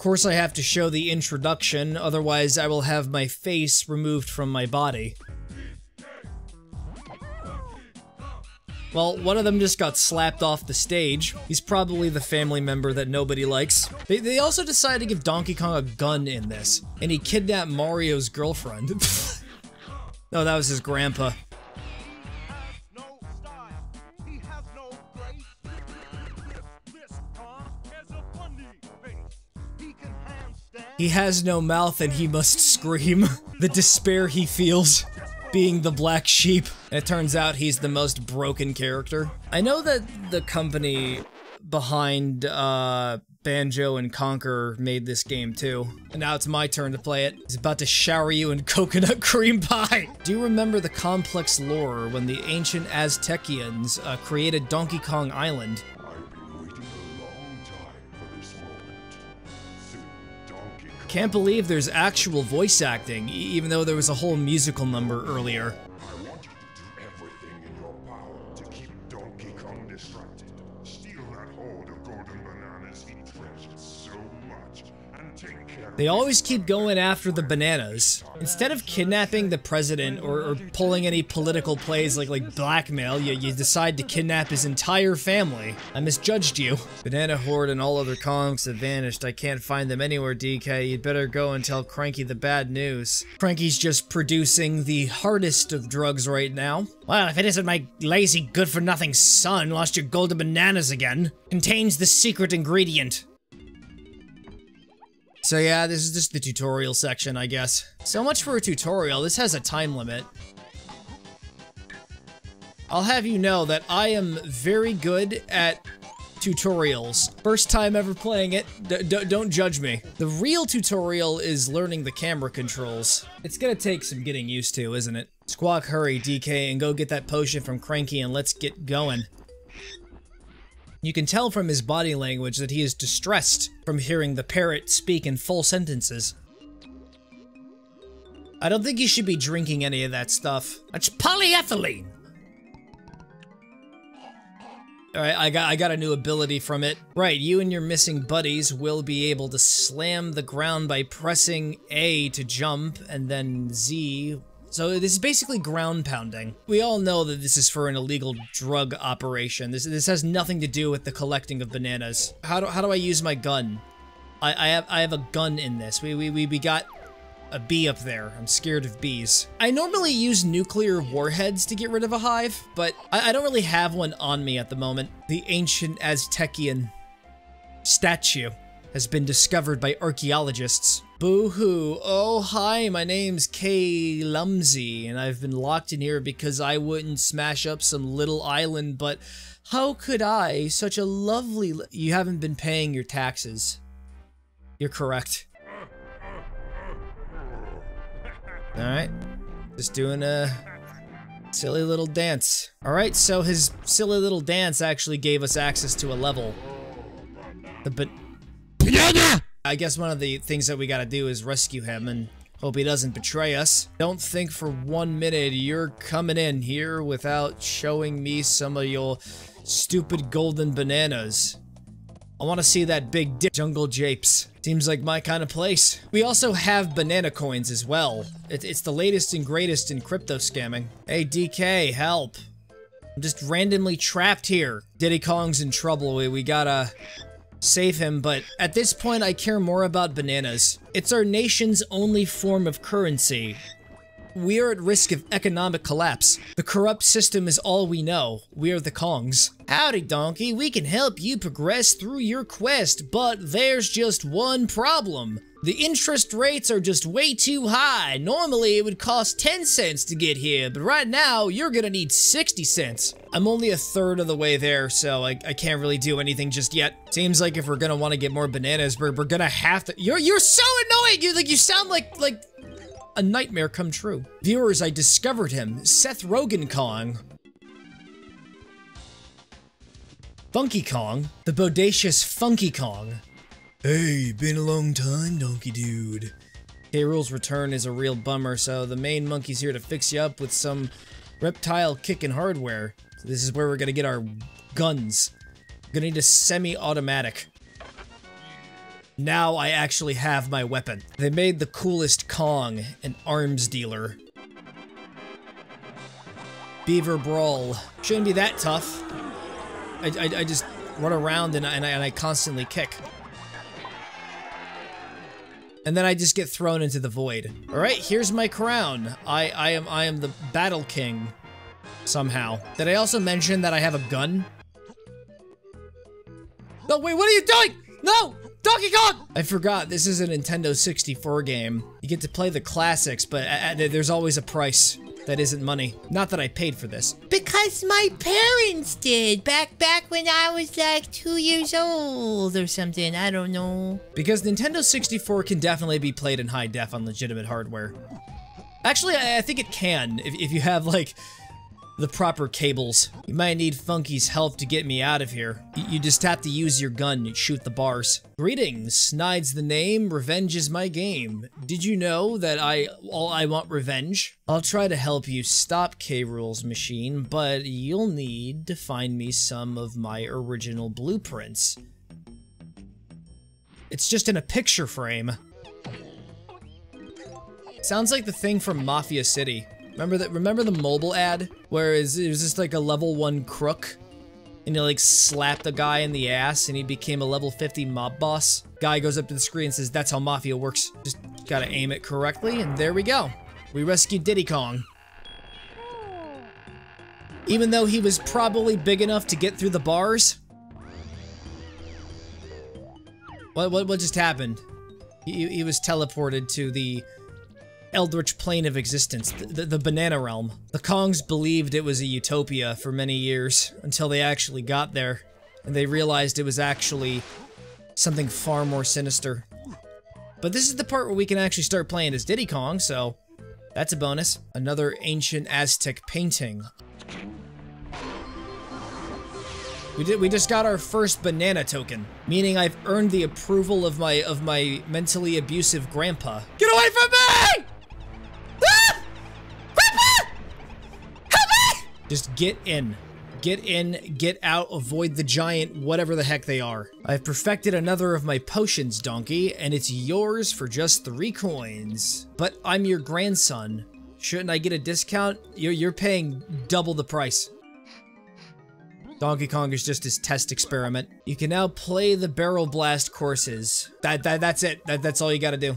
course I have to show the introduction, otherwise I will have my face removed from my body. Well, one of them just got slapped off the stage. He's probably the family member that nobody likes. They also decided to give Donkey Kong a gun in this, and he kidnapped Mario's girlfriend. No, that was his grandpa. He has no mouth and he must scream. The despair he feels being the black sheep. And it turns out he's the most broken character. I know that the company behind Banjo and Conquer made this game too. And now it's my turn to play it. He's about to shower you in coconut cream pie. Do you remember the complex lore when the ancient Aztecians created Donkey Kong Island? Can't believe there's actual voice acting, even though there was a whole musical number earlier. I want you to do everything in your power to keep Donkey Kong distracted. Steal that hoard of golden bananas he treasures so much, and take care of. They always keep going after the bananas. Instead of kidnapping the president or pulling any political plays like blackmail, you decide to kidnap his entire family. I misjudged you. Banana Horde and all other Kongs have vanished. I can't find them anywhere, DK. You'd better go and tell Cranky the bad news. Cranky's just producing the hardest of drugs right now. Well, if it isn't my lazy good-for-nothing son, lost your golden bananas again. Contains the secret ingredient. So yeah, this is just the tutorial section, I guess. So much for a tutorial. This has a time limit. I'll have you know that I am very good at tutorials. First time ever playing it, don't judge me. The real tutorial is learning the camera controls. It's gonna take some getting used to, isn't it? Squawk, hurry, DK, and go get that potion from Cranky and let's get going. You can tell from his body language that he is distressed from hearing the parrot speak in full sentences. I don't think you should be drinking any of that stuff. That's polyethylene! Alright, I got a new ability from it. Right, you and your missing buddies will be able to slam the ground by pressing A to jump, and then Z. So this is basically ground pounding. We all know that this is for an illegal drug operation. This has nothing to do with the collecting of bananas. How do I use my gun? I have a gun in this. We got a bee up there. I'm scared of bees. I normally use nuclear warheads to get rid of a hive, but I don't really have one on me at the moment. The ancient Aztecian statue has been discovered by archaeologists. Boo-hoo. Oh, hi, my name's Kay Lumsey, and I've been locked in here because I wouldn't smash up some little island, but how could I? Such a lovely... You haven't been paying your taxes. You're correct. Alright. Just doing a silly little dance. Alright, so his silly little dance actually gave us access to a level. I guess one of the things that we gotta do is rescue him and hope he doesn't betray us. Don't think for 1 minute you're coming in here without showing me some of your stupid golden bananas. I want to see that big dick, Jungle Japes. Seems like my kind of place. We also have banana coins as well. It's the latest and greatest in crypto scamming. Hey DK, help. I'm just randomly trapped here. Diddy Kong's in trouble. We gotta save him, but at this point I care more about bananas. It's our nation's only form of currency. We are at risk of economic collapse. The corrupt system is all we know. We are the Kongs. Howdy, Donkey. We can help you progress through your quest, but there's just one problem. The interest rates are just way too high. Normally, it would cost 10 cents to get here, but right now, you're gonna need 60 cents. I'm only a third of the way there, so I can't really do anything just yet. Seems like if we're gonna want to get more bananas, we're gonna have to- You're so annoying! You sound like a nightmare come true. Viewers, I discovered him. Seth Rogen Kong. Funky Kong. The bodacious Funky Kong. Hey, been a long time, Donkey Dude. K. Rool's return is a real bummer, so the main monkey's here to fix you up with some reptile kicking hardware. So this is where we're gonna get our guns. We're gonna need a semi-automatic. Now I actually have my weapon. They made the coolest Kong an arms dealer. Beaver Brawl. Shouldn't be that tough. I just run around and I constantly kick. And then I just get thrown into the void. Alright, here's my crown. I am the Battle King. Somehow. Did I also mention that I have a gun? No, wait, what are you doing? No! Donkey Kong! I forgot, this is a Nintendo 64 game. You get to play the classics, but there's always a price that isn't money. Not that I paid for this. Because my parents did, back when I was like 2 years old or something, I don't know. Because Nintendo 64 can definitely be played in high def on legitimate hardware. Actually, I think it can, if you have, like, the proper cables. You might need Funky's help to get me out of here. You just have to use your gun and shoot the bars. Greetings, Snide's the name, revenge is my game. Did you know that I want revenge? I'll try to help you stop K-Rool's machine, but you'll need to find me some of my original blueprints. It's just in a picture frame. Sounds like the thing from Mafia City. Remember the mobile ad? Where it was just like a level 1 crook? And he like slapped a guy in the ass and he became a level 50 mob boss? Guy goes up to the screen and says, that's how Mafia works. Just gotta aim it correctly and there we go. We rescued Diddy Kong. Even though he was probably big enough to get through the bars? What just happened? He was teleported to the Eldritch plane of existence, the banana realm. The Kongs believed it was a utopia for many years, until they actually got there, and they realized it was actually something far more sinister. But this is the part where we can actually start playing as Diddy Kong, so that's a bonus. Another ancient Aztec painting. We just got our first banana token, meaning I've earned the approval of my mentally abusive grandpa. Get away from me! Ah! Grandpa! Help me! Just get in. Get in, get out, avoid the giant whatever the heck they are. I've perfected another of my potions, donkey, and it's yours for just 3 coins. But I'm your grandson. Shouldn't I get a discount? You're paying double the price. Donkey Kong is just his test experiment. You can now play the barrel blast courses. That's it. That's all you gotta do.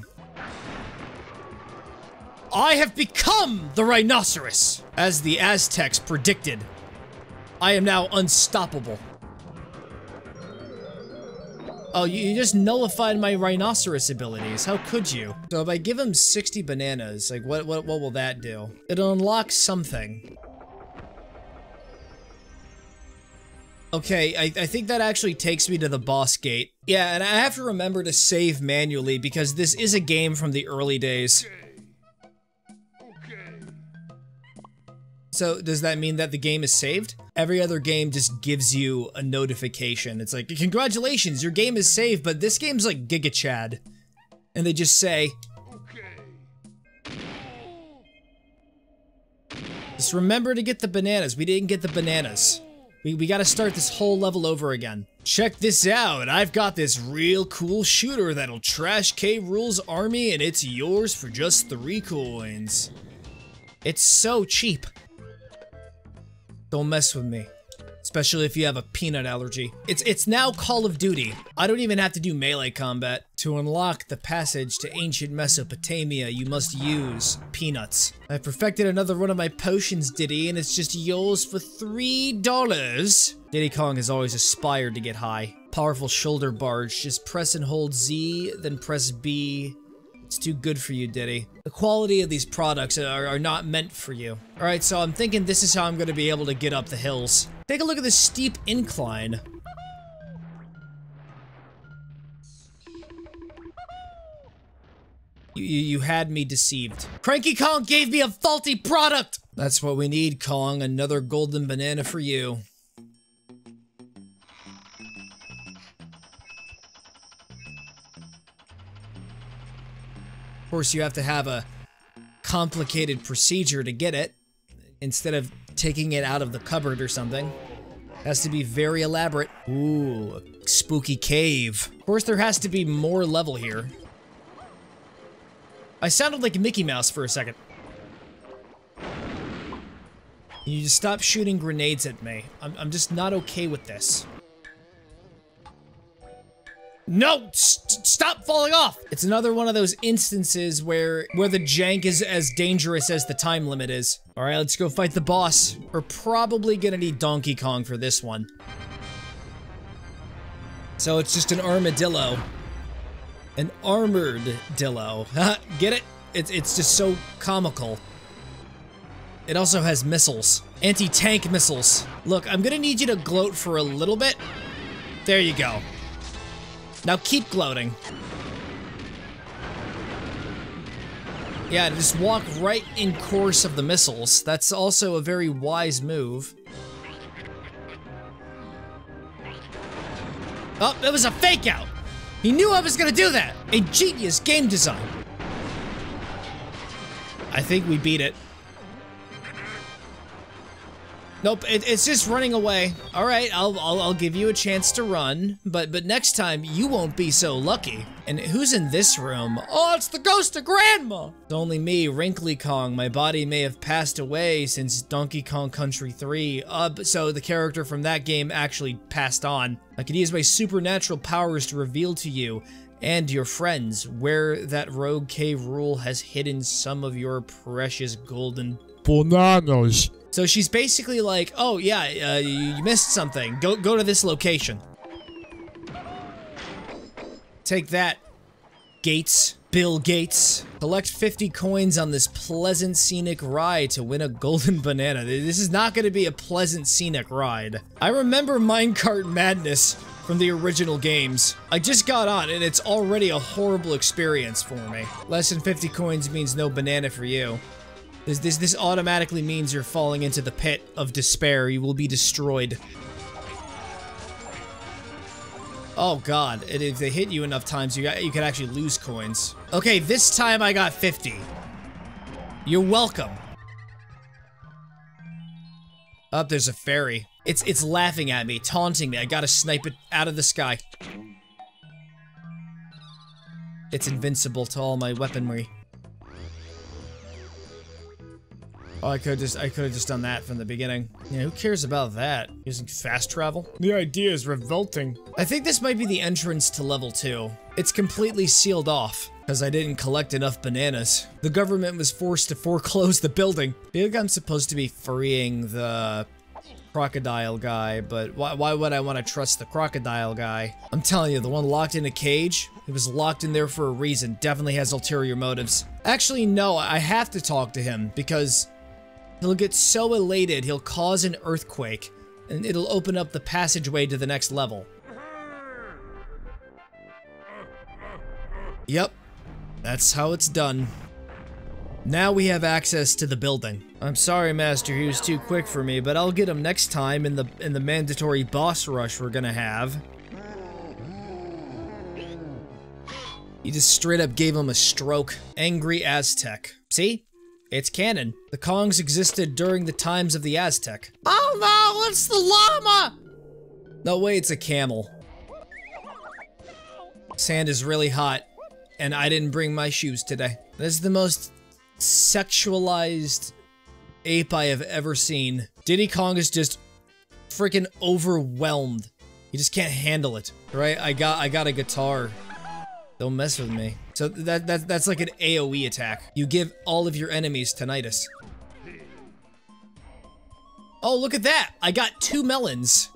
I have become the rhinoceros, as the Aztecs predicted. I am now unstoppable. Oh, you just nullified my rhinoceros abilities. How could you? So if I give him 60 bananas, like what will that do? It'll unlock something. Okay, I think that actually takes me to the boss gate. Yeah, and I have to remember to save manually because this is a game from the early days. Okay. So, does that mean that the game is saved? Every other game just gives you a notification. It's like, congratulations, your game is saved, but this game's like Giga Chad. And they just say, okay. Just remember to get the bananas. We didn't get the bananas. We gotta start this whole level over again. Check this out, I've got this real cool shooter that'll trash K-Rool's army and it's yours for just 3 coins. It's so cheap. Don't mess with me. Especially if you have a peanut allergy. It's now Call of Duty. I don't even have to do melee combat. To unlock the passage to ancient Mesopotamia, you must use peanuts. I perfected another one of my potions, Diddy, and it's just yours for $3. Diddy Kong has always aspired to get high. Powerful shoulder barge. Just press and hold Z, then press B. It's too good for you, Diddy. The quality of these products are not meant for you. Alright, so I'm thinking this is how I'm gonna be able to get up the hills. Take a look at this steep incline. You had me deceived. Cranky Kong gave me a faulty product! That's what we need, Kong. Another golden banana for you. Of course, you have to have a complicated procedure to get it, instead of taking it out of the cupboard or something. Has to be very elaborate. Ooh, spooky cave. Of course, there has to be more level here. I sounded like Mickey Mouse for a second. You just stop shooting grenades at me. I'm just not okay with this. No! Stop falling off! It's another one of those instances where the jank is as dangerous as the time limit is. Alright, let's go fight the boss. We're probably gonna need Donkey Kong for this one. So it's just an armadillo. An armored dillo. Get it? It's just so comical. It also has missiles. Anti-tank missiles. Look, I'm gonna need you to gloat for a little bit. There you go. Now keep gloating. Yeah, just walk right in course of the missiles. That's also a very wise move. Oh, it was a fake out. He knew I was gonna do that. A genius game design. I think we beat it. Nope, it's just running away. All right, I'll give you a chance to run, but next time you won't be so lucky. And who's in this room? Oh, it's the ghost of Grandma. It's only me, Wrinkly Kong. My body may have passed away since Donkey Kong Country 3. So the character from that game actually passed on. I could use my supernatural powers to reveal to you and your friends where that rogue cave rule has hidden some of your precious golden bananas. So she's basically like, oh yeah, you missed something. Go to this location. Take that, Gates. Bill Gates. Collect 50 coins on this pleasant scenic ride to win a golden banana. This is not going to be a pleasant scenic ride. I remember Minecart Madness from the original games. I just got on and it's already a horrible experience for me. Less than 50 coins means no banana for you. This automatically means you're falling into the pit of despair. You will be destroyed. Oh god, and if they hit you enough times, you could actually lose coins. Okay, this time I got 50. You're welcome. Oh, there's a fairy. It's laughing at me, taunting me. I gotta snipe it out of the sky. It's invincible to all my weaponry. Oh, I could have just done that from the beginning. Yeah, who cares about that? Using fast travel? The idea is revolting. I think this might be the entrance to level 2. It's completely sealed off, because I didn't collect enough bananas. The government was forced to foreclose the building. I feel like I'm supposed to be freeing the crocodile guy, but why would I want to trust the crocodile guy? I'm telling you, the one locked in a cage, he was locked in there for a reason. Definitely has ulterior motives. Actually, no, I have to talk to him, because he'll get so elated, he'll cause an earthquake, and it'll open up the passageway to the next level. Yep, that's how it's done. Now we have access to the building. I'm sorry, Master, he was too quick for me, but I'll get him next time in the mandatory boss rush we're gonna have. He just straight up gave him a stroke. Angry Aztec. See? It's canon. The Kongs existed during the times of the Aztec. Oh no, it's the llama! No way, it's a camel. Sand is really hot, and I didn't bring my shoes today. This is the most sexualized ape I have ever seen. Diddy Kong is just freaking overwhelmed. He just can't handle it, right? I got a guitar. Don't mess with me. So that's like an AoE attack. You give all of your enemies tinnitus. Oh, look at that! I got 2 melons.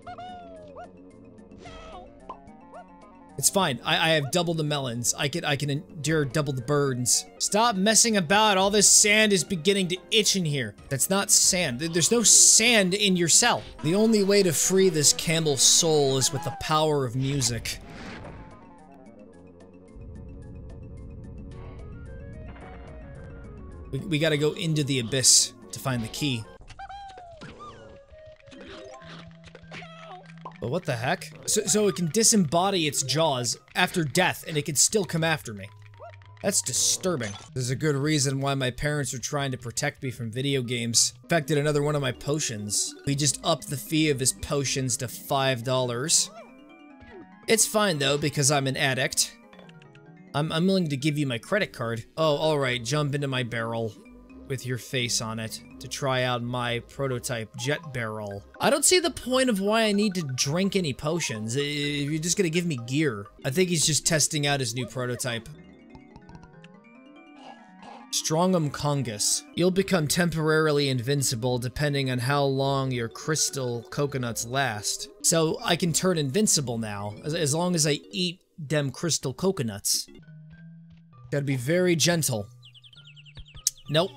It's fine. I have double the melons. I can endure double the burdens. Stop messing about. All this sand is beginning to itch in here. That's not sand. There's no sand in your cell. The only way to free this camel's soul is with the power of music. We gotta go into the abyss to find the key. But what the heck? So it can disembody its jaws after death, and it can still come after me. That's disturbing. There's a good reason why my parents are trying to protect me from video games. Affected another one of my potions. We just upped the fee of his potions to $5. It's fine though, because I'm an addict. I'm willing to give you my credit card. Oh, alright, jump into my barrel with your face on it to try out my prototype jet barrel. I don't see the point of why I need to drink any potions if you're just gonna give me gear. I think he's just testing out his new prototype. Strongum Congus. You'll become temporarily invincible depending on how long your crystal coconuts last. So I can turn invincible now, as long as I eat them crystal coconuts. Gotta be very gentle. Nope.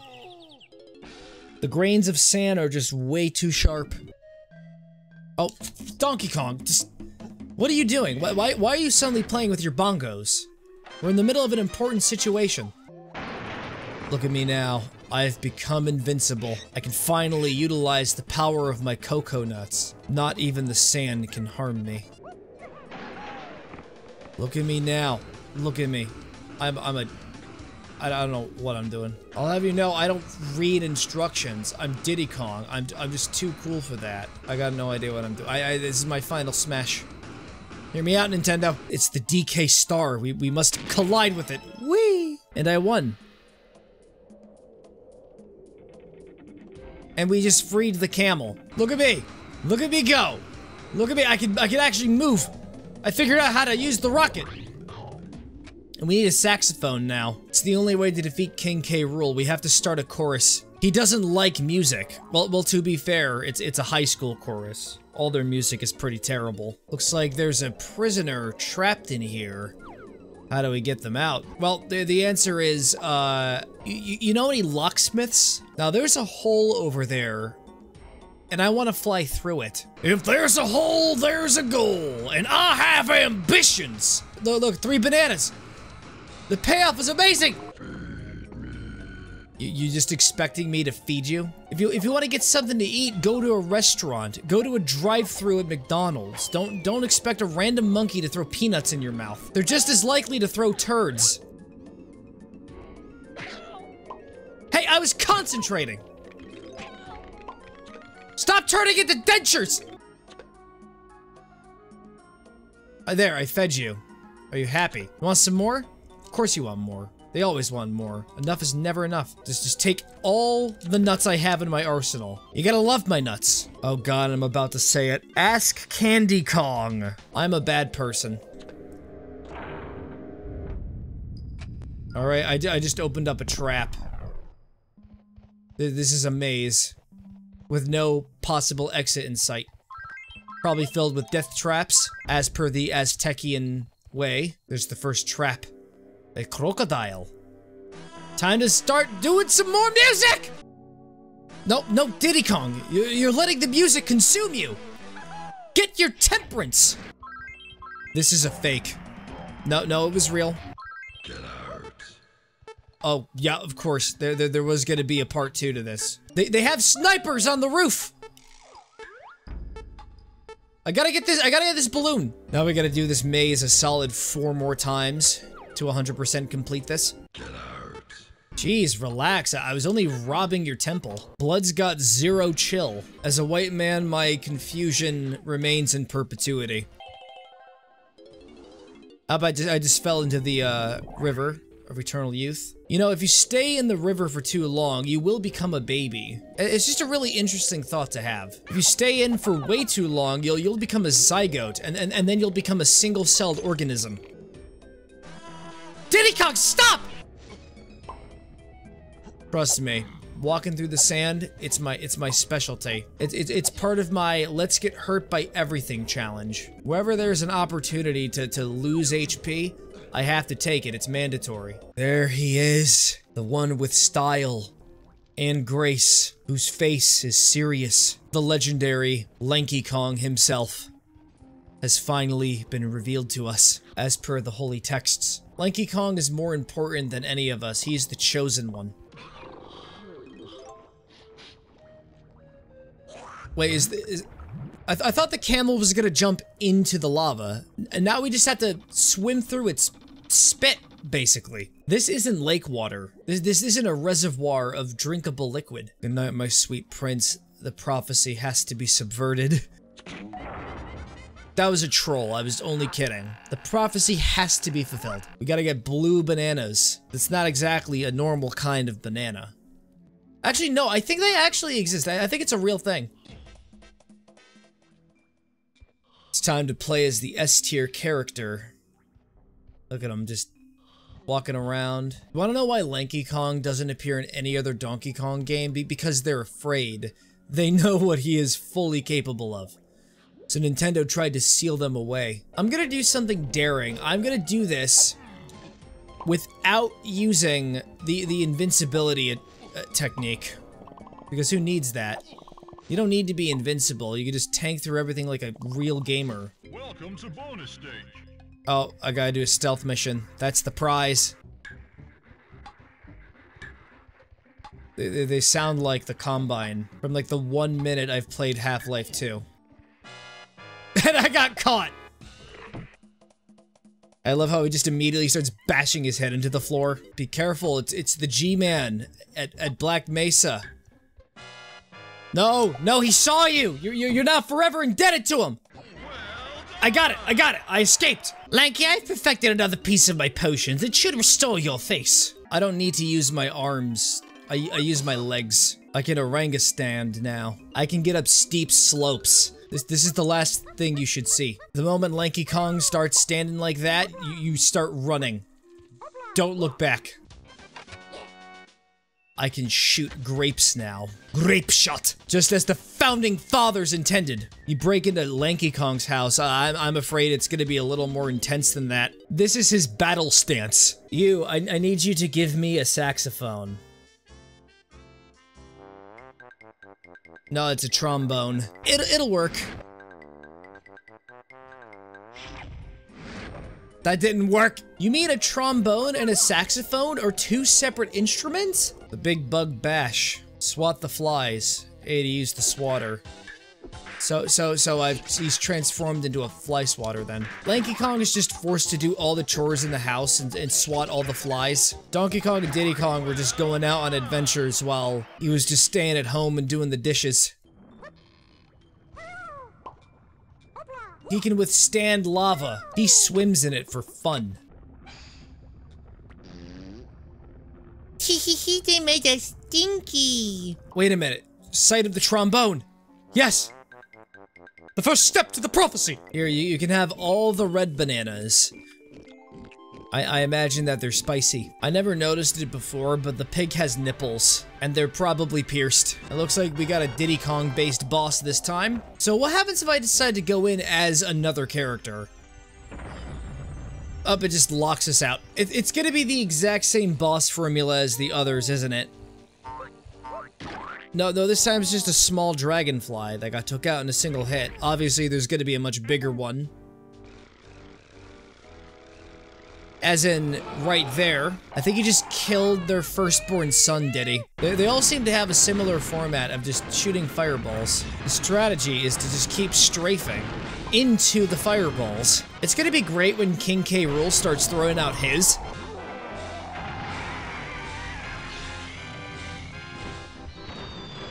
The grains of sand are just way too sharp. Oh, Donkey Kong, just... What are you doing? Why are you suddenly playing with your bongos? We're in the middle of an important situation. Look at me now. I've become invincible. I can finally utilize the power of my cocoa nuts. Not even the sand can harm me. Look at me now. Look at me. I don't know what I'm doing. I'll have you know, I don't read instructions. I'm Diddy Kong. I'm just too cool for that. I got no idea what I'm doing. This is my final smash. Hear me out, Nintendo. It's the DK star. We must collide with it. Whee! And I won. And we just freed the camel. Look at me. Look at me go. Look at me. I can actually move. I figured out how to use the rocket. And we need a saxophone now. It's the only way to defeat King K. Rool. We have to start a chorus. He doesn't like music. Well, to be fair, it's a high school chorus. All their music is pretty terrible. Looks like there's a prisoner trapped in here. How do we get them out? Well, the answer is, you know any locksmiths? Now, there's a hole over there, and I want to fly through it. If there's a hole, there's a goal, and I have ambitions. Look, 3 bananas. The payoff is amazing. You just expecting me to feed you? If you want to get something to eat, go to a restaurant. Go to a drive-thru at McDonald's. Don't expect a random monkey to throw peanuts in your mouth. They're just as likely to throw turds. Hey, I was concentrating. Stop turning into dentures. There, I fed you. Are you happy? You want some more? Of course you want more. They always want more. Enough is never enough. Just take all the nuts I have in my arsenal. You gotta love my nuts. Oh god, I'm about to say it. Ask Candy Kong. I'm a bad person. Alright, I just opened up a trap. This is a maze. With no possible exit in sight. Probably filled with death traps, as per the Aztecian way. There's the first trap. A crocodile. Time to start doing some more music! No, Diddy Kong. You're letting the music consume you. Get your temperance. This is a fake. No, it was real. Get out. Oh, yeah, of course. There was gonna be a part 2 to this. They have snipers on the roof! I gotta get this balloon. Now we gotta do this maze a solid 4 more times to 100% complete this. Get out. Jeez, relax. I was only robbing your temple. Blood's got 0 chill. As a white man, my confusion remains in perpetuity. How about I just fell into the river of eternal youth? You know, if you stay in the river for too long, you will become a baby. It's just a really interesting thought to have. If you stay in for way too long, you'll become a zygote, and then you'll become a single-celled organism. Diddy Kong, stop! Trust me, walking through the sand, it's my specialty. It's part of my let's get hurt by everything challenge. Wherever there's an opportunity to lose HP, I have to take it. It's mandatory. There he is, the one with style and grace, whose face is serious. The legendary Lanky Kong himself has finally been revealed to us, as per the holy texts. Lanky Kong is more important than any of us. He's the chosen one. Wait, I thought the camel was gonna jump into the lava, and now we just have to swim through its spit. basically. This isn't lake water. This isn't a reservoir of drinkable liquid. Good night, my sweet prince. The prophecy has to be subverted. That was a troll. I was only kidding. The prophecy has to be fulfilled. We gotta get blue bananas. That's not exactly a normal kind of banana. Actually, no, I think they actually exist. I think it's a real thing. It's time to play as the S-tier character. Look at him just walking around. You wanna know why Lanky Kong doesn't appear in any other Donkey Kong game? Because they're afraid. They know what he is fully capable of. So Nintendo tried to seal them away. I'm gonna do something daring. I'm gonna do this without using the invincibility technique. Because who needs that? You don't need to be invincible. You can just tank through everything like a real gamer. Welcome to bonus stage. Oh, I gotta do a stealth mission. That's the prize. They sound like the Combine from like the 1 minute I've played Half-Life 2. And I got caught! I love how he just immediately starts bashing his head into the floor. Be careful, it's the G-Man at Black Mesa. No, no, he saw you! You're now forever indebted to him! I got it, I escaped! Lanky, I've perfected another piece of my potions. It should restore your face. I don't need to use my arms. I use my legs. I can orangutan now. I can get up steep slopes. This is the last thing you should see. The moment Lanky Kong starts standing like that, you start running. Don't look back. I can shoot grapes now. Grape shot! Just as the founding fathers intended. You break into Lanky Kong's house, I'm afraid it's gonna be a little more intense than that. This is his battle stance. I need you to give me a saxophone. No, it's a trombone. It'll work. That didn't work. You mean a trombone and a saxophone are two separate instruments? The big bug bash. Swat the flies. A to use the swatter. He's transformed into a fly swatter then. Lanky Kong is just forced to do all the chores in the house and swat all the flies. Donkey Kong and Diddy Kong were just going out on adventures while he was just staying at home and doing the dishes. He can withstand lava. He swims in it for fun. Hee, they made us stinky. Wait a minute. Sight of the trombone. Yes! The first step to the prophecy! Here, you can have all the red bananas. I imagine that they're spicy. I never noticed it before, but the pig has nipples, and they're probably pierced. It looks like we got a Diddy Kong-based boss this time. So what happens if I decide to go in as another character? It just locks us out. It's gonna be the exact same boss formula as the others, isn't it? No, this time it's just a small dragonfly that got took out in a single hit. Obviously, there's gonna be a much bigger one. As in, right there. I think he just killed their firstborn son, did he? They all seem to have a similar format of just shooting fireballs. The strategy is to just keep strafing into the fireballs. It's gonna be great when King K. Rool starts throwing out his.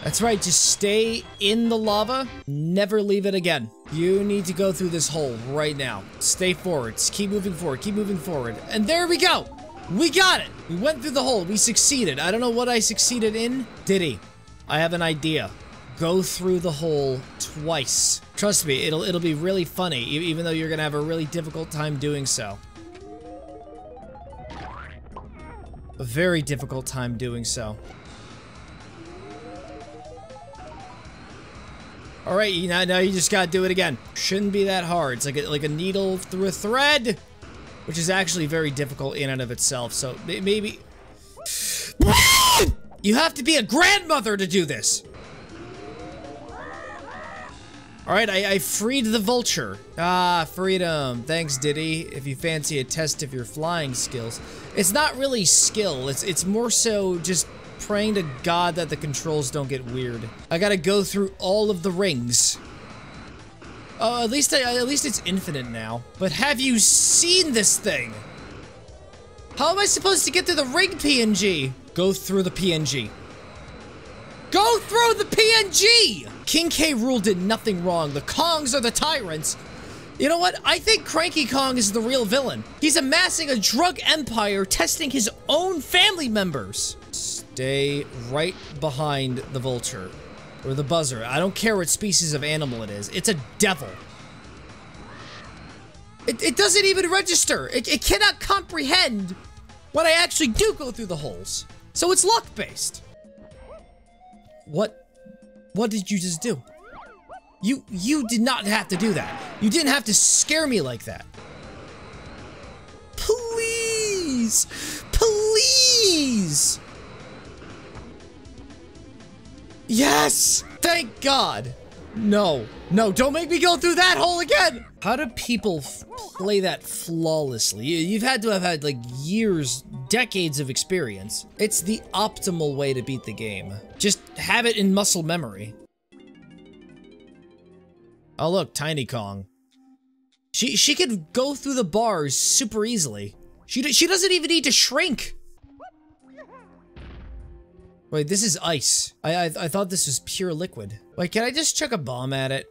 That's right, just stay in the lava, never leave it again. You need to go through this hole right now. Stay forward, just keep moving forward. And there we go! We got it! We went through the hole, we succeeded. I don't know what I succeeded in. Diddy, I have an idea. Go through the hole twice. Trust me, it'll be really funny, even though you're gonna have a really difficult time doing so. A very difficult time doing so. Alright, now you just gotta do it again. Shouldn't be that hard. It's like a needle through a thread, which is actually very difficult in and of itself, so maybe... You have to be a grandmother to do this! Alright, I freed the vulture. Ah, freedom. Thanks, Diddy. If you fancy a test of your flying skills. It's not really skill, it's more so just praying to God that the controls don't get weird. I gotta go through all of the rings. Oh, at least it's infinite now. But have you seen this thing? How am I supposed to get to the ring PNG? Go through the PNG. Go through the PNG! King K. Rool did nothing wrong. The Kongs are the tyrants. You know what? I think Cranky Kong is the real villain. He's amassing a drug empire, testing his own family members. Stay right behind the vulture. Or the buzzer. I don't care what species of animal it is. It's a devil. It doesn't even register. It cannot comprehend when I actually do go through the holes. So it's luck-based. What did you just do? You did not have to do that. You didn't have to scare me like that. Please! Please! Yes! Thank God! No. No, don't make me go through that hole again! How do people play that flawlessly? You've had to have had, like, years, decades of experience. It's the optimal way to beat the game. Just have it in muscle memory. Oh look, Tiny Kong. She could go through the bars super easily. She doesn't even need to shrink. Wait, this is ice. I thought this was pure liquid. Wait, can I just chuck a bomb at it?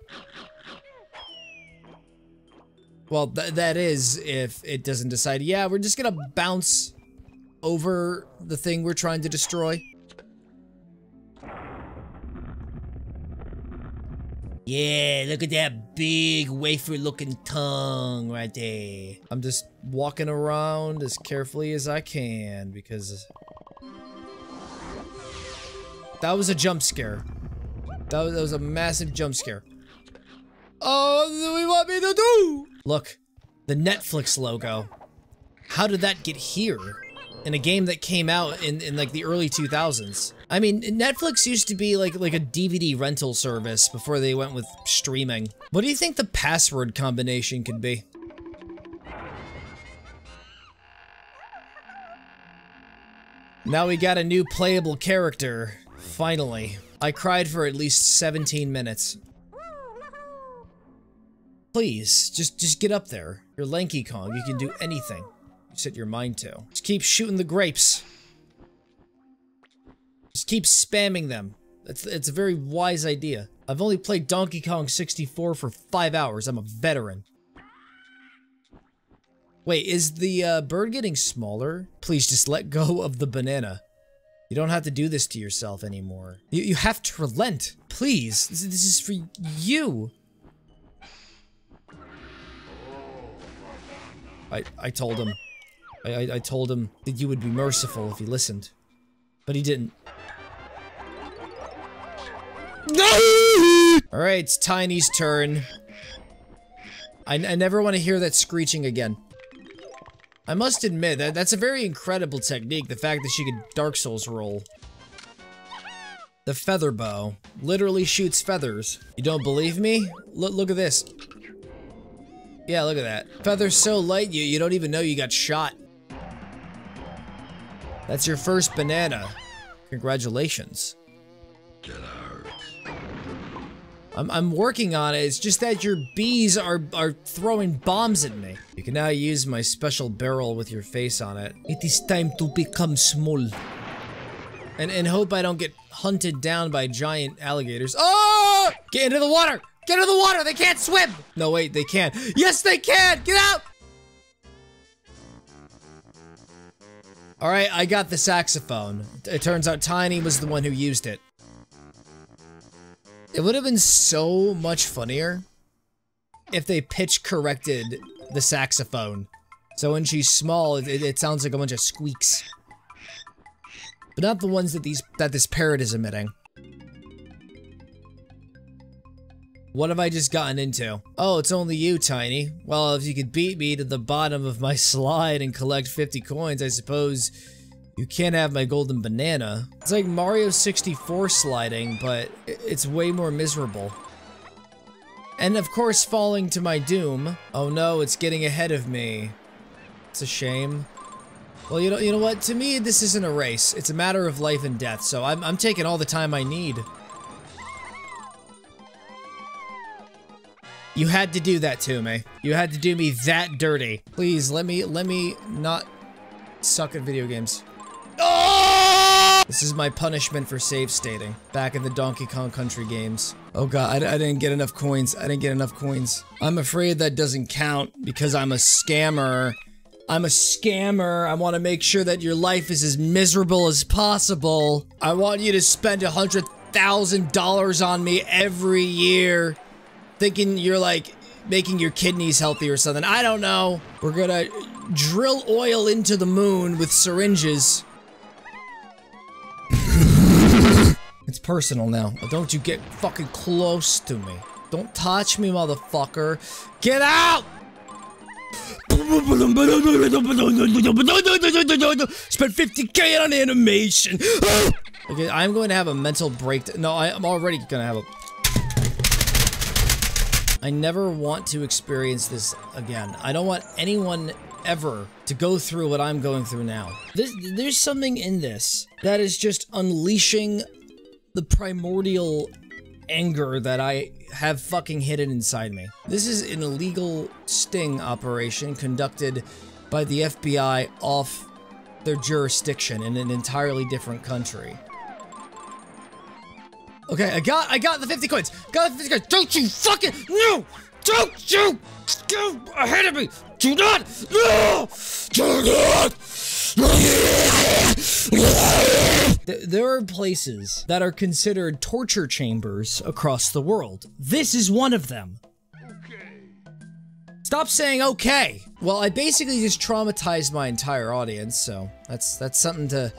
Well, that is if it doesn't decide, yeah, we're just gonna bounce over the thing we're trying to destroy. Yeah, look at that big wafer-looking tongue right there. I'm just walking around as carefully as I can because that was a jump scare. That was a massive jump scare. Oh, what do you want me to do? Look, the Netflix logo. How did that get here? In a game that came out in like the early 2000s. I mean, Netflix used to be like a DVD rental service before they went with streaming. What do you think the password combination could be? Now we got a new playable character, finally. I cried for at least 17 minutes. Please, just get up there. You're Lanky Kong, you can do anything you set your mind to. Just keep shooting the grapes. Just keep spamming them. It's a very wise idea. I've only played Donkey Kong 64 for 5 hours. I'm a veteran. Wait, is the bird getting smaller? Please just let go of the banana. You don't have to do this to yourself anymore. You have to relent. Please, this is for you. I told him. I told him that you would be merciful if he listened. But he didn't. No! Alright, it's Tiny's turn. I never want to hear that screeching again. I must admit, that's a very incredible technique, the fact that she could Dark Souls roll. The feather bow literally shoots feathers. You don't believe me? Look at this. Yeah, look at that. Feather's so light, you don't even know you got shot. That's your first banana. Congratulations. I'm working on it. It's just that your bees are throwing bombs at me. You can now use my special barrel with your face on it. It is time to become small. And hope I don't get hunted down by giant alligators. Oh! Get into the water! Get into the water! They can't swim! No, wait, they can. Yes, they can! Get out! Alright, I got the saxophone. It turns out Tiny was the one who used it. It would have been so much funnier if they pitch corrected the saxophone. So when she's small, it sounds like a bunch of squeaks. But not the ones that this parrot is emitting. What have I just gotten into? Oh, it's only you, Tiny. Well, if you could beat me to the bottom of my slide and collect 50 coins, I suppose you can't have my golden banana. It's like Mario 64 sliding, but it's way more miserable. And of course, falling to my doom. Oh no, it's getting ahead of me. It's a shame. Well, you know what? To me, this isn't a race. It's a matter of life and death, so I'm taking all the time I need. You had to do that to me. You had to do me that dirty. Please, let me not suck at video games. Oh! This is my punishment for save stating back in the Donkey Kong Country games. Oh god, I didn't get enough coins. I didn't get enough coins. I'm afraid that doesn't count because I'm a scammer. I'm a scammer. I want to make sure that your life is as miserable as possible. I want you to spend $100,000 on me every year, thinking you're like making your kidneys healthy or something. I don't know. We're gonna drill oil into the moon with syringes. It's personal now. Don't you get fucking close to me. Don't touch me, motherfucker. Get out! Spent 50K on animation. Okay, I'm going to have a mental breakdown. No, I'm already gonna have a... I never want to experience this again. I don't want anyone ever to go through what I'm going through now. There's something in this that is just unleashing the primordial anger that I have fucking hidden inside me. This is an illegal sting operation conducted by the FBI off their jurisdiction in an entirely different country. Okay, I got the 50 coins. Got the 50 coins. Don't you fucking no! Don't you go ahead of me! Do not! No! Do not! There are places that are considered torture chambers across the world. This is one of them. Okay. Stop saying okay. Well, I basically just traumatized my entire audience, so that's something to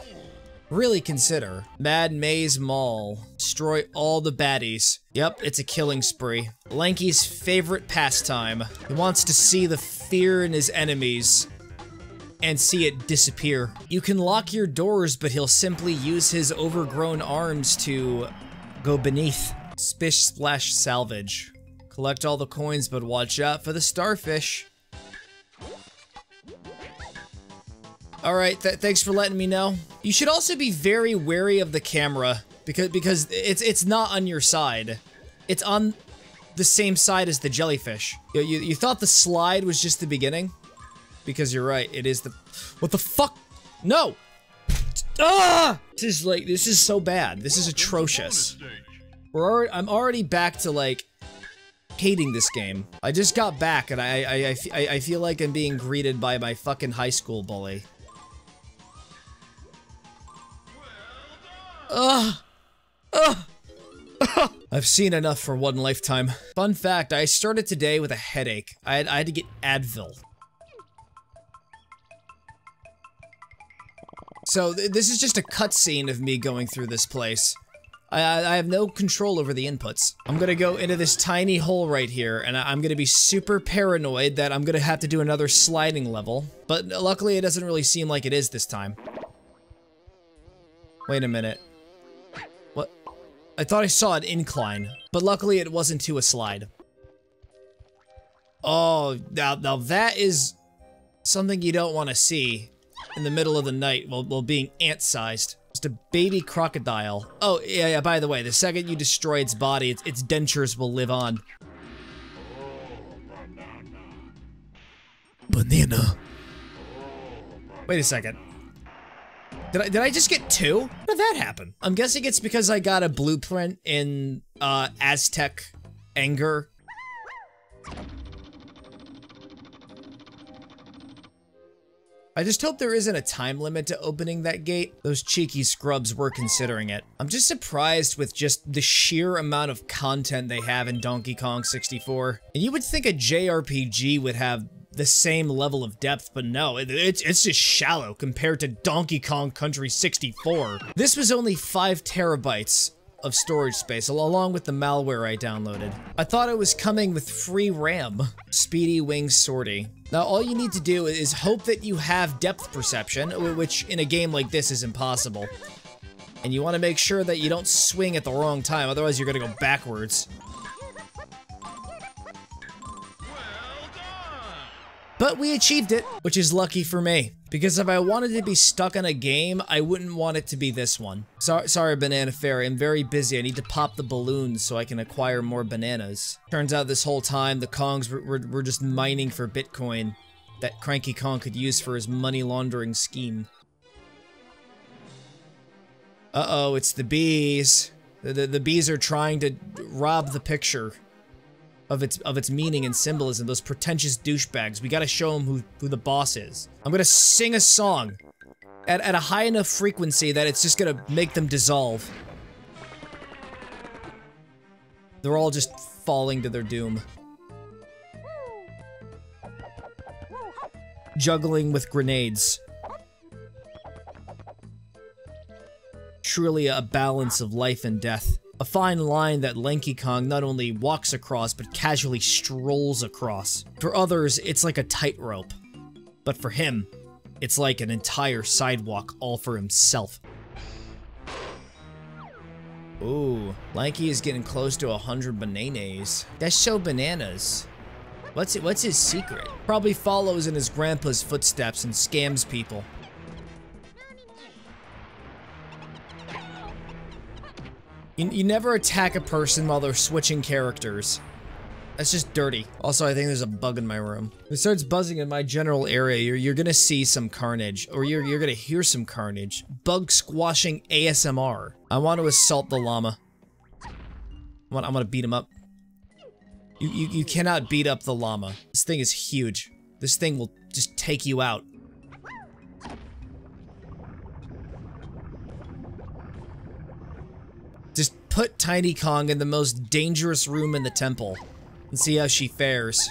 really consider. Mad Maze Mall. Destroy all the baddies. Yep, it's a killing spree. Lanky's favorite pastime. He wants to see the fear in his enemies and see it disappear. You can lock your doors, but he'll simply use his overgrown arms to go beneath. Spish Splash Salvage. Collect all the coins, but watch out for the starfish. Alright, thanks for letting me know. You should also be very wary of the camera, because it's not on your side. It's on the same side as the jellyfish. You thought the slide was just the beginning? Because you're right, it is the... What the fuck? No! Ah! This is so bad. This is atrocious. I'm already back to, like, hating this game. I just got back, and I feel like I'm being greeted by my fucking high school bully. I've seen enough for one lifetime. Fun fact, I started today with a headache. I had to get Advil. So this is just a cutscene of me going through this place. I have no control over the inputs. I'm gonna go into this tiny hole right here, and I'm gonna be super paranoid that I'm gonna have to do another sliding level. But luckily it doesn't really seem like it is this time. Wait a minute. What? I thought I saw an incline, but luckily it wasn't to a slide. Oh, now that is something you don't want to see in the middle of the night while being ant-sized. Just a baby crocodile. Oh, yeah, by the way, the second you destroy its body, its dentures will live on. Banana. Wait a second. Did I just get two? How did that happen? I'm guessing it's because I got a blueprint in, Aztec anger. I just hope there isn't a time limit to opening that gate. Those cheeky scrubs were considering it. I'm just surprised with just the sheer amount of content they have in Donkey Kong 64. And you would think a JRPG would have the same level of depth, but no, it's just shallow compared to Donkey Kong Country 64. This was only 5 terabytes of storage space, along with the malware I downloaded. I thought it was coming with free RAM. Speedy Wings Sortie. Now, all you need to do is hope that you have depth perception, which in a game like this is impossible. And you want to make sure that you don't swing at the wrong time, otherwise you're gonna go backwards. But we achieved it, which is lucky for me. Because if I wanted to be stuck on a game, I wouldn't want it to be this one. Sorry, Banana Fairy, I'm very busy. I need to pop the balloons so I can acquire more bananas. Turns out this whole time, the Kongs were just mining for Bitcoin. that Cranky Kong could use for his money laundering scheme. Uh-oh, it's the bees. The bees are trying to rob the picture of its meaning and symbolism. Those pretentious douchebags. We gotta show them who the boss is. I'm gonna sing a song at a high enough frequency that it's just gonna make them dissolve. They're all just falling to their doom. Juggling with grenades. Truly a balance of life and death. A fine line that Lanky Kong not only walks across, but casually strolls across. For others, it's like a tightrope. But for him, it's like an entire sidewalk all for himself. Ooh, Lanky is getting close to 100 bananas. That's so bananas. What's his secret? Probably follows in his grandpa's footsteps and scams people. You never attack a person while they're switching characters. That's just dirty. Also, I think there's a bug in my room. If it starts buzzing in my general area, you're gonna see some carnage, or you're gonna hear some carnage. Bug squashing ASMR. I want to assault the llama. I'm gonna beat him up. You cannot beat up the llama. This thing is huge. This thing will just take you out. Just put Tiny Kong in the most dangerous room in the temple and see how she fares.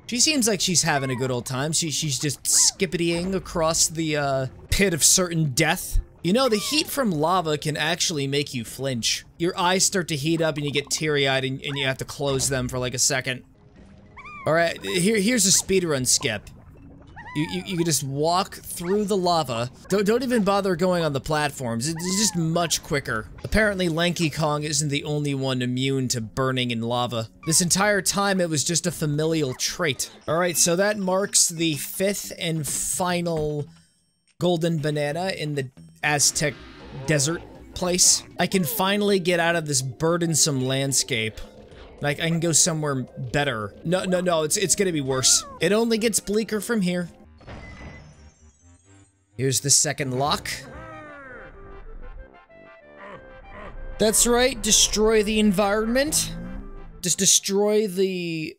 She seems like she's having a good old time. She's just skippitying across the pit of certain death. You know, the heat from lava can actually make you flinch. Your eyes start to heat up and you get teary-eyed and you have to close them for like a second. Alright, here's a speedrun skip. You can just walk through the lava. Don't even bother going on the platforms. It's just much quicker. Apparently, Lanky Kong isn't the only one immune to burning in lava. This entire time, it was just a familial trait. Alright, so that marks the 5th and final golden banana in the Aztec desert place. I can finally get out of this burdensome landscape. Like, I can go somewhere better. No, it's gonna be worse. It only gets bleaker from here. Here's the second lock. That's right, destroy the environment. Just destroy the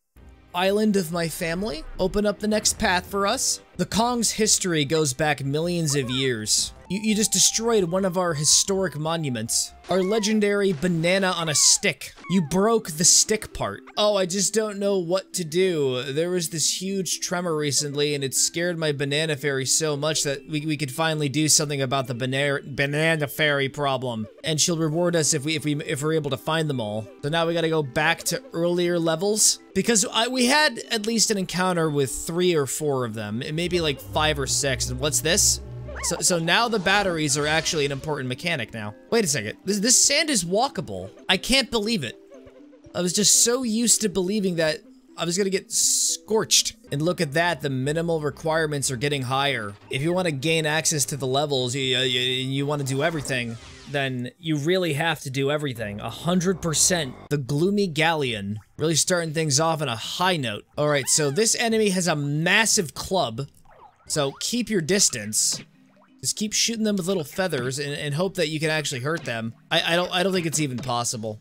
island of my family. Open up the next path for us. The Kong's history goes back millions of years. You just destroyed one of our historic monuments. Our legendary banana on a stick. You broke the stick part. Oh, I just don't know what to do. There was this huge tremor recently and it scared my banana fairy so much that we could finally do something about the banana fairy problem. And she'll reward us if we're able to find them all. So now we gotta go back to earlier levels. Because we had at least an encounter with 3 or 4 of them. It may be like 5 or 6. And what's this? So now the batteries are actually an important mechanic now. Wait a second. This sand is walkable. I can't believe it. I was just so used to believing that I was gonna get scorched. And look at that, the minimal requirements are getting higher. If you want to gain access to the levels, you want to do everything, then you really have to do everything. 100%. The Gloomy Galleon. Really starting things off on a high note. Alright, so this enemy has a massive club. So keep your distance. Just keep shooting them with little feathers and hope that you can actually hurt them. I don't think it's even possible.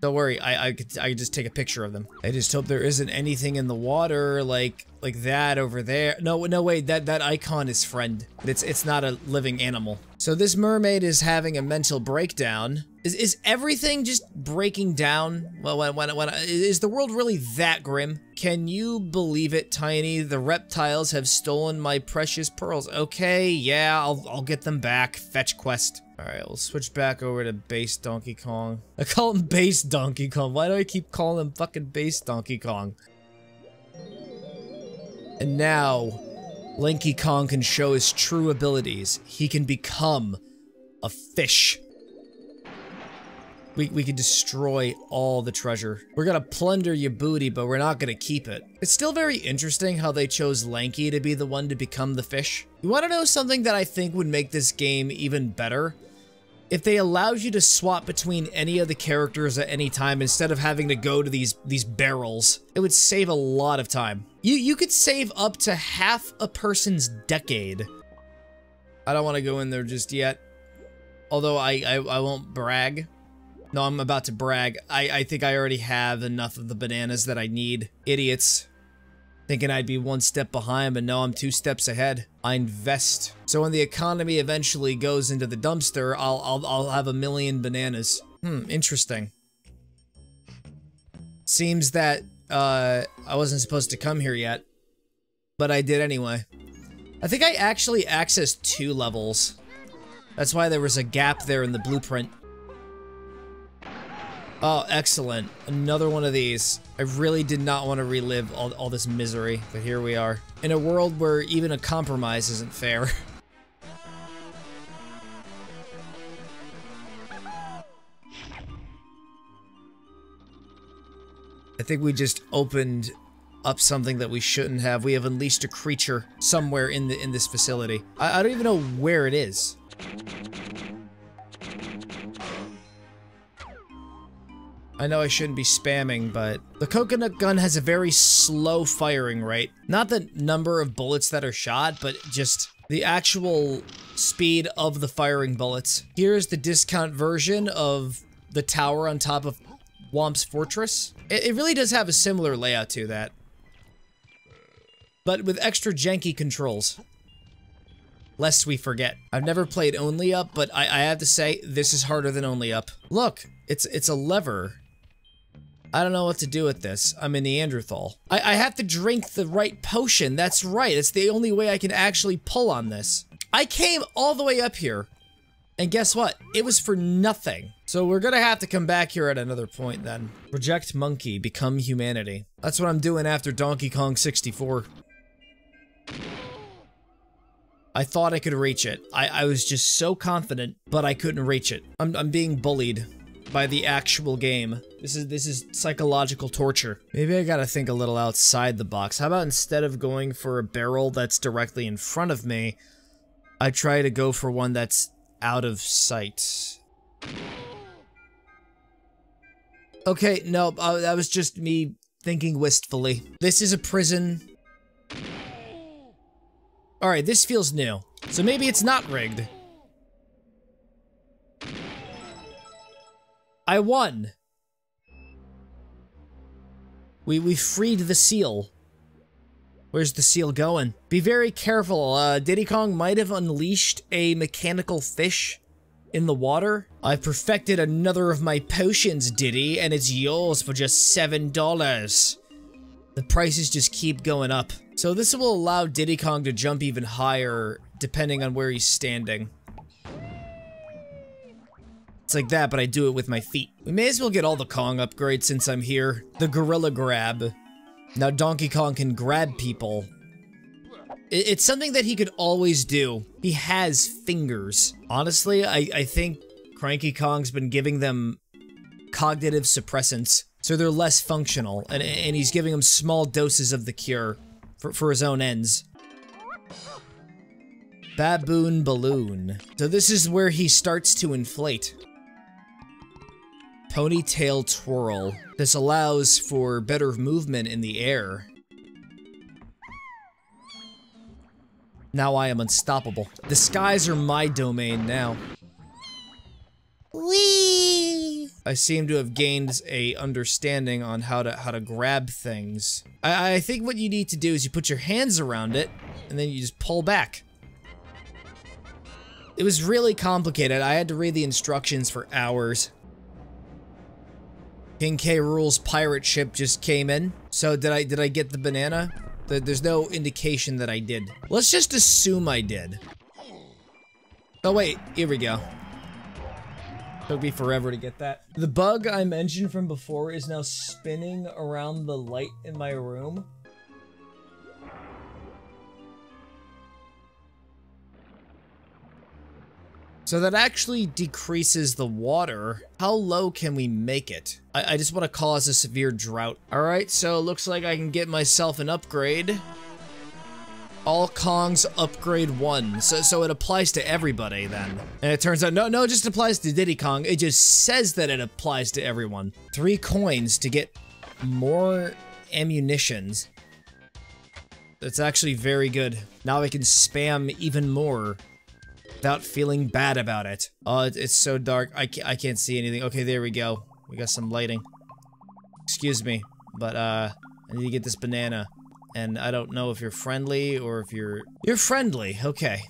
Don't worry, I could just take a picture of them. I just hope there isn't anything in the water like that over there. No wait, that icon is friend. It's not a living animal. So this mermaid is having a mental breakdown. Is everything just breaking down? Well, is the world really that grim? Can you believe it, Tiny? The reptiles have stolen my precious pearls. Okay, yeah, I'll get them back. Fetch quest. Alright, we'll switch back over to base Donkey Kong. I call him base Donkey Kong. Why do I keep calling him fucking base Donkey Kong? And now, Lanky Kong can show his true abilities. He can become a fish. We can destroy all the treasure. We're gonna plunder your booty, but we're not gonna keep it. It's still very interesting how they chose Lanky to be the one to become the fish. You wanna know something that I think would make this game even better? If they allowed you to swap between any of the characters at any time instead of having to go to these barrels, it would save a lot of time. You could save up to half a person's decade. I don't want to go in there just yet. Although I won't brag. No, I'm about to brag. I think I already have enough of the bananas that I need. Idiots. Thinking I'd be one step behind, but no, I'm 2 steps ahead. I invest. So when the economy eventually goes into the dumpster, I'll have 1 million bananas. Interesting. Seems that I wasn't supposed to come here yet, but I did anyway. I think I actually accessed 2 levels. That's why there was a gap there in the blueprint. Oh, excellent. Another one of these. I really did not want to relive all this misery, but here we are. In a world where even a compromise isn't fair. I think we just opened up something that we shouldn't have. We have unleashed a creature somewhere in this facility. I don't even know where it is. I know I shouldn't be spamming, but the coconut gun has a very slow firing rate. Not the number of bullets that are shot, but just the actual speed of the firing bullets. Here's the discount version of the tower on top of Womp's Fortress. It really does have a similar layout to that, but with extra janky controls. Lest we forget. I've never played Only Up, but I have to say, this is harder than Only Up. Look, it's a lever. I don't know what to do with this. I'm a Neanderthal. I have to drink the right potion. That's right. It's the only way I can actually pull on this. I came all the way up here, and guess what? It was for nothing. So we're gonna have to come back here at another point then. Reject monkey, become humanity. That's what I'm doing after Donkey Kong 64. I thought I could reach it. I was just so confident, but I couldn't reach it. I'm being bullied by the actual game. This is psychological torture. Maybe I gotta think a little outside the box. How about instead of going for a barrel that's directly in front of me, I try to go for one that's out of sight. Okay, no, that was just me thinking wistfully. This is a prison. Alright, this feels new. So maybe it's not rigged. I won! We freed the seal. Where's the seal going? Be very careful, Diddy Kong might have unleashed a mechanical fish in the water. I've perfected another of my potions, Diddy, and it's yours for just $7. The prices just keep going up. So this will allow Diddy Kong to jump even higher, depending on where he's standing. It's like that, but I do it with my feet. We may as well get all the Kong upgrades since I'm here. The Gorilla Grab. Now Donkey Kong can grab people. It's something that he could always do. He has fingers. Honestly, I think Cranky Kong's been giving them cognitive suppressants, so they're less functional, and he's giving them small doses of the cure for his own ends. Baboon Balloon. So this is where he starts to inflate. Ponytail Twirl. This allows for better movement in the air. Now I am unstoppable. The skies are my domain now. Whee! I seem to have gained a understanding on how to grab things. I think what you need to do is you put your hands around it, and then you just pull back. It was really complicated. I had to read the instructions for hours. King K. Rool's pirate ship just came in. So did I get the banana? There's no indication that I did. Let's just assume I did. Oh wait, here we go. Took me forever to get that. The bug I mentioned from before is now spinning around the light in my room. So that actually decreases the water. How low can we make it? I just want to cause a severe drought. Alright, so it looks like I can get myself an upgrade. All Kongs upgrade 1. So it applies to everybody then. And it turns out, no, it just applies to Diddy Kong. It just says that it applies to everyone. 3 coins to get more ammunitions. That's actually very good. Now I can spam even more without feeling bad about it. Oh, it's so dark. I can't see anything. Okay, there we go. We got some lighting. Excuse me, but I need to get this banana. And I don't know if you're friendly or if you're friendly. Okay.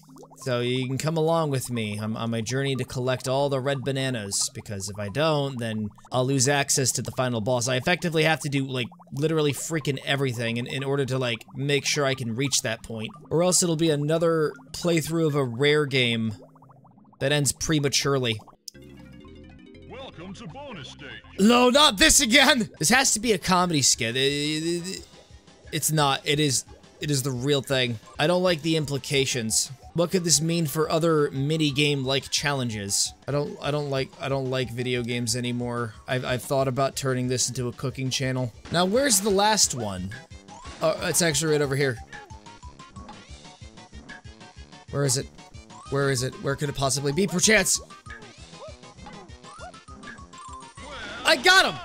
So you can come along with me on my journey to collect all the red bananas, because if I don't, then I'll lose access to the final boss. I effectively have to do, like, literally freaking everything in order to, like, make sure I can reach that point. Or else it'll be another playthrough of a rare game that ends prematurely. Welcome to bonus stage. No, not this again! This has to be a comedy skit. It's not. It is the real thing. I don't like the implications. What could this mean for other mini-game-like challenges? I don't like video games anymore. I've thought about turning this into a cooking channel. Now, where's the last one? Oh, it's actually right over here. Where is it? Where is it? Where could it possibly be, perchance? I got him!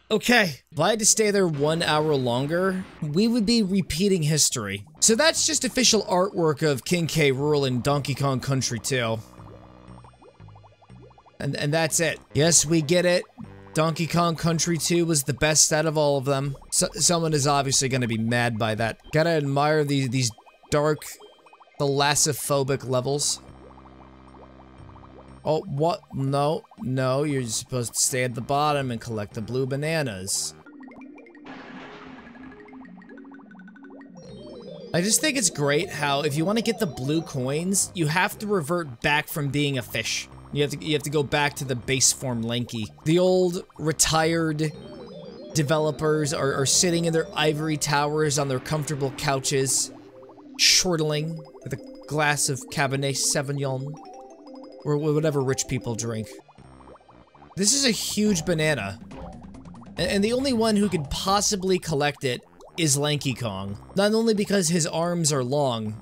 Okay, if I had to stay there 1 hour longer, we would be repeating history. So that's just official artwork of King K. Rool in Donkey Kong Country 2. And that's it. Yes, we get it. Donkey Kong Country 2 was the best out of all of them. Someone is obviously gonna be mad by that. Gotta admire these dark, thalassophobic levels. Oh, what? No, you're supposed to stay at the bottom and collect the blue bananas. I just think it's great how if you want to get the blue coins, you have to revert back from being a fish. You have to go back to the base form Lanky. The old retired developers are sitting in their ivory towers on their comfortable couches, chortling with a glass of Cabernet Sauvignon. Or whatever rich people drink. This is a huge banana. And the only one who could possibly collect it is Lanky Kong. Not only because his arms are long,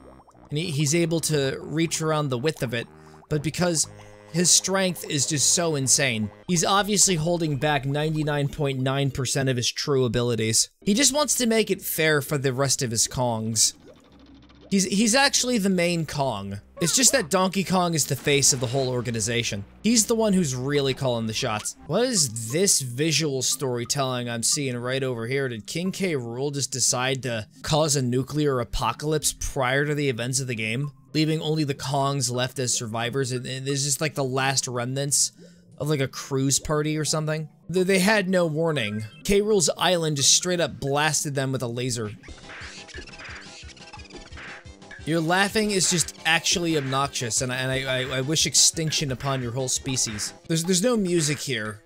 and he's able to reach around the width of it, but because his strength is just so insane. He's obviously holding back 99.9% of his true abilities. He just wants to make it fair for the rest of his Kongs. He's actually the main Kong. It's just that Donkey Kong is the face of the whole organization. He's the one who's really calling the shots. What is this visual storytelling I'm seeing right over here? Did King K. Rool just decide to cause a nuclear apocalypse prior to the events of the game? Leaving only the Kongs left as survivors, and there's just like the last remnants of like a cruise party or something? They had no warning. K. Rool's island just straight up blasted them with a laser. Your laughing is just actually obnoxious, and I wish extinction upon your whole species. There's no music here,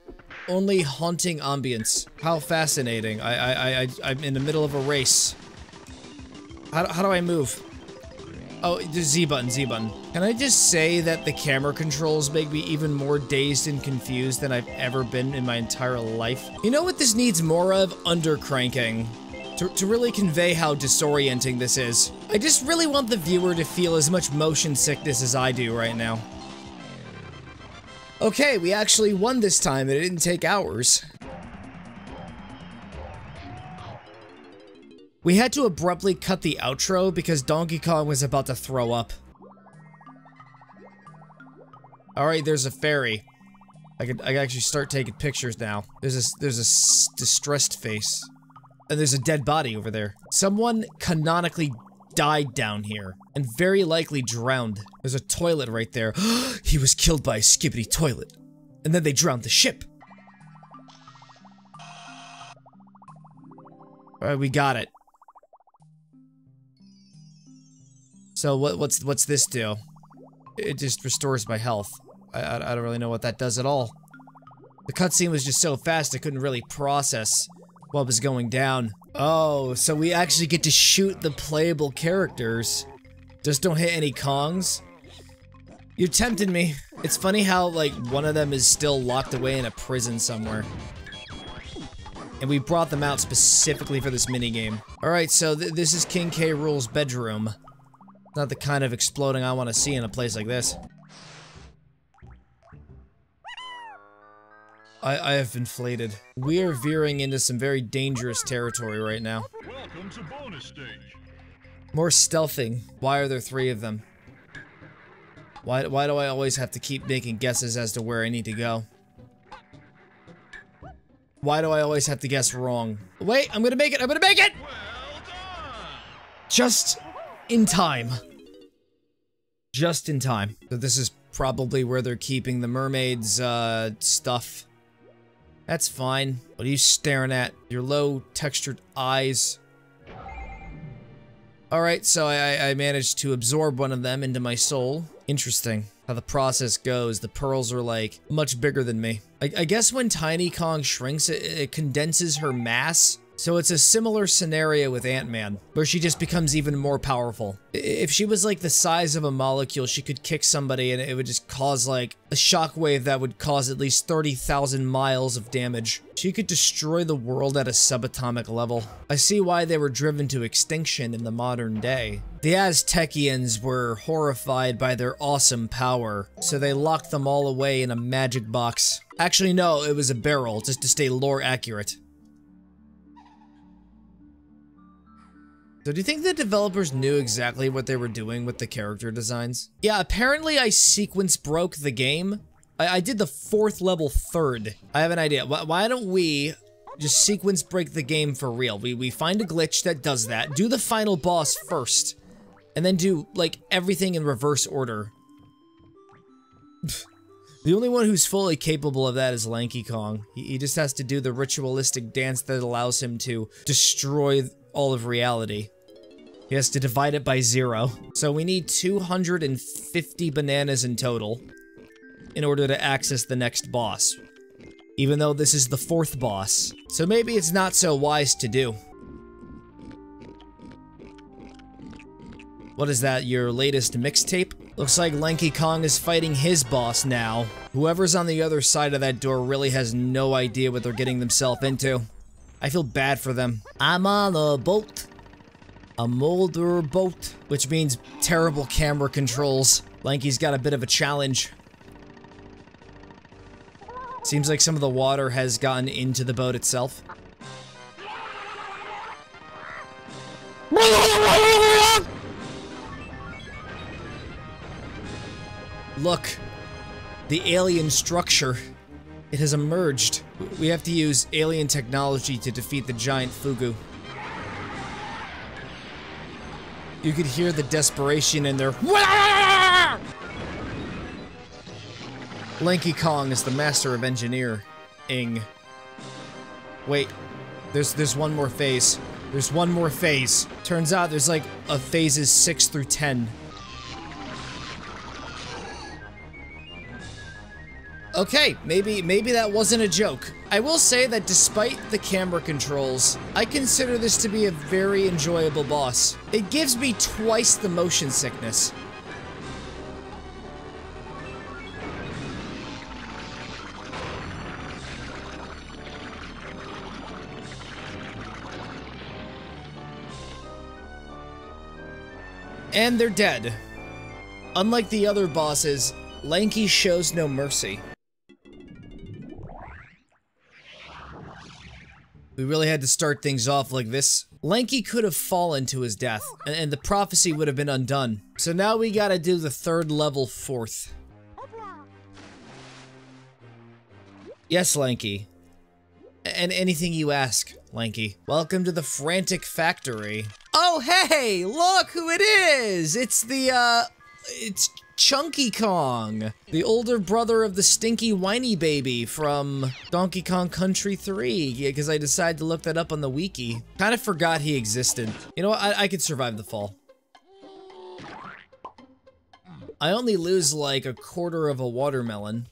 only haunting ambience. How fascinating! I'm in the middle of a race. How do I move? Oh, the Z button, Z button. Can I just say that the camera controls make me even more dazed and confused than I've ever been in my entire life? You know what this needs more of? Undercranking. To really convey how disorienting this is. I just really want the viewer to feel as much motion sickness as I do right now. Okay, we actually won this time, and it didn't take hours. We had to abruptly cut the outro because Donkey Kong was about to throw up. Alright, there's a fairy. I can actually start taking pictures now. There's a distressed face. And there's a dead body over there. Someone canonically died down here, and very likely drowned. There's a toilet right there. He was killed by a skibbity toilet. And then they drowned the ship. Alright, we got it. So what's this do? It just restores my health. I don't really know what that does at all. The cutscene was just so fast I couldn't really process what was going down. Oh, so we actually get to shoot the playable characters. Just don't hit any Kongs. You tempted me. It's funny how, like, one of them is still locked away in a prison somewhere. And we brought them out specifically for this minigame. Alright, so this is King K. Rool's bedroom. Not the kind of exploding I want to see in a place like this. I have inflated. We are veering into some very dangerous territory right now. Welcome to bonus stage. More stealthing. Why are there 3 of them? Why do I always have to keep making guesses as to where I need to go? Why do I always have to guess wrong? Wait, I'm gonna make it! I'm gonna make it! Well done. Just in time. Just in time. So this is probably where they're keeping the mermaid's, stuff. That's fine. What are you staring at? Your low textured eyes. Alright, so I managed to absorb one of them into my soul. Interesting how the process goes. The pearls are like much bigger than me. I guess when Tiny Kong shrinks, it condenses her mass. So it's a similar scenario with Ant-Man, where she just becomes even more powerful. If she was like the size of a molecule, she could kick somebody and it would just cause like a shockwave that would cause at least 30,000 miles of damage. She could destroy the world at a subatomic level. I see why they were driven to extinction in the modern day. The Aztecians were horrified by their awesome power, so they locked them all away in a magic box. Actually, no, it was a barrel, just to stay lore accurate. So do you think the developers knew exactly what they were doing with the character designs? Yeah, apparently I sequence broke the game. I did the 4th level 3rd. I have an idea. Why don't we just sequence break the game for real? We find a glitch that does that, do the final boss first, and then do, like, everything in reverse order. The only one who's fully capable of that is Lanky Kong. He just has to do the ritualistic dance that allows him to destroy all of reality. He has to divide it by 0. So we need 250 bananas in total in order to access the next boss. Even though this is the 4th boss. So maybe it's not so wise to do. What is that, your latest mixtape? Looks like Lanky Kong is fighting his boss now. Whoever's on the other side of that door really has no idea what they're getting themselves into. I feel bad for them. I'm on a boat. A molder boat. Which means terrible camera controls. Lanky's got a bit of a challenge. Seems like some of the water has gotten into the boat itself. Look. The alien structure. It has emerged. We have to use alien technology to defeat the giant Fugu. You could hear the desperation in their Lanky Kong is the master of engineering. Wait, there's one more phase. There's one more phase. Turns out there's like a phases 6 through 10. Okay, maybe that wasn't a joke. I will say that despite the camera controls, I consider this to be a very enjoyable boss. It gives me twice the motion sickness. And they're dead. Unlike the other bosses, Lanky shows no mercy. We really had to start things off like this. Lanky could have fallen to his death, and the prophecy would have been undone. So now we gotta do the 3rd level 4th. Yes, Lanky. And anything you ask, Lanky. Welcome to the Frantic Factory. Oh, hey! Look who it is! It's it's Chunky Kong, the older brother of the stinky whiny baby from Donkey Kong Country 3, because I decided to look that up on the wiki. Kind of forgot he existed. You know what, I could survive the fall. I only lose like a quarter of a watermelon.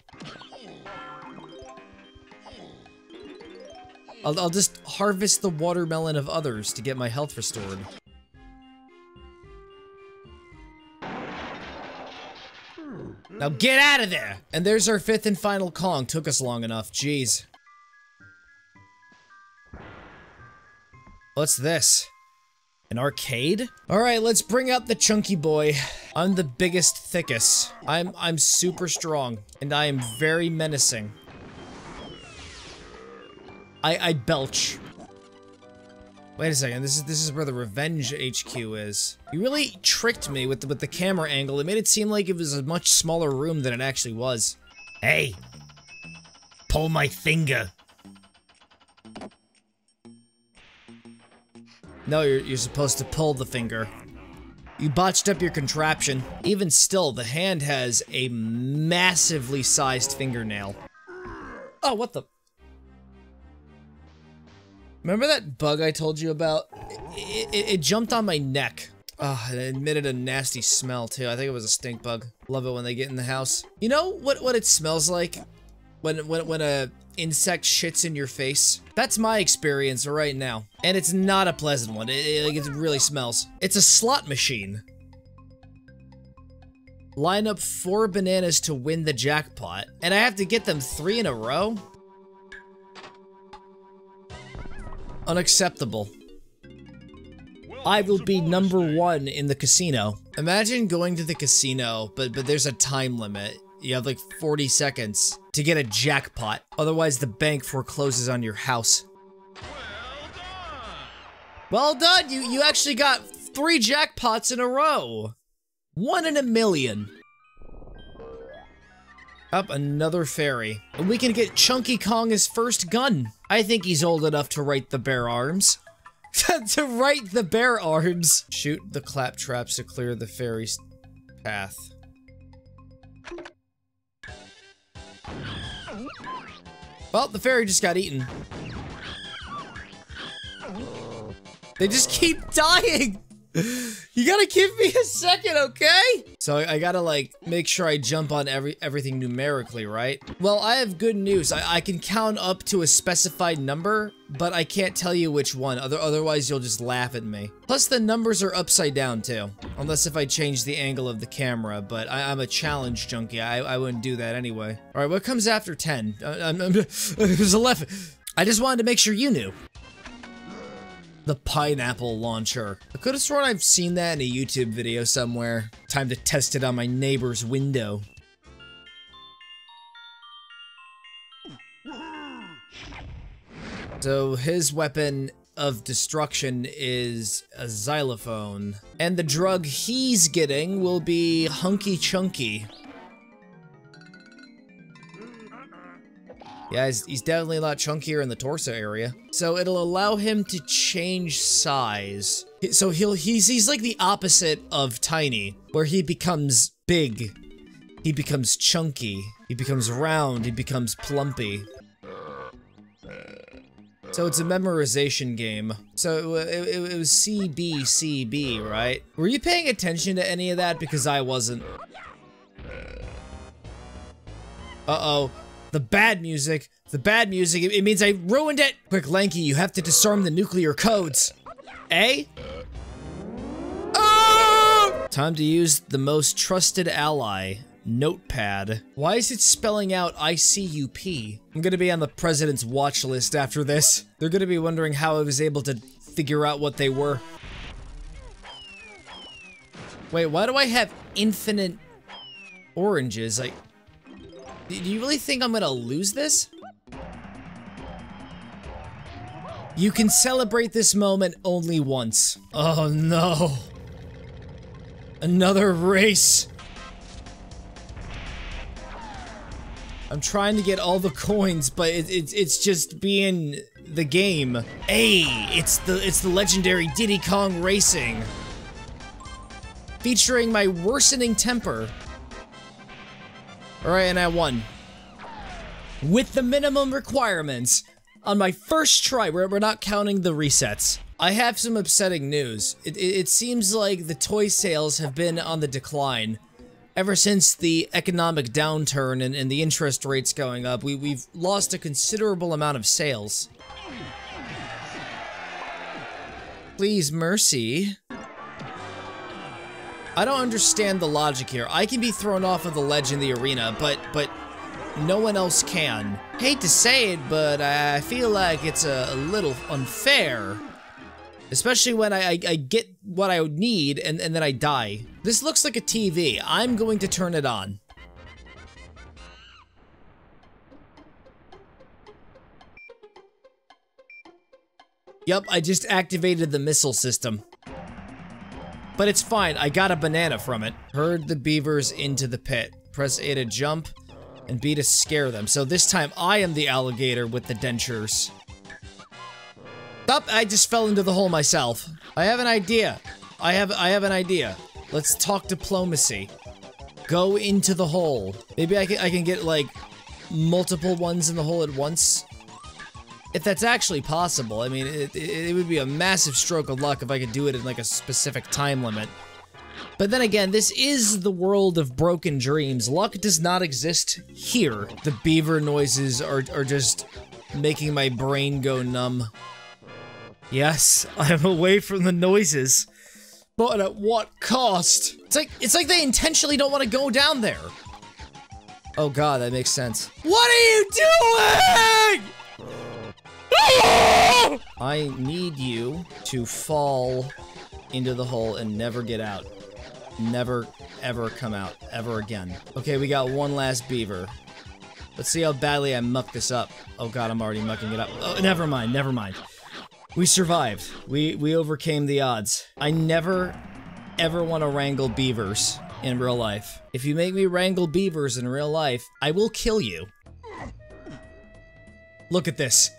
I'll just harvest the watermelon of others to get my health restored. Now get out of there! And there's our 5th and final Kong. Took us long enough, jeez. What's this? An arcade? Alright, let's bring out the chunky boy. I'm the biggest, thickest. I'm super strong, and I am very menacing. I belch. Wait a second, this is where the Revenge HQ is. You really tricked me with the camera angle. It made it seem like it was a much smaller room than it actually was. Hey! Pull my finger. No, you're supposed to pull the finger. You botched up your contraption. Even still, the hand has a massively sized fingernail. Oh, what the? Remember that bug I told you about? It jumped on my neck. Oh, it emitted a nasty smell too. I think it was a stink bug. Love it when they get in the house. You know what it smells like? When a insect shits in your face? That's my experience right now. And it's not a pleasant one. It really smells. It's a slot machine. Line up 4 bananas to win the jackpot. And I have to get them 3 in a row? Unacceptable. I will be number 1 in the casino. Imagine going to the casino, but there's a time limit. You have like 40 seconds to get a jackpot. Otherwise, the bank forecloses on your house. Well done! You actually got 3 jackpots in a row. 1 in a million. Up another fairy. And we can get Chunky Kong his first gun. I think he's old enough to write the bear arms. To write the bear arms. Shoot the claptraps to clear the fairy's path. Well, the fairy just got eaten. They just keep dying! You gotta give me a second, okay? So I gotta, like, make sure I jump on everything numerically, right? Well, I have good news. I can count up to a specified number, but I can't tell you which one. Otherwise, you'll just laugh at me. Plus, the numbers are upside down, too. Unless if I change the angle of the camera, but I'm a challenge junkie. I wouldn't do that anyway. All right, what comes after 10? It was 11. I just wanted to make sure you knew. The pineapple launcher. I could have sworn I've seen that in a YouTube video somewhere. Time to test it on my neighbor's window. So his weapon of destruction is a xylophone. And the drug he's getting will be Hunky Chunky. Yeah, he's definitely a lot chunkier in the torso area. So it'll allow him to change size. So he's like the opposite of Tiny, where he becomes big, he becomes chunky, he becomes round, he becomes plumpy. So it's a memorization game. So it was CB, right? Were you paying attention to any of that? Because I wasn't. Uh-oh. The bad music, it means I ruined it! Quick, Lanky, you have to disarm the nuclear codes. Eh? Oh! Time to use the most trusted ally, Notepad. Why is it spelling out ICUP? I'm gonna be on the president's watch list after this. They're gonna be wondering how I was able to figure out what they were. Wait, why do I have infinite oranges? Like, do you really think I'm gonna lose this? You can celebrate this moment only once. Oh no. Another race. I'm trying to get all the coins, but it's just being the game. Hey, it's the legendary Diddy Kong Racing. Featuring my worsening temper. Alright, and I won. With the minimum requirements. On my first try, we're not counting the resets. I have some upsetting news. It seems like the toy sales have been on the decline. Ever since the economic downturn and the interest rates going up, we've lost a considerable amount of sales. Please, mercy. I don't understand the logic here. I can be thrown off of the ledge in the arena, but no one else can. Hate to say it, but I feel like it's a little unfair. Especially when I get what I need and then I die. This looks like a TV. I'm going to turn it on. Yup, I just activated the missile system. But it's fine, I got a banana from it. Herd the beavers into the pit. Press A to jump, and B to scare them. So this time, I am the alligator with the dentures. Stop, I just fell into the hole myself. I have an idea. I have an idea. Let's talk diplomacy. Go into the hole. Maybe I can get, like, multiple ones in the hole at once. If that's actually possible, I mean, it would be a massive stroke of luck if I could do it in, like, a specific time limit. But then again, this is the world of broken dreams. Luck does not exist here. The beaver noises are just making my brain go numb. Yes, I'm away from the noises. But at what cost? It's like they intentionally don't want to go down there. Oh god, that makes sense. What are you doing?! I need you to fall into the hole and never get out. Never, ever come out. Ever again. Okay, we got one last beaver. Let's see how badly I muck this up. Oh god, I'm already mucking it up. Oh, never mind, never mind. We survived. We overcame the odds. I never, ever want to wrangle beavers in real life. If you make me wrangle beavers in real life, I will kill you. Look at this.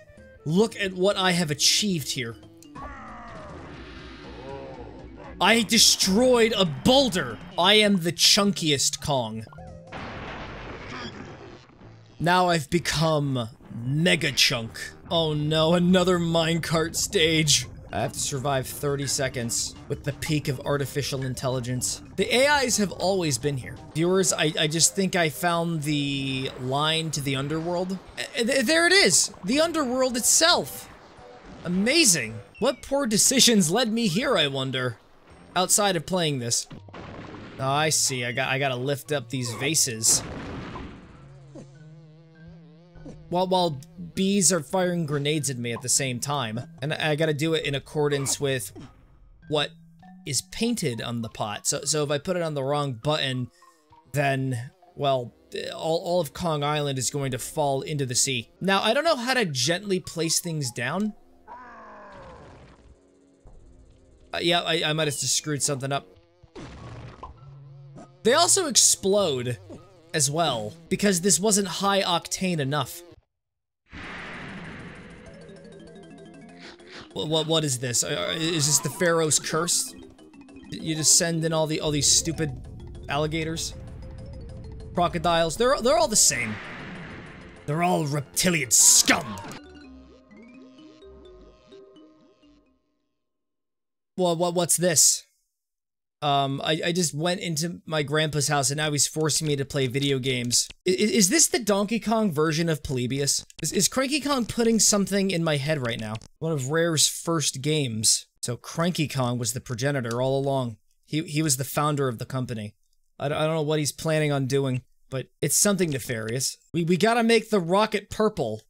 Look at what I have achieved here. I destroyed a boulder! I am the chunkiest Kong. Now I've become Mega Chunk. Oh no, another minecart stage. I have to survive 30 seconds with the peak of artificial intelligence. The AIs have always been here. Viewers, I just think I found the line to the underworld. There it is! The underworld itself! Amazing! What poor decisions led me here, I wonder? Outside of playing this. Oh, I see. I gotta lift up these vases. While bees are firing grenades at me at the same time. And I gotta do it in accordance with what is painted on the pot. So if I put it on the wrong button, then, well, all of Kong Island is going to fall into the sea. Now, I don't know how to gently place things down. Yeah, I might have just screwed something up. They also explode as well, because this wasn't high octane enough. What is this? Is this the Pharaoh's curse? You just send in all these stupid alligators? Crocodiles? They're all the same. They're all reptilian scum! Well, what's this? I just went into my grandpa's house and now he's forcing me to play video games. Is this the Donkey Kong version of Polybius? Is Cranky Kong putting something in my head right now? One of Rare's first games. So Cranky Kong was the progenitor all along. He was the founder of the company. I don't know what he's planning on doing, but it's something nefarious. We gotta make the rocket purple.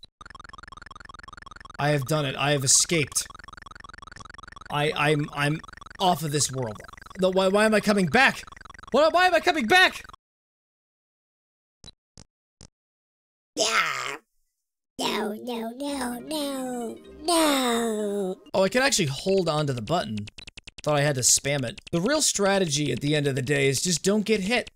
I have done it. I have escaped. I'm off of this world. No, why am I coming back? Why am I coming back? Yeah. No. Oh, I can actually hold onto the button. Thought I had to spam it. The real strategy at the end of the day is just don't get hit.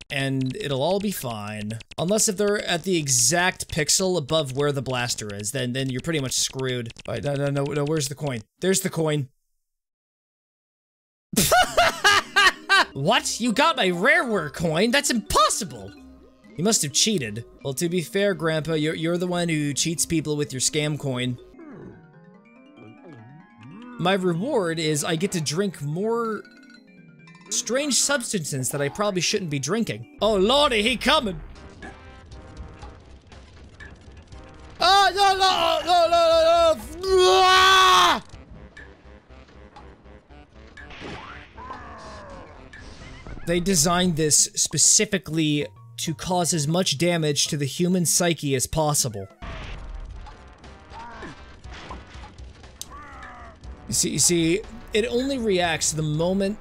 And it'll all be fine. Unless if they're at the exact pixel above where the blaster is, then you're pretty much screwed. Alright, no, where's the coin? There's the coin. What? You got my Rareware coin? That's impossible! You must have cheated. Well, to be fair, Grandpa, you're the one who cheats people with your scam coin. My reward is I get to drink more strange substances that I probably shouldn't be drinking. Oh lordy, he coming! Oh, no! They designed this specifically to cause as much damage to the human psyche as possible. See, it only reacts the moment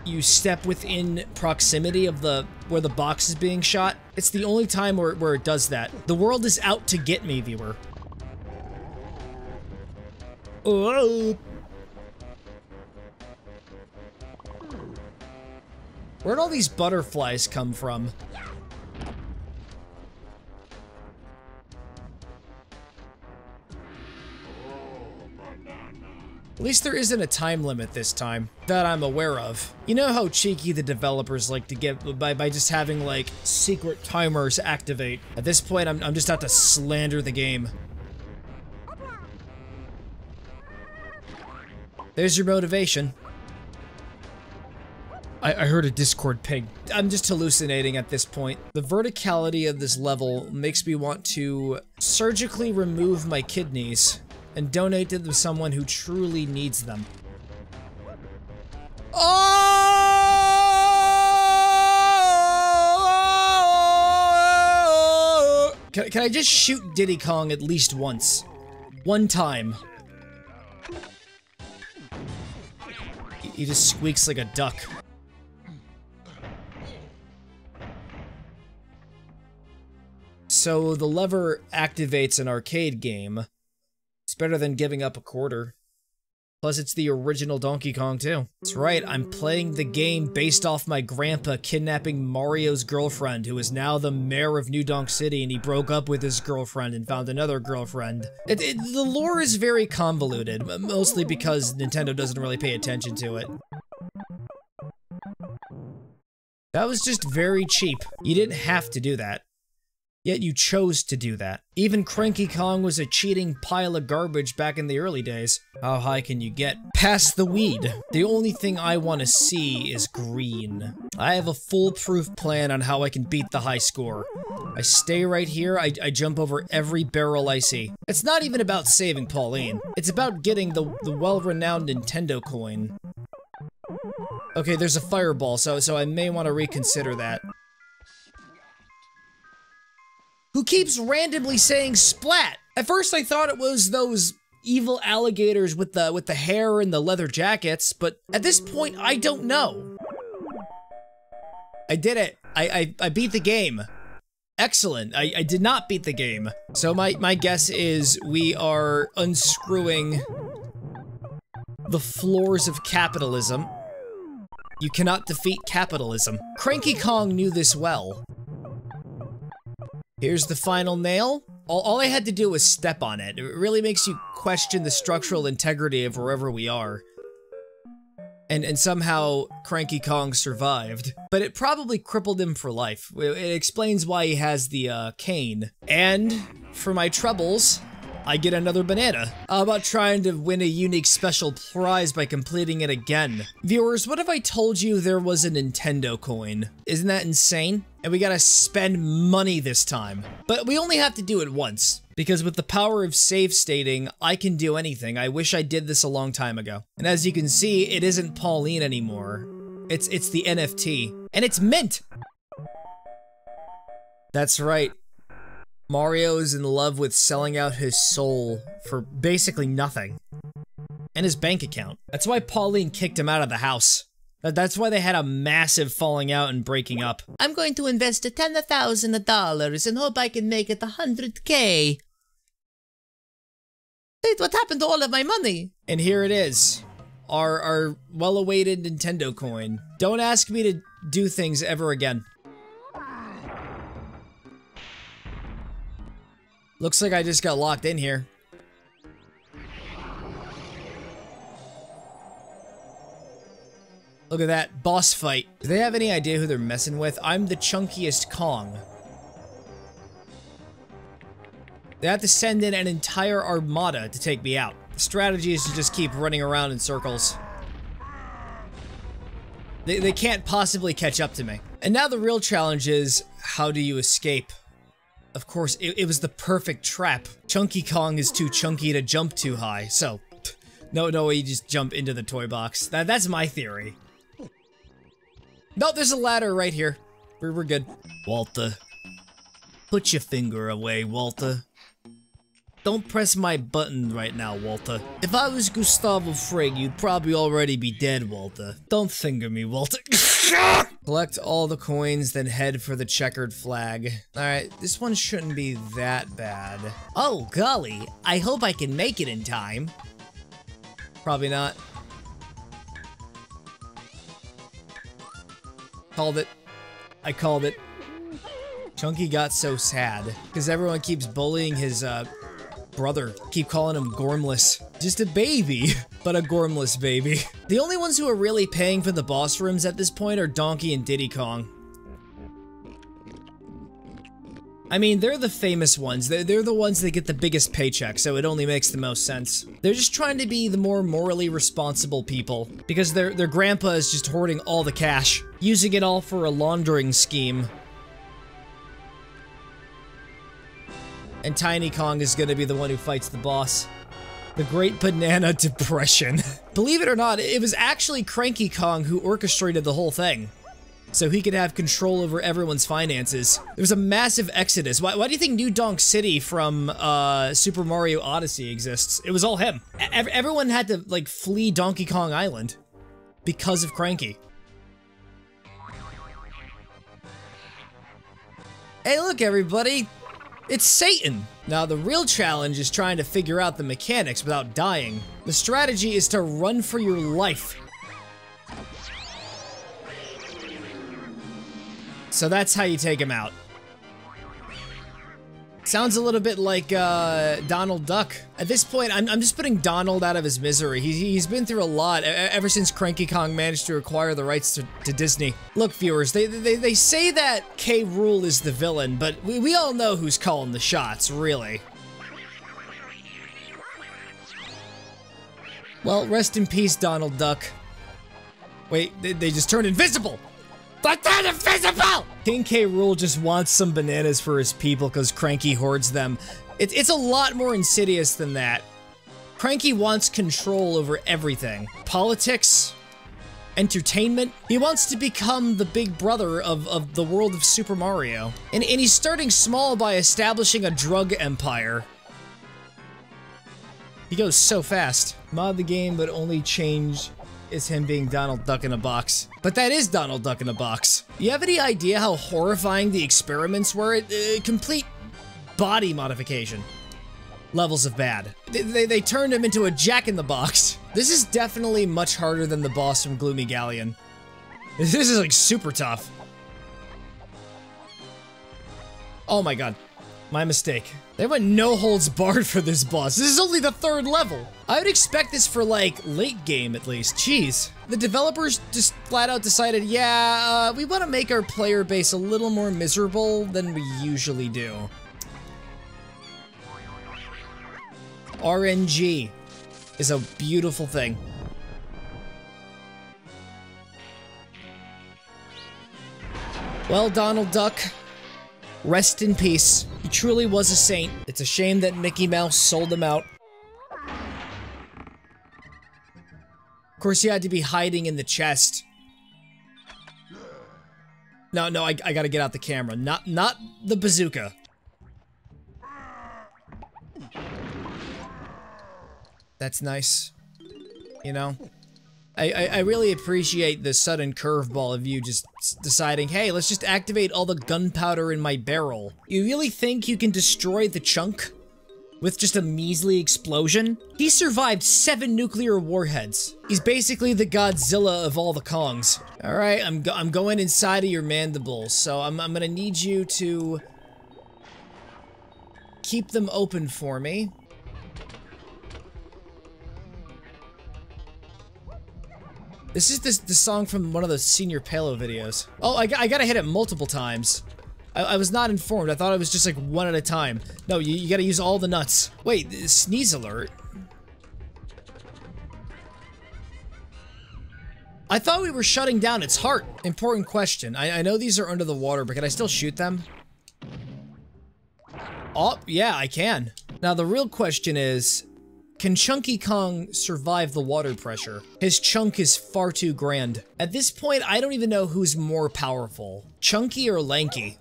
you step within proximity of where the box is being shot. It's the only time where it does that. The world is out to get me, viewer. Oh. Where'd all these butterflies come from? At least there isn't a time limit this time, that I'm aware of. You know how cheeky the developers like to get by just having, like, secret timers activate. At this point, I'm just out to slander the game. There's your motivation. I heard a Discord ping. I'm just hallucinating at this point. The verticality of this level makes me want to surgically remove my kidneys and donate them to someone who truly needs them. Oh! Can I just shoot Diddy Kong at least once? One time. He just squeaks like a duck. So the lever activates an arcade game. It's better than giving up a quarter. Plus, it's the original Donkey Kong, too. That's right, I'm playing the game based off my grandpa kidnapping Mario's girlfriend, who is now the mayor of New Donk City, and he broke up with his girlfriend and found another girlfriend. The lore is very convoluted, mostly because Nintendo doesn't really pay attention to it. That was just very cheap. You didn't have to do that. Yet you chose to do that. Even Cranky Kong was a cheating pile of garbage back in the early days. How high can you get? Past the weed. The only thing I want to see is green. I have a foolproof plan on how I can beat the high score. I stay right here, I jump over every barrel I see. It's not even about saving Pauline. It's about getting the well-renowned Nintendo coin. Okay, there's a fireball, so I may want to reconsider that. Who keeps randomly saying splat? At first I thought it was those evil alligators with the hair and the leather jackets, but at this point I don't know. I did it. I beat the game. Excellent. I did not beat the game. So my guess is we are unscrewing the floors of capitalism. You cannot defeat capitalism. Cranky Kong knew this well. Here's the final nail. All I had to do was step on it. It really makes you question the structural integrity of wherever we are. And somehow, Cranky Kong survived. But it probably crippled him for life. It explains why he has the cane. And, for my troubles, I get another banana. How about trying to win a unique special prize by completing it again? Viewers, what if I told you there was a Nintendo coin? Isn't that insane? And we gotta spend money this time. But we only have to do it once. Because with the power of save stating, I can do anything. I wish I did this a long time ago. And as you can see, it isn't Pauline anymore. It's the NFT. And it's mint! That's right. Mario is in love with selling out his soul for basically nothing. And his bank account. That's why Pauline kicked him out of the house. That's why they had a massive falling out and breaking up. I'm going to invest $10,000 and hope I can make it 100K. Wait, what happened to all of my money? And here it is. Our well-awaited Nintendo coin. Don't ask me to do things ever again. Looks like I just got locked in here. Look at that, boss fight. Do they have any idea who they're messing with? I'm the chunkiest Kong. They have to send in an entire armada to take me out. The strategy is to just keep running around in circles. They can't possibly catch up to me. And now the real challenge is, how do you escape? Of course, it was the perfect trap. Chunky Kong is too chunky to jump too high, so no way you just jump into the toy box. That's my theory. No, there's a ladder right here. We're good. Walter. Put your finger away, Walter. Don't press my button right now, Walter. If I was Gustavo Fring, you'd probably already be dead, Walter. Don't finger me, Walter. Collect all the coins, then head for the checkered flag. Alright, this one shouldn't be that bad. Oh, golly. I hope I can make it in time. Probably not. Called it. I called it. Chunky got so sad because everyone keeps bullying his brother. Keep calling him Gormless. Just a baby, but a Gormless baby. The only ones who are really paying for the boss rooms at this point are Donkey and Diddy Kong. I mean, they're the famous ones. They're the ones that get the biggest paycheck, so it only makes the most sense. They're just trying to be the more morally responsible people, because their grandpa is just hoarding all the cash, using it all for a laundering scheme. And Tiny Kong is gonna be the one who fights the boss. The Great Banana Depression. Believe it or not, it was actually Cranky Kong who orchestrated the whole thing, so he could have control over everyone's finances. There was a massive exodus. Why do you think New Donk City from Super Mario Odyssey exists? It was all him. Everyone had to, like, flee Donkey Kong Island because of Cranky. Hey, look, everybody. It's Satan! Now, the real challenge is trying to figure out the mechanics without dying. The strategy is to run for your life. So that's how you take him out. Sounds a little bit like Donald Duck. At this point, I'm just putting Donald out of his misery. He's been through a lot ever since Cranky Kong managed to acquire the rights to Disney. Look, viewers, they say that K. Rool is the villain, but we all know who's calling the shots, really. Well, rest in peace, Donald Duck. Wait, they just turned invisible! But they're invisible! King K. Rool just wants some bananas for his people because Cranky hoards them. It's a lot more insidious than that. Cranky wants control over everything. Politics, entertainment. He wants to become the big brother of the world of Super Mario. And he's starting small by establishing a drug empire. He goes so fast. Mod the game, but only change is him being Donald Duck in a box. But that is Donald Duck in a box. You have any idea how horrifying the experiments were? Complete body modification. Levels of bad. They turned him into a Jack-in-the-Box. This is definitely much harder than the boss from Gloomy Galleon. This is like super tough. Oh my god. My mistake. They went no holds barred for this boss. This is only the 3rd level. I would expect this for, like, late game at least. Jeez. The developers just flat out decided, yeah, we want to make our player base a little more miserable than we usually do. RNG is a beautiful thing. Well, Donald Duck, rest in peace. He truly was a saint. It's a shame that Mickey Mouse sold him out. Of course, he had to be hiding in the chest. No, I gotta get out the camera. Not the bazooka. That's nice. You know? I really appreciate the sudden curveball of you just deciding, hey, let's just activate all the gunpowder in my barrel. You really think you can destroy the chunk with just a measly explosion? He survived 7 nuclear warheads. He's basically the Godzilla of all the Kongs. All right, I'm going inside of your mandibles, so I'm gonna need you to keep them open for me. This is the song from one of those Senior Palo videos. Oh, I gotta hit it multiple times. I was not informed. I thought it was just like one at a time. No, you gotta use all the nuts. Wait, sneeze alert. I thought we were shutting down its heart. Important question. I know these are under the water, but can I still shoot them? Oh, yeah, I can. Now, the real question is, can Chunky Kong survive the water pressure? His chunk is far too grand. At this point, I don't even know who's more powerful, Chunky or Lanky.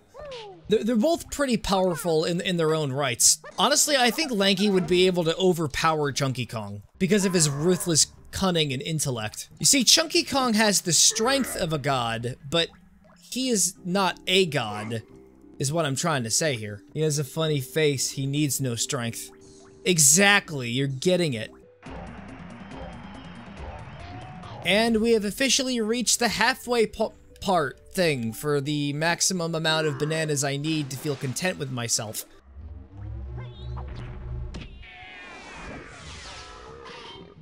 They're both pretty powerful in their own rights. Honestly, I think Lanky would be able to overpower Chunky Kong because of his ruthless cunning and intellect. You see, Chunky Kong has the strength of a god, but he is not a god, is what I'm trying to say here. He has a funny face, he needs no strength. Exactly, you're getting it. And we have officially reached the halfway part thing for the maximum amount of bananas I need to feel content with myself.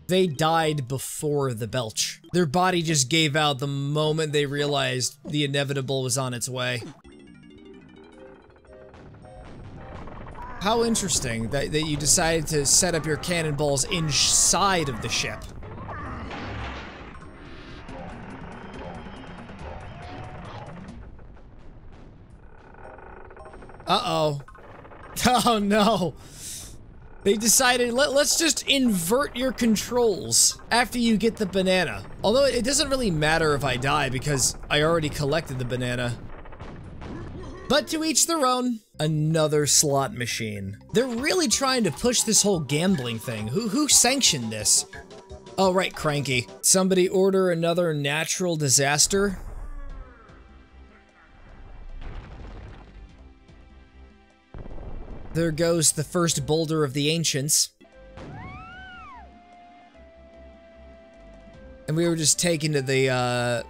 They died before the belch. Their body just gave out the moment they realized the inevitable was on its way. How interesting that you decided to set up your cannonballs inside of the ship. Uh-oh. Oh no. They decided, let's just invert your controls after you get the banana. Although it doesn't really matter if I die because I already collected the banana. But to each their own. Another slot machine. They're really trying to push this whole gambling thing. Who sanctioned this? Oh, right, Cranky. Somebody order another natural disaster? There goes the first boulder of the ancients. And we were just taken to the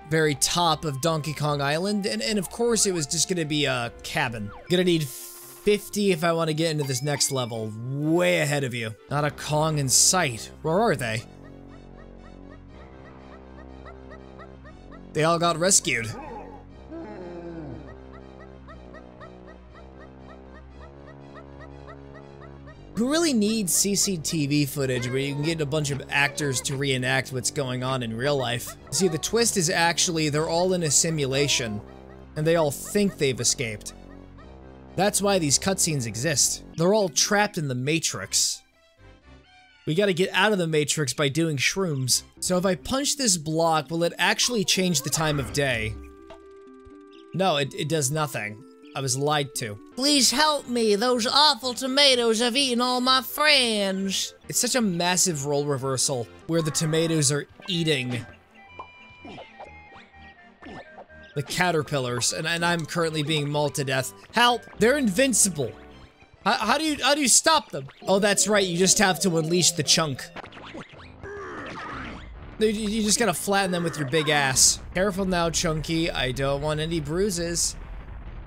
very top of Donkey Kong Island, and of course it was just gonna be a cabin. Gonna need 50 if I want to get into this next level. Way ahead of you. Not a Kong in sight. Where are they? They all got rescued. Who really needs CCTV footage where you can get a bunch of actors to reenact what's going on in real life? See, the twist is actually they're all in a simulation, and they all think they've escaped. That's why these cutscenes exist. They're all trapped in the Matrix. We gotta get out of the Matrix by doing shrooms. So if I punch this block, will it actually change the time of day? No, it does nothing. I was lied to. Please help me. Those awful tomatoes have eaten all my friends. It's such a massive role reversal where the tomatoes are eating the caterpillars, and I'm currently being mauled to death. Help! They're invincible. How do you stop them? Oh, that's right. You just have to unleash the chunk. You just gotta flatten them with your big ass. Careful now, Chunky. I don't want any bruises.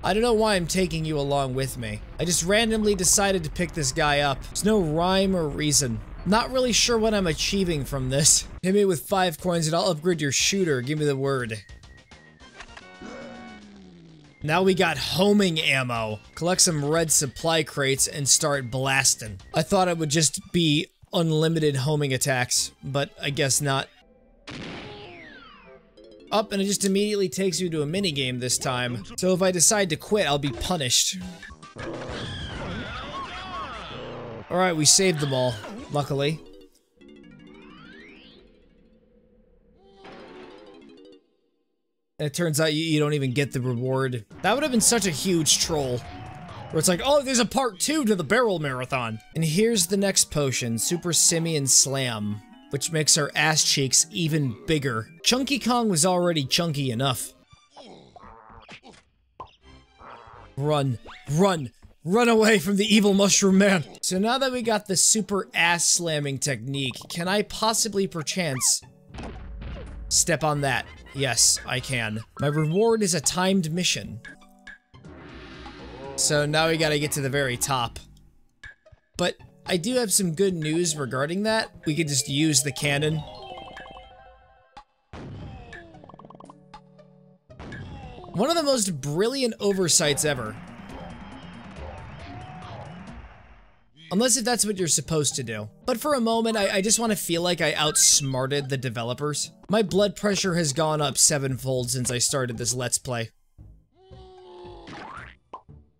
I don't know why I'm taking you along with me. I just randomly decided to pick this guy up. There's no rhyme or reason. Not really sure what I'm achieving from this. Hit me with 5 coins and I'll upgrade your shooter. Give me the word. Now we got homing ammo. Collect some red supply crates and start blasting. I thought it would just be unlimited homing attacks, but I guess not. Up, and it just immediately takes you to a minigame this time. So if I decide to quit, I'll be punished. Alright, we saved them all, luckily. And it turns out you don't even get the reward. That would have been such a huge troll. Where it's like, oh, there's a part 2 to the barrel marathon. And here's the next potion, Super Simian Slam, which makes our ass cheeks even bigger. Chunky Kong was already chunky enough. Run, run, run away from the evil mushroom man. So now that we got the super ass slamming technique, can I possibly perchance step on that? Yes, I can. My reward is a timed mission. So now we gotta get to the very top. But I do have some good news regarding that. We could just use the cannon. One of the most brilliant oversights ever. Unless if that's what you're supposed to do. But for a moment, I just want to feel like I outsmarted the developers. My blood pressure has gone up 7-fold since I started this Let's Play.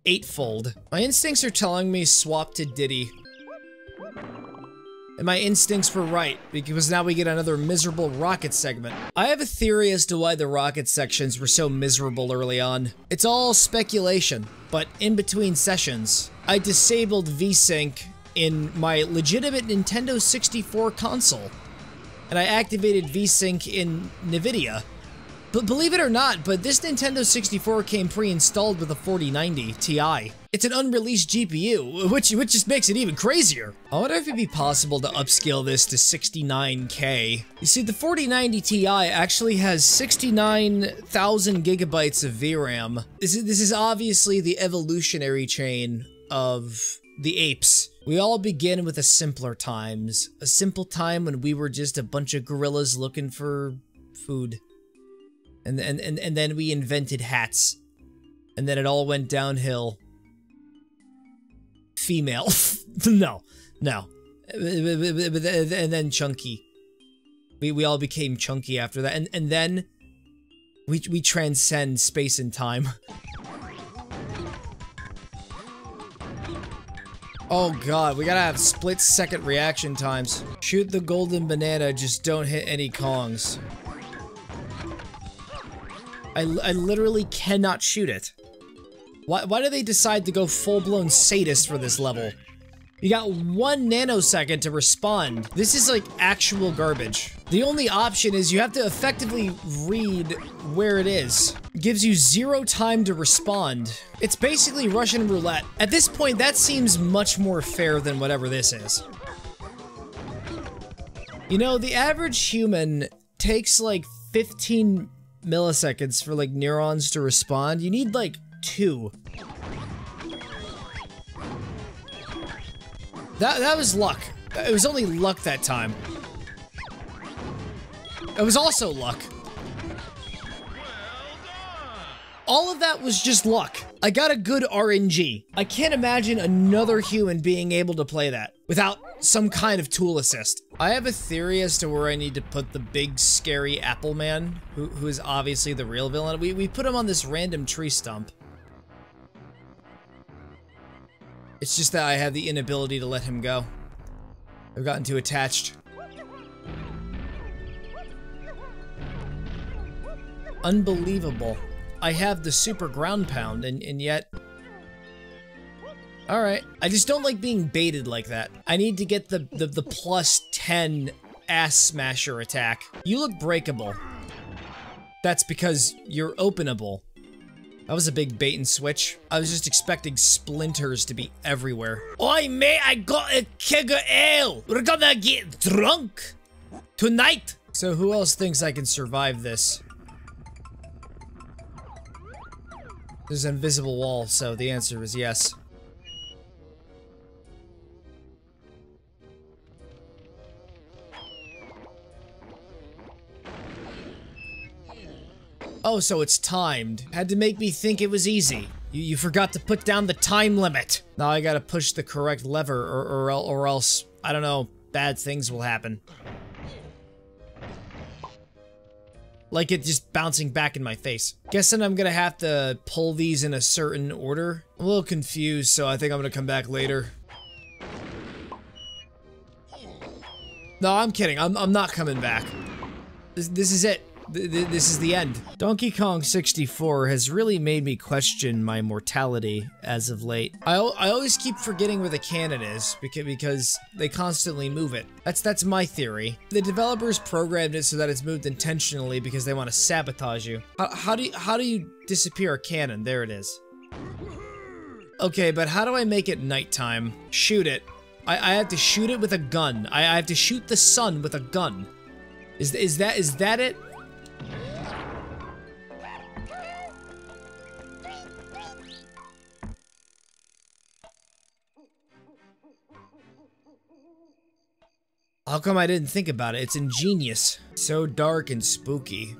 8-fold. My instincts are telling me swap to Diddy. And my instincts were right, because now we get another miserable rocket segment. I have a theory as to why the rocket sections were so miserable early on. It's all speculation, but in between sessions, I disabled VSync in my legitimate Nintendo 64 console, and I activated VSync in NVIDIA. But believe it or not, but this Nintendo 64 came pre-installed with a 4090 Ti. It's an unreleased GPU, which just makes it even crazier. I wonder if it'd be possible to upscale this to 69K. You see, the 4090 Ti actually has 69,000 gigabytes of VRAM. This is obviously the evolutionary chain of the apes. We all begin with a simpler times. A simple time when we were just a bunch of gorillas looking for food. And then we invented hats. And then it all went downhill. Female. No. And then chunky. We all became chunky after that. And then we transcend space and time. Oh god, we gotta have split-second reaction times. Shoot the golden banana, just don't hit any Kongs. I literally cannot shoot it. Why do they decide to go full-blown sadist for this level? You got 1 nanosecond to respond. This is like actual garbage. The only option is you have to effectively read where it is. It gives you 0 time to respond. It's basically Russian roulette. At this point, that seems much more fair than whatever this is. You know, the average human takes like 15 milliseconds for like neurons to respond. You need like 2. That was luck. It was only luck that time. It was also luck. All of that was just luck. I got a good RNG. I can't imagine another human being able to play that without some kind of tool assist. I have a theory as to where I need to put the big scary Apple Man, who is obviously the real villain. We put him on this random tree stump. It's just that I have the inability to let him go. I've gotten too attached. Unbelievable. I have the super ground pound, and yet... Alright, I just don't like being baited like that. I need to get the plus 10 ass smasher attack. You look breakable. That's because you're openable. That was a big bait and switch. I was just expecting splinters to be everywhere. Oi mate, I got a keg of ale! We're gonna get drunk! Tonight! So who else thinks I can survive this? There's an invisible wall, so the answer is yes. Oh, so it's timed. Had to make me think it was easy. You forgot to put down the time limit. Now I gotta push the correct lever, or else, I don't know, bad things will happen. Like it just bouncing back in my face. Guessing I'm gonna have to pull these in a certain order. I'm a little confused, so I think I'm gonna come back later. No, I'm kidding. I'm not coming back. This is it. This is the end. Donkey Kong 64 has really made me question my mortality as of late. I always keep forgetting where the cannon is because they constantly move it. That's my theory. The developers programmed it so that it's moved intentionally because they want to sabotage you. How do you disappear a cannon? There it is. Okay, but how do I make it nighttime? Shoot it. I have to shoot it with a gun. I have to shoot the sun with a gun. Is that it? How come I didn't think about it? It's ingenious. So dark and spooky.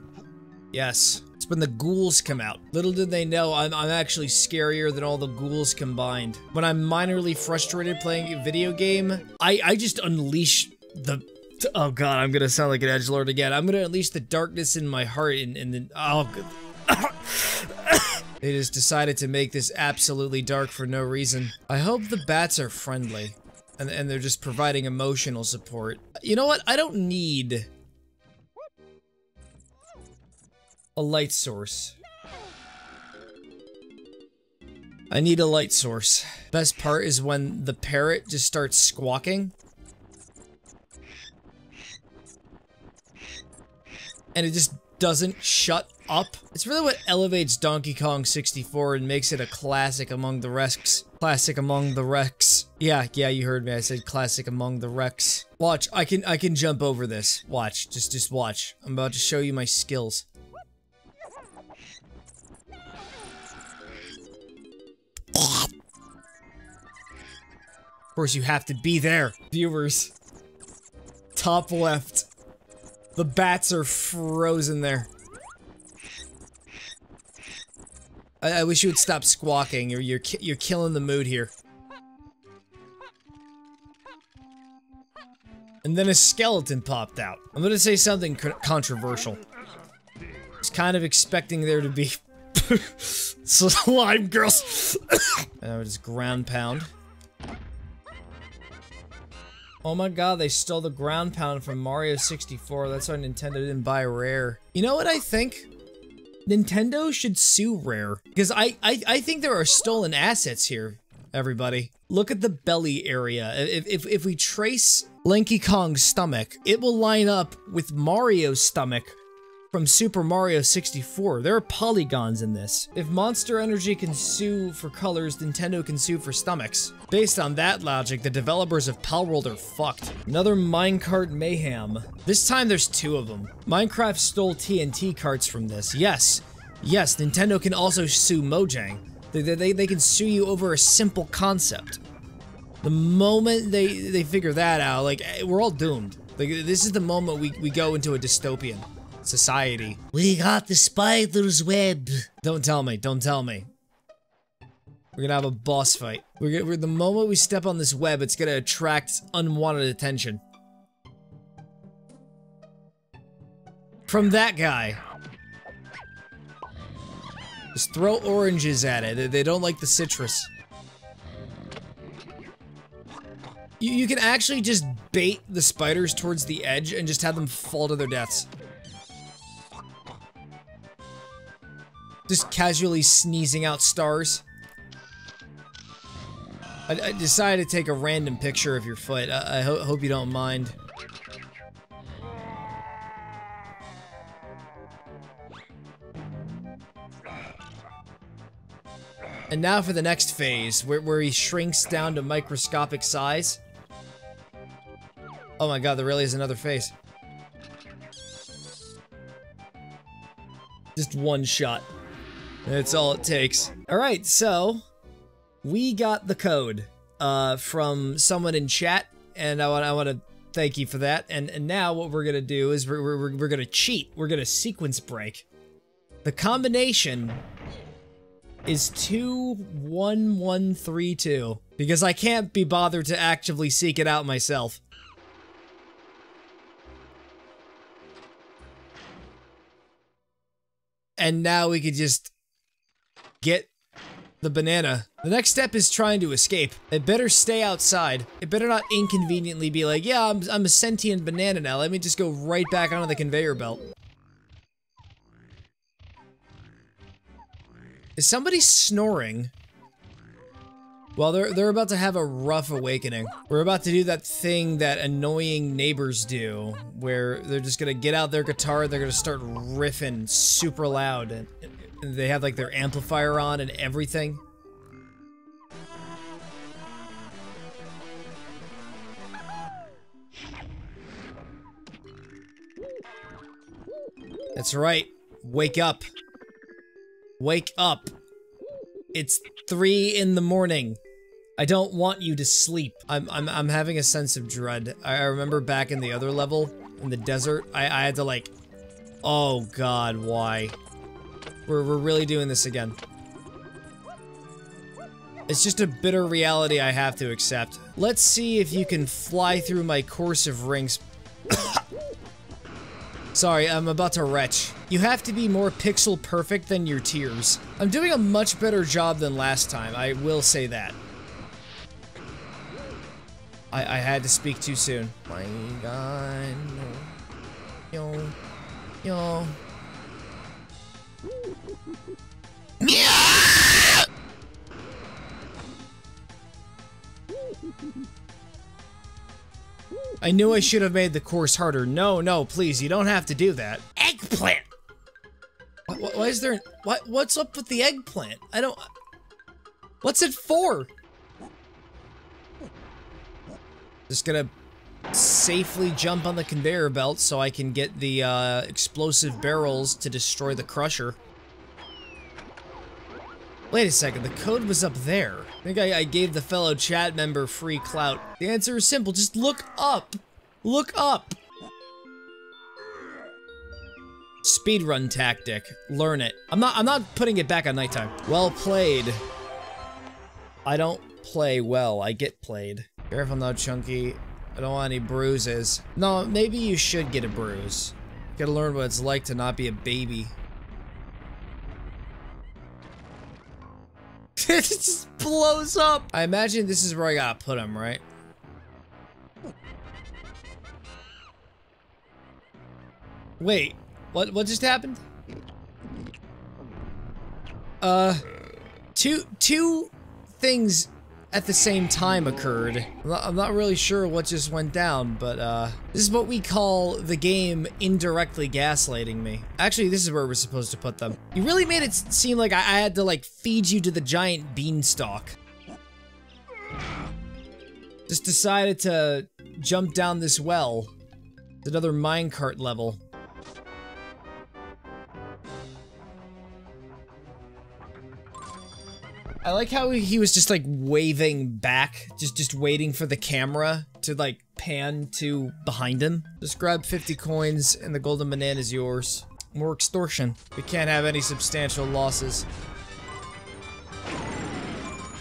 Yes. It's when the ghouls come out. Little did they know, I'm actually scarier than all the ghouls combined. When I'm minorly frustrated playing a video game, I just unleash the... Oh god, I'm gonna sound like an edgelord again. I'm gonna unleash the darkness in my heart and then... Oh, they just decided to make this absolutely dark for no reason. I hope the bats are friendly. And they're just providing emotional support. You know what? I don't need a light source. I need a light source. Best part is when the parrot just starts squawking. And it just doesn't shut up. It's really what elevates Donkey Kong 64 and makes it a classic among the wrecks. Classic among the wrecks. Yeah, you heard me. I said classic among the wrecks. Watch, I can jump over this. Watch, just watch. I'm about to show you my skills. Of course, you have to be there, viewers. Top left. The bats are frozen there. I wish you would stop squawking. You're killing the mood here. And then a skeleton popped out. I'm gonna say something controversial. I was kind of expecting there to be slime girls. And I would just ground pound. Oh my god, they stole the ground pound from Mario 64. That's why Nintendo didn't buy Rare. You know what I think? Nintendo should sue Rare. Because I think there are stolen assets here, everybody. Look at the belly area. If we trace Lanky Kong's stomach, it will line up with Mario's stomach from Super Mario 64. There are polygons in this. If Monster Energy can sue for colors, Nintendo can sue for stomachs. Based on that logic, the developers of Palworld are fucked. Another minecart mayhem. This time there's two of them. Minecraft stole TNT carts from this. Yes, Nintendo can also sue Mojang. They can sue you over a simple concept. The moment they figure that out, like, we're all doomed. Like, this is the moment we go into a dystopian society. We got the spider's web. Don't tell me. We're gonna have a boss fight. The moment we step on this web, it's gonna attract unwanted attention. From that guy. Just throw oranges at it. They don't like the citrus. You can actually just bait the spiders towards the edge and just have them fall to their deaths. Just casually sneezing out stars. I decided to take a random picture of your foot. I hope you don't mind. And now for the next phase, where he shrinks down to microscopic size. Oh my god, there really is another phase. Just one shot. That's all it takes. Alright, so we got the code from someone in chat, and I want to thank you for that. And now what we're gonna do is we're gonna cheat. We're gonna sequence break. The combination is 21132 because I can't be bothered to actively seek it out myself. And now we could just get the banana. The next step is trying to escape. It better stay outside. It better not inconveniently be like, yeah, I'm a sentient banana now. Let me just go right back onto the conveyor belt. Is somebody snoring? Well, they're about to have a rough awakening. We're about to do that thing that annoying neighbors do, where they're just gonna get out their guitar, they're gonna start riffing super loud, and they have like their amplifier on and everything. That's right. Wake up. Wake up. It's 3 in the morning. I don't want you to sleep. I'm having a sense of dread. I remember back in the other level, in the desert, I had to like, oh god, why? We're really doing this again. It's just a bitter reality I have to accept. Let's see if you can fly through my course of rings. Sorry, I'm about to retch. You have to be more pixel perfect than your tears. I'm doing a much better job than last time, I will say that. I had to speak too soon. My God. Yo. Yo. I knew I should have made the course harder. No, no, please, you don't have to do that. Eggplant! Why is there... What's up with the eggplant? I don't... What's it for? Just gonna safely jump on the conveyor belt so I can get the explosive barrels to destroy the crusher. Wait a second, the code was up there. I think I gave the fellow chat member free clout. The answer is simple, just look up. Look up. Speedrun tactic. Learn it. I'm not putting it back on nighttime. Well played. I don't play well, I get played. Careful now, Chunky. I don't want any bruises. No, maybe you should get a bruise. You gotta learn what it's like to not be a baby. It just blows up. I imagine this is where I gotta put him, right? Wait, what just happened? Two things at the same time occurred. I'm not really sure what just went down, but this is what we call the game indirectly gaslighting me. Actually, this is where we're supposed to put them. You really made it seem like I had to like feed you to the giant beanstalk. Just decided to jump down this well. It's another minecart level. I like how he was just like waving back, just waiting for the camera to like pan to behind him. Just grab 50 coins and the golden banana is yours. More extortion. We can't have any substantial losses.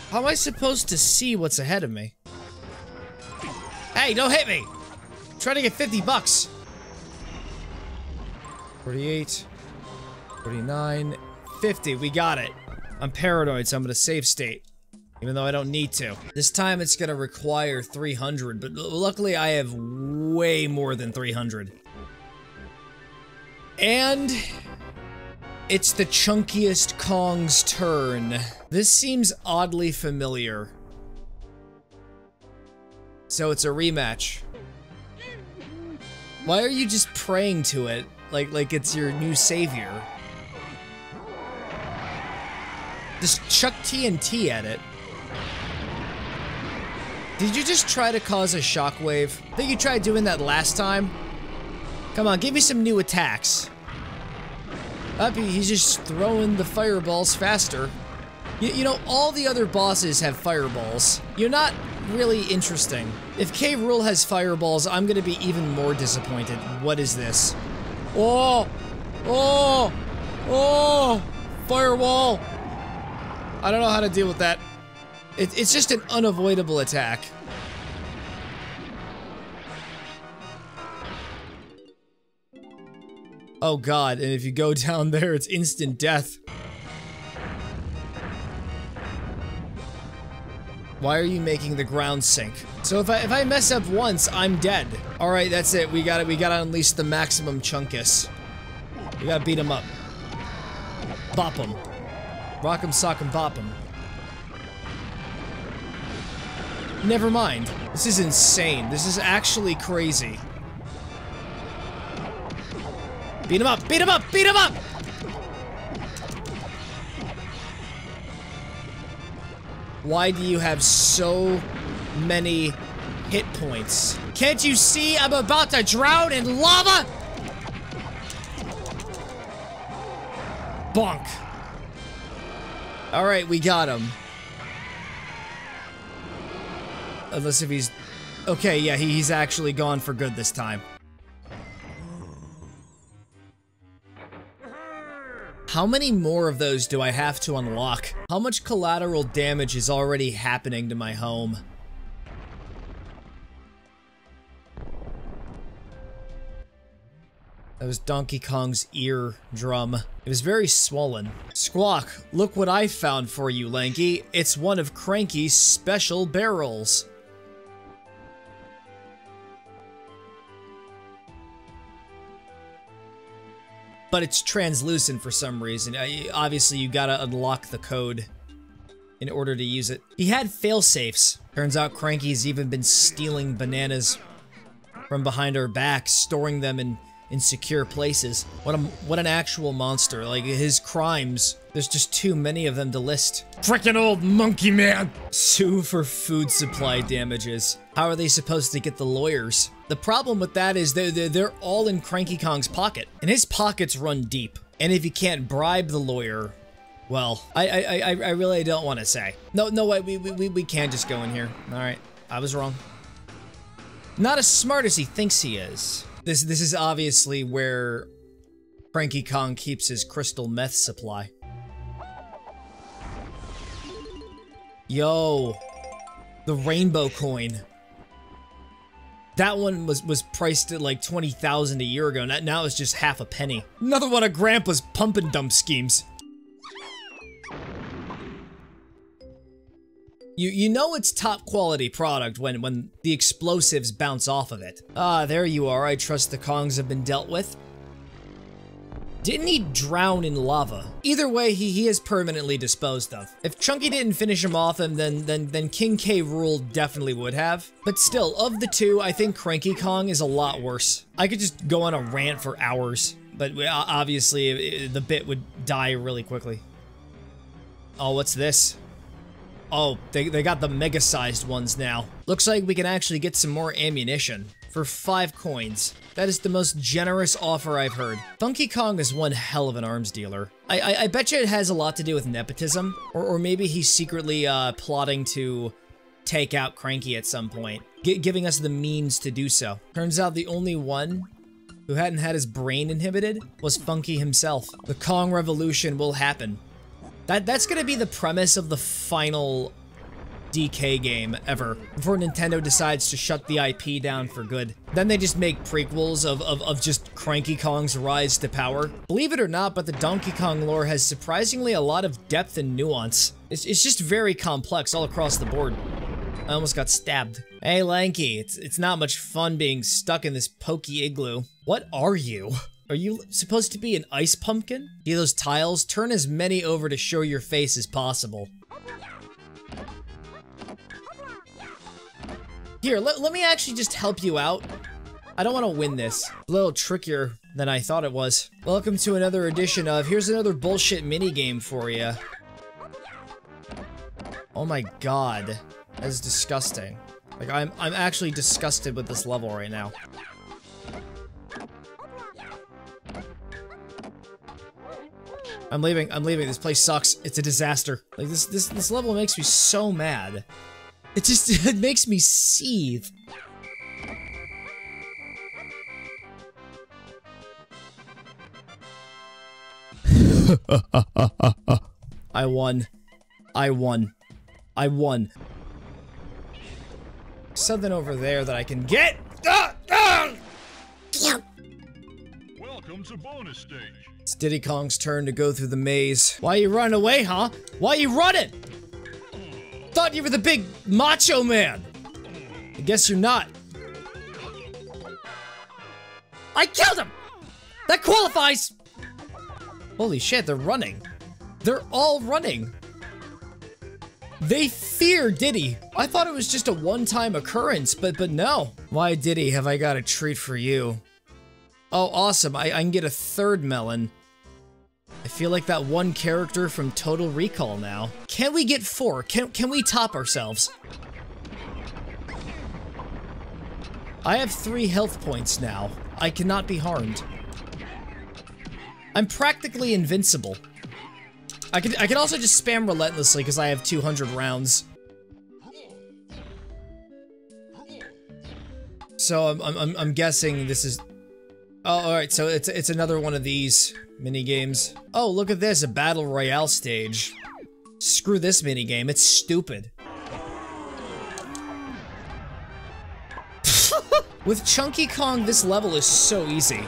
How am I supposed to see what's ahead of me? Hey, don't hit me! I'm trying to get 50 bucks. 48, 49, 50, we got it. I'm paranoid, so I'm gonna save state. Even though I don't need to. This time it's gonna require 300, but luckily I have way more than 300. And it's the chunkiest Kong's turn. This seems oddly familiar. So it's a rematch. Why are you just praying to it like it's your new savior? Just chuck TNT at it. Did you just try to cause a shockwave? I think you tried doing that last time. Come on, give me some new attacks. He's just throwing the fireballs faster. You know, all the other bosses have fireballs. You're not really interesting. If K. Rool has fireballs, I'm gonna be even more disappointed. What is this? Oh! Oh! Oh! Firewall! I don't know how to deal with that. It's just an unavoidable attack. Oh god, and if you go down there, it's instant death. Why are you making the ground sink? So if I mess up once, I'm dead. Alright, that's it. We gotta unleash the maximum chunkus. We gotta beat him up. Bop him. Rock him, sock him, bop him. Never mind. This is insane. This is actually crazy. Beat him up! Beat him up! Beat him up! Why do you have so many hit points? Can't you see I'm about to drown in lava? Bonk. Alright, we got him. Unless if he's... Okay, yeah, he's actually gone for good this time. How many more of those do I have to unlock? How much collateral damage is already happening to my home? That was Donkey Kong's eardrum. It was very swollen. Squawk, look what I found for you, Lanky. It's one of Cranky's special barrels. but it's translucent for some reason. Obviously, you gotta unlock the code in order to use it. He had fail-safes. Turns out Cranky's even been stealing bananas from behind our back, storing them in secure places. What an actual monster. Like, his crimes, there's just too many of them to list. Frickin' old monkey man! Sue for food supply damages. How are they supposed to get the lawyers? The problem with that is they're all in Cranky Kong's pocket, and his pockets run deep. And if you can't bribe the lawyer, well, I really don't want to say. No, wait, we can't just go in here. All right, I was wrong. Not as smart as he thinks he is. This is obviously where Cranky Kong keeps his crystal meth supply. Yo, the rainbow coin. That one was priced at like 20,000 a year ago. Now it's just half a penny. Another one of Grandpa's pump and dump schemes. You know it's top quality product when the explosives bounce off of it. Ah, there you are. I trust the Kongs have been dealt with. Didn't he drown in lava? Either way, he is permanently disposed of. If Chunky didn't finish him off, then King K. Rool definitely would have. But still, of the two, I think Cranky Kong is a lot worse. I could just go on a rant for hours, but obviously the bit would die really quickly. Oh, what's this? Oh, they got the mega-sized ones now. Looks like we can actually get some more ammunition for 5 coins. That is the most generous offer I've heard. Funky Kong is one hell of an arms dealer. I bet you it has a lot to do with nepotism, or maybe he's secretly plotting to take out Cranky at some point, giving us the means to do so. Turns out the only one who hadn't had his brain inhibited was Funky himself. The Kong Revolution will happen. That's gonna be the premise of the final DK game ever, before Nintendo decides to shut the IP down for good. Then they just make prequels of just Cranky Kong's rise to power. Believe it or not, but the Donkey Kong lore has surprisingly a lot of depth and nuance. It's just very complex all across the board. I almost got stabbed. Hey Lanky, it's not much fun being stuck in this pokey igloo. What are you? Are you supposed to be an ice pumpkin? See those tiles? Turn as many over to show your face as possible. Here, let me actually just help you out. I don't want to win this. A little trickier than I thought it was. Welcome to another edition of, here's another bullshit minigame for you. Oh my god. That is disgusting. Like, I'm actually disgusted with this level right now. I'm leaving, this place sucks. It's a disaster. Like, this level makes me so mad. It makes me seethe. I won. Something over there that I can get. Welcome to bonus stage. It's Diddy Kong's turn to go through the maze. Why you running away, huh? Why you running? Thought you were the big macho man. I guess you're not. I killed him! That qualifies! Holy shit, they're running. They're all running. They fear Diddy. I thought it was just a one-time occurrence, but no. Why, Diddy, have I got a treat for you? Oh, awesome. I can get a third melon. I feel like that one character from Total Recall now. Can we get 4? Can we top ourselves? I have 3 health points now. I cannot be harmed. I'm practically invincible. I could also just spam relentlessly because I have 200 rounds. So I'm guessing this is. Oh, all right. So it's another one of these mini games. Oh, look at this, a battle royale stage. Screw this mini game. It's stupid. With Chunky Kong, this level is so easy.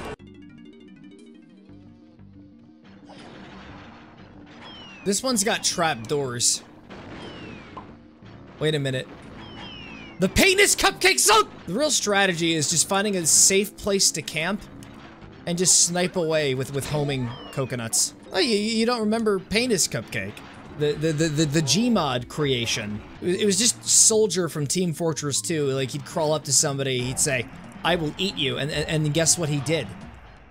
This one's got trap doors. Wait a minute. The penis cupcake zone! The real strategy is just finding a safe place to camp and just snipe away with homing coconuts. Oh, you don't remember Penis Cupcake? The Gmod creation. It was just Soldier from Team Fortress 2. Like, he'd crawl up to somebody, he'd say, "I will eat you," and guess what he did?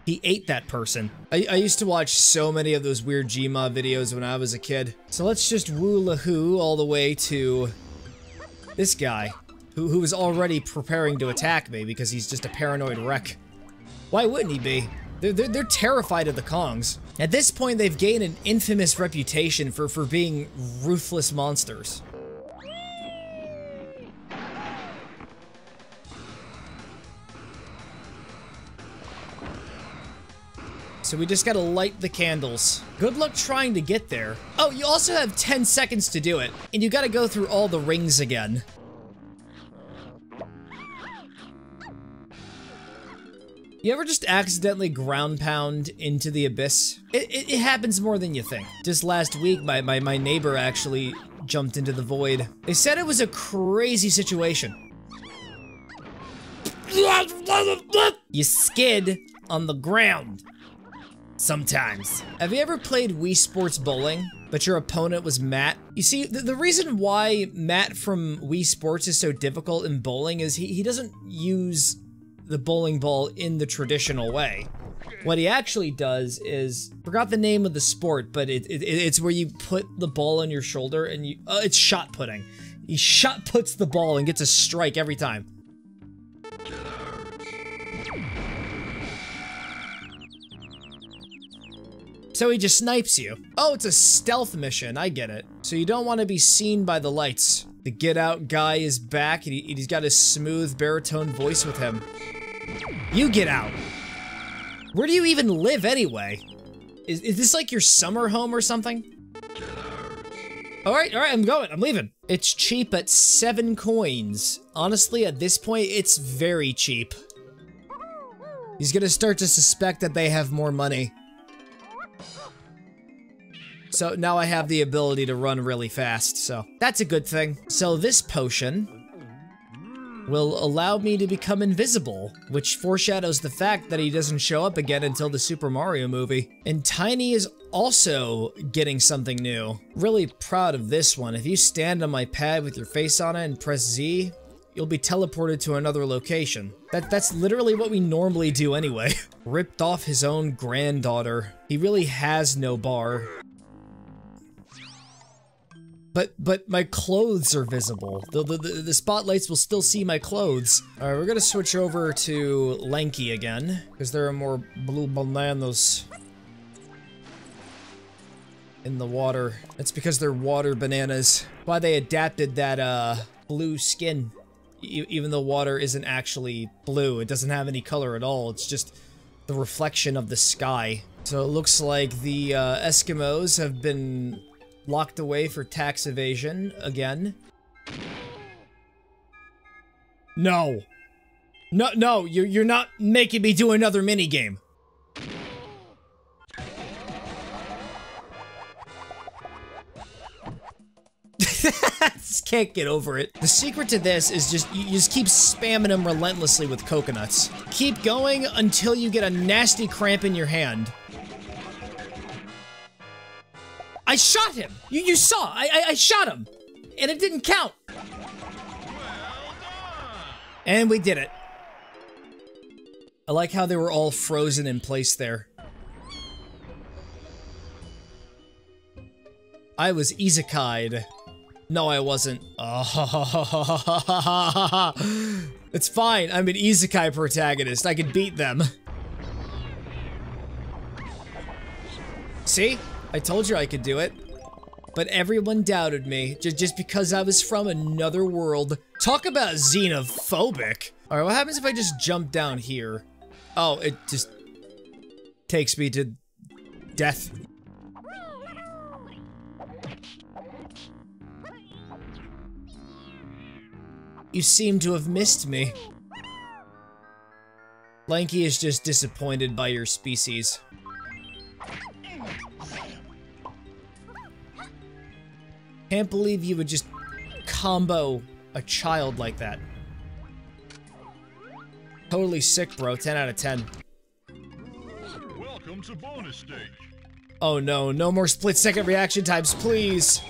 He ate that person. I used to watch so many of those weird Gmod videos when I was a kid. So let's just woo-la-hoo all the way to this guy, who was already preparing to attack me because he's just a paranoid wreck. Why wouldn't he be? They're terrified of the Kongs. At this point, they've gained an infamous reputation for being ruthless monsters. So we just gotta light the candles. Good luck trying to get there. Oh, you also have 10 seconds to do it, and you gotta go through all the rings again. You ever just accidentally ground pound into the abyss? It happens more than you think. Just last week, my neighbor actually jumped into the void. They said it was a crazy situation. You skid on the ground. Sometimes. Have you ever played Wii Sports Bowling, but your opponent was Matt? You see, the reason why Matt from Wii Sports is so difficult in bowling is he doesn't use the bowling ball in the traditional way. What he actually does is, forgot the name of the sport, but it's where you put the ball on your shoulder and you, it's shot putting. He shot puts the ball and gets a strike every time. So he just snipes you. Oh, it's a stealth mission, I get it. So you don't want to be seen by the lights. The Get Out guy is back, and he's got a smooth baritone voice with him. You get out. Where do you even live anyway? Is this like your summer home or something? Alright, I'm going, I'm leaving. It's cheap at 7 coins. Honestly, at this point, it's very cheap. He's gonna start to suspect that they have more money. So now I have the ability to run really fast, so that's a good thing. So this potion will allow me to become invisible, which foreshadows the fact that he doesn't show up again until the Super Mario movie. And Tiny is also getting something new. Really proud of this one. If you stand on my pad with your face on it and press Z, you'll be teleported to another location. That's literally what we normally do anyway. Ripped off his own granddaughter. He really has no bar. But my clothes are visible. The spotlights will still see my clothes. All right, we're gonna switch over to Lanky again, because there are more blue bananas in the water. That's because they're water bananas. Why they adapted that blue skin, even though water isn't actually blue. It doesn't have any color at all. It's just the reflection of the sky. So it looks like the Eskimos have been locked away for tax evasion again. No. No, you're not making me do another minigame. Just can't get over it. The secret to this is you just keep spamming them relentlessly with coconuts. Keep going until you get a nasty cramp in your hand. I shot him! You saw! I shot him! And it didn't count! And we did it. I like how they were all frozen in place there. I was isekai'd. No, I wasn't. It's fine, I'm an isekai protagonist. I can beat them. See? I told you I could do it. But everyone doubted me, just because I was from another world. Talk about xenophobic. Alright, what happens if I just jump down here? Oh, it just takes me to death. You seem to have missed me. Lanky is just disappointed by your species. Can't believe you would just combo a child like that. Totally sick, bro. 10 out of 10. Welcome to bonus stage. Oh no, no more split-second reaction times, please.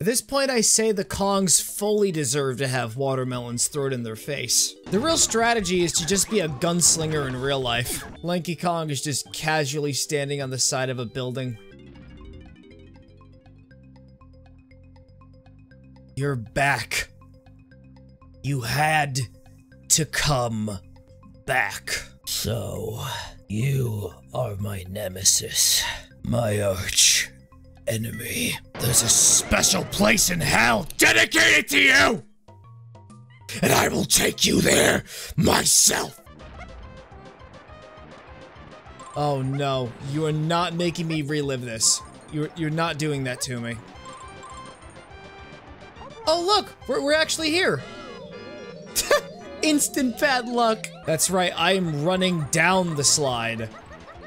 At this point, I say the Kongs fully deserve to have watermelons thrown in their face. The real strategy is to just be a gunslinger in real life. Lanky Kong is just casually standing on the side of a building. You're back. You had to come back. So, you are my nemesis, my arch enemy. There's a special place in hell dedicated to you! And I will take you there myself! Oh no, you are not making me relive this. You're not doing that to me. Oh look, we're actually here! Instant bad luck! That's right, I am running down the slide.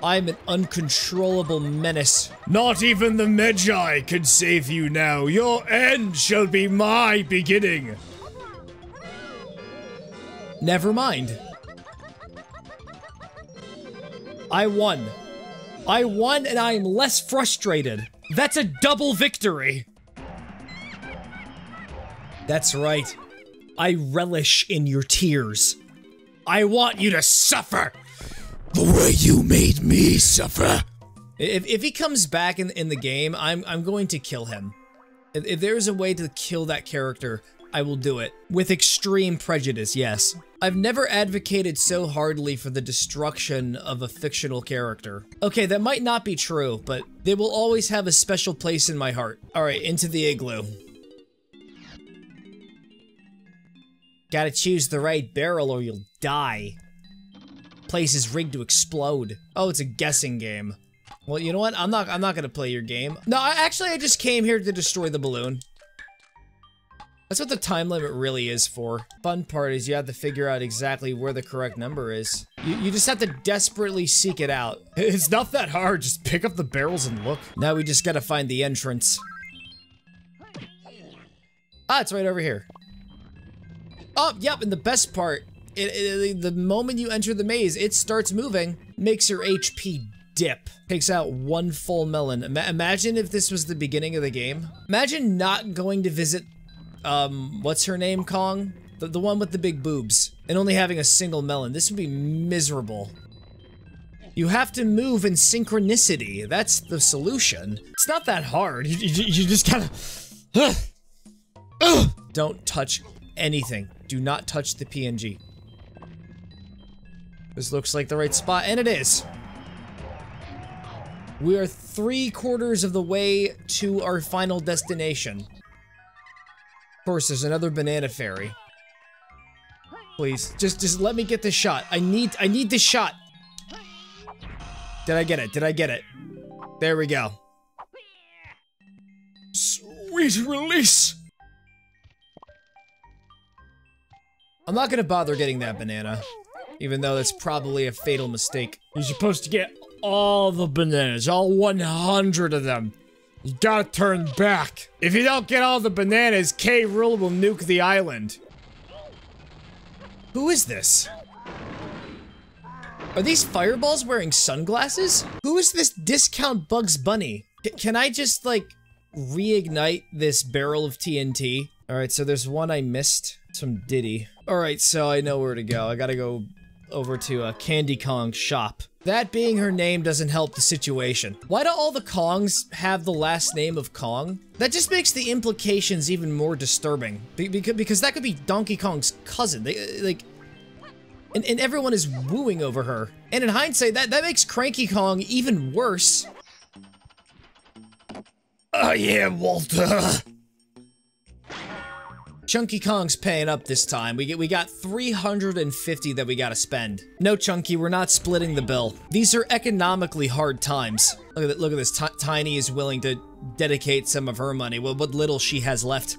I'm an uncontrollable menace. Not even the Magi can save you now. Your end shall be my beginning. Never mind. I won. I won and I am less frustrated. That's a double victory. That's right. I relish in your tears. I want you to suffer. The way you made me suffer. If he comes back in the game, I'm going to kill him. If there's a way to kill that character, I will do it. With extreme prejudice, yes. I've never advocated so hardly for the destruction of a fictional character. Okay, that might not be true, but they will always have a special place in my heart. Alright, into the igloo. Gotta choose the right barrel or you'll die. Place is rigged to explode. Oh, it's a guessing game. Well, you know what? I'm not gonna play your game. No, I just came here to destroy the balloon. That's what the time limit really is for. Fun part is you have to figure out exactly where the correct number is. You just have to desperately seek it out. It's not that hard, just pick up the barrels and look. Now we just gotta find the entrance. Ah, it's right over here. Oh, yep, and the best part, the moment you enter the maze, it starts moving, makes your HP dip, takes out one full melon. Imagine if this was the beginning of the game. Imagine not going to visit, what's her name, Kong? The one with the big boobs, and only having a single melon. This would be miserable. You have to move in synchronicity. That's the solution. It's not that hard. You just gotta... Don't touch anything. Do not touch the PNG. This looks like the right spot, and it is. We are 3/4 of the way to our final destination. Of course, there's another banana fairy. Please, just let me get this shot. I need this shot. Did I get it? Did I get it? There we go. Sweet release. I'm not gonna bother getting that banana, even though that's probably a fatal mistake. You're supposed to get all the bananas, all 100 of them. You gotta turn back. If you don't get all the bananas, K. Rool will nuke the island. Who is this? Are these fireballs wearing sunglasses? Who is this discount Bugs Bunny? Can I just, like, reignite this barrel of TNT? Alright, so there's one I missed. It's from Diddy. Alright, so I know where to go. I gotta go over to Candy Kong's shop. That being her name doesn't help the situation. Why do all the Kongs have the last name of Kong? That just makes the implications even more disturbing. Because that could be Donkey Kong's cousin. And everyone is wooing over her. And in hindsight, that makes Cranky Kong even worse. I am Walter. Chunky Kong's paying up this time. We got 350 that we gotta spend. No, Chunky, we're not splitting the bill. These are economically hard times. Look at this. Tiny is willing to dedicate some of her money. What little she has left.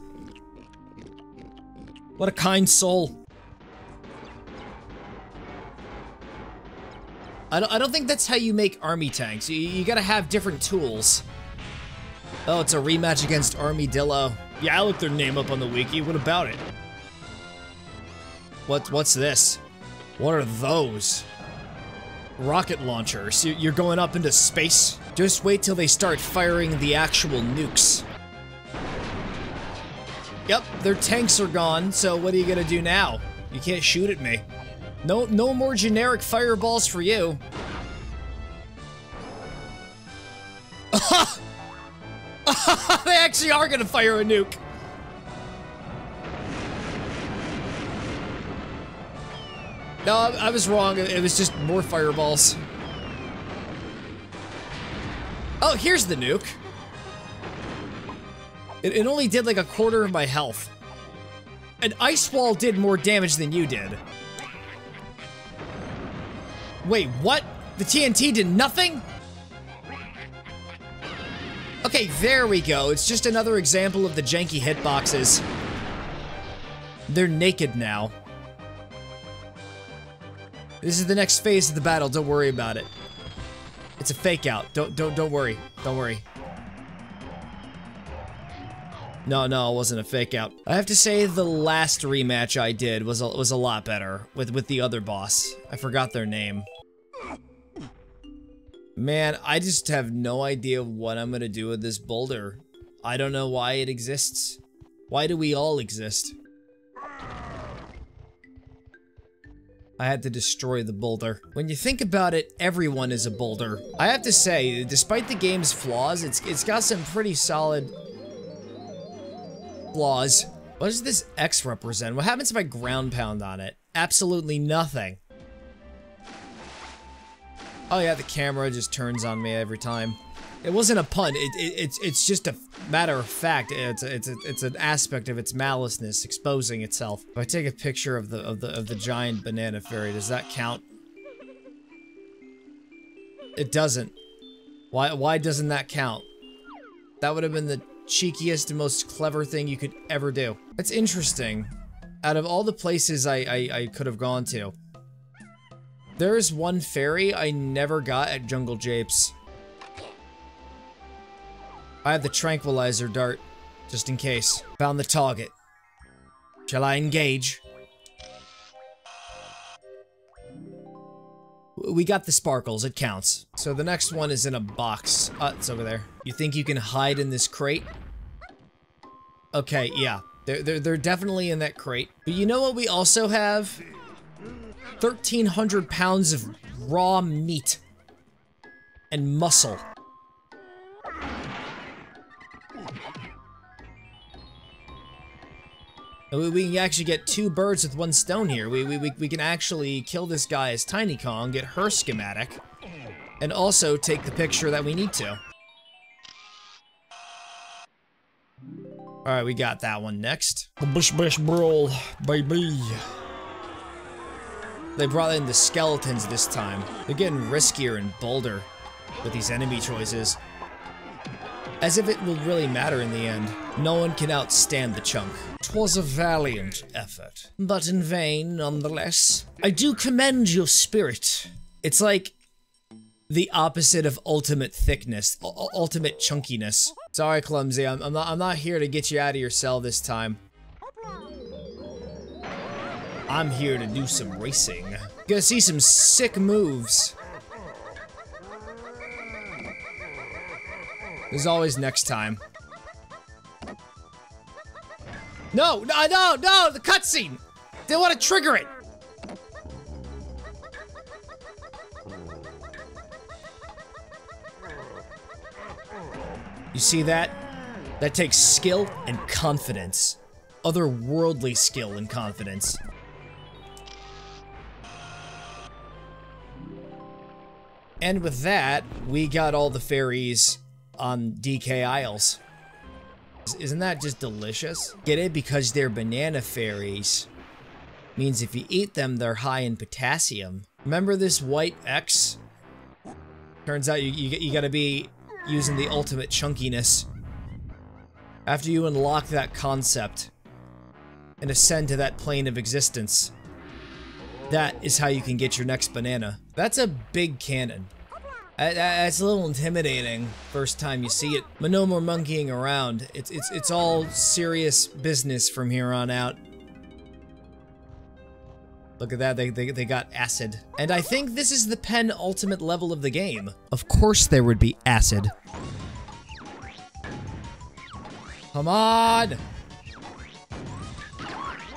What a kind soul. I don't think that's how you make army tanks. You gotta have different tools. Oh, it's a rematch against Armadillo. Yeah, I looked their name up on the wiki. What about it? What's this? What are those? Rocket launchers. You're going up into space? Just wait till they start firing the actual nukes. Yep, their tanks are gone, so what are you gonna do now? You can't shoot at me. No more generic fireballs for you. They actually are gonna fire a nuke. No, I was wrong. It was just more fireballs. Oh, here's the nuke. It only did like a quarter of my health. An ice wall did more damage than you did. Wait, what? The TNT did nothing? Okay, there we go. It's just another example of the janky hitboxes. They're naked now. This is the next phase of the battle. Don't worry about it. It's a fake out. Don't worry. Don't worry. No, it wasn't a fake out. I have to say the last rematch I did was a lot better with the other boss. I forgot their name. Man, I just have no idea what I'm gonna do with this boulder. I don't know why it exists. Why do we all exist? I had to destroy the boulder. When you think about it, everyone is a boulder. I have to say, despite the game's flaws, it's got some pretty solid flaws. What does this X represent? What happens if I ground pound on it? Absolutely nothing. Oh yeah, the camera just turns on me every time. It wasn't a pun. It's just a matter of fact. It's an aspect of its maliceness exposing itself. If I take a picture of the giant banana fairy, does that count? It doesn't. Why doesn't that count? That would have been the cheekiest and most clever thing you could ever do. That's interesting. Out of all the places I could have gone to, there's one fairy I never got at Jungle Japes. I have the tranquilizer dart, just in case. Found the target. Shall I engage? We got the sparkles, it counts. So the next one is in a box. It's over there. You think you can hide in this crate? Okay, yeah. They're definitely in that crate. But you know what we also have? 1,300 pounds of raw meat. And muscle. We can actually get two birds with one stone here. We can actually kill this guy as Tiny Kong, get her schematic, and also take the picture that we need to. Alright, we got that one next. Bish bish brawl, baby. They brought in the skeletons this time. They're getting riskier and bolder with these enemy choices. As if it will really matter in the end. No one can outstand the chunk. 'Twas a valiant effort, but in vain nonetheless. I do commend your spirit. It's like the opposite of ultimate thickness, ultimate chunkiness. Sorry, Clumsy, I'm not here to get you out of your cell this time. I'm here to do some racing. Gonna see some sick moves. There's always next time. No, the cutscene! They want to trigger it! You see that? That takes skill and confidence. Otherworldly skill and confidence. And with that, we got all the fairies on DK Isles. Isn't that just delicious? Get it? Because they're banana fairies. Means if you eat them, they're high in potassium. Remember this white X? Turns out you gotta be using the ultimate chunkiness. After you unlock that concept and ascend to that plane of existence, that is how you can get your next banana. That's a big cannon. It's a little intimidating first time you see it, but no more monkeying around. It's all serious business from here on out. Look at that, they got acid. And I think this is the penultimate level of the game. Of course there would be acid. Come on!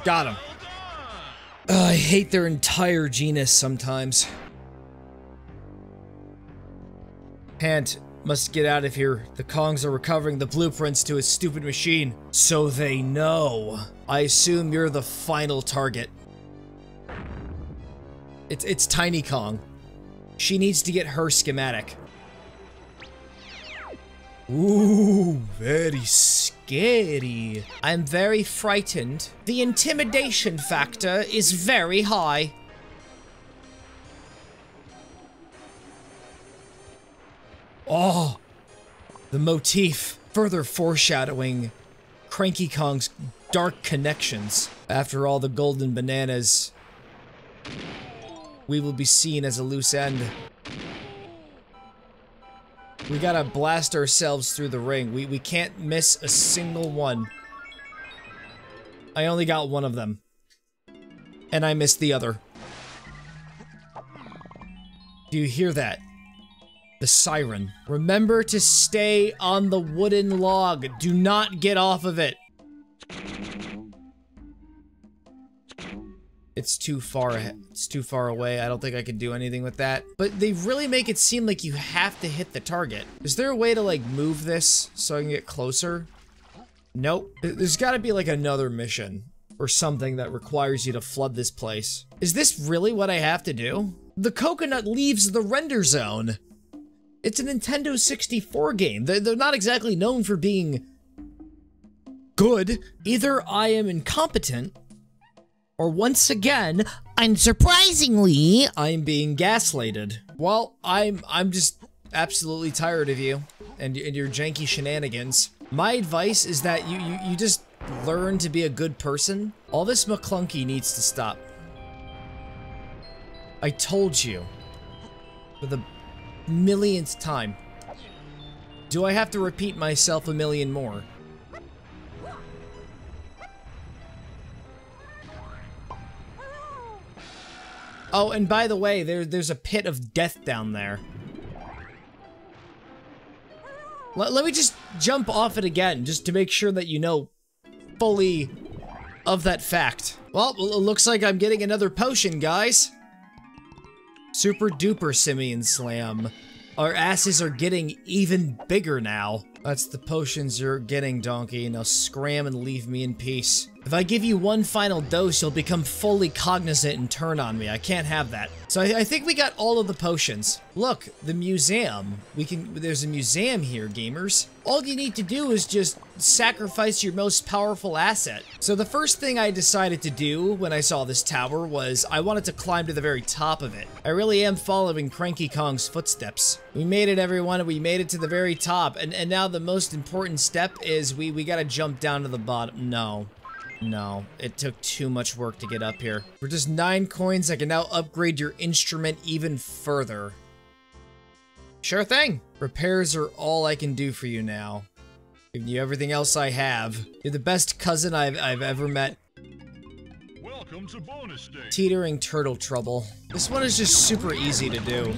Got him. I hate their entire genus sometimes. Pant must get out of here. The Kongs are recovering the blueprints to his stupid machine. So they know. I assume you're the final target. It's Tiny Kong. She needs to get her schematic. Ooh, very scary. I'm very frightened. The intimidation factor is very high. Oh, the motif, further foreshadowing Cranky Kong's dark connections. After all the golden bananas, we will be seen as a loose end. We gotta blast ourselves through the ring. We can't miss a single one. I only got one of them. And I missed the other. Do you hear that? The siren. Remember to stay on the wooden log. Do not get off of it. It's too far ahead. It's too far away. I don't think I can do anything with that. But they really make it seem like you have to hit the target. Is there a way to like move this so I can get closer? Nope. There's gotta be like another mission or something that requires you to flood this place. Is this really what I have to do? The coconut leaves the render zone. It's a Nintendo 64 game. They're not exactly known for being good. Either I am incompetent, or once again, unsurprisingly, I'm being gaslighted. Well, I'm just absolutely tired of you and your janky shenanigans. My advice is that you just learn to be a good person. All this McClunky needs to stop. I told you for the millionth time. Do I have to repeat myself a million more? Oh, and by the way, there's a pit of death down there. Let me just jump off it again, just to make sure that you know fully of that fact. Well, it looks like I'm getting another potion, guys. Super duper Simian Slam. Our asses are getting even bigger now. That's the potions you're getting, Donkey. Now scram and leave me in peace. If I give you one final dose, you'll become fully cognizant and turn on me. I can't have that. So I think we got all of the potions. Look, the museum. There's a museum here, gamers. All you need to do is just sacrifice your most powerful asset. So the first thing I decided to do when I saw this tower was I wanted to climb to the very top of it. I really am following Cranky Kong's footsteps. We made it, everyone. We made it to the very top. And now the most important step is we gotta jump down to the bottom. No, it took too much work to get up here. For just 9 coins, I can now upgrade your instrument even further. Sure thing. Repairs are all I can do for you now. Giving you everything else I have. You're the best cousin I've ever met. Welcome to bonus day. Teetering turtle trouble. This one is just super easy to do.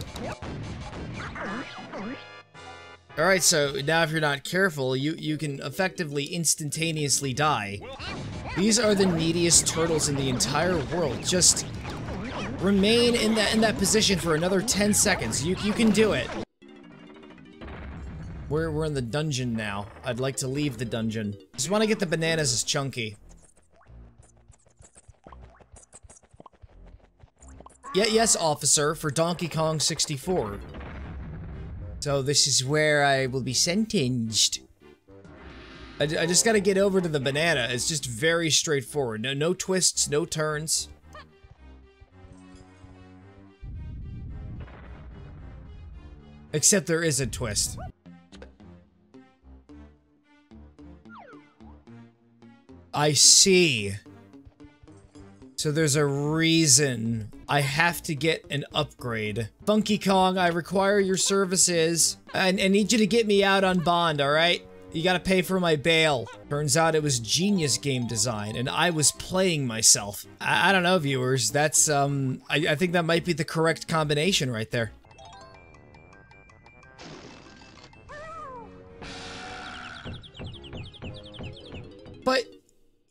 Alright, so now if you're not careful, you can effectively instantaneously die. These are the neediest turtles in the entire world. Just remain in that position for another 10 seconds. You can do it. We're in the dungeon now. I'd like to leave the dungeon. Just want to get the bananas as chunky. Yeah, yes, officer, for Donkey Kong 64. So this is where I will be sentenced. I just gotta get over to the banana. It's just very straightforward. No twists, no turns. Except there is a twist. I see. So there's a reason I have to get an upgrade. Funky Kong, I require your services. I need you to get me out on bond, alright? You gotta pay for my bail. Turns out it was genius game design, and I was playing myself. I don't know, viewers. That's, I think that might be the correct combination right there. But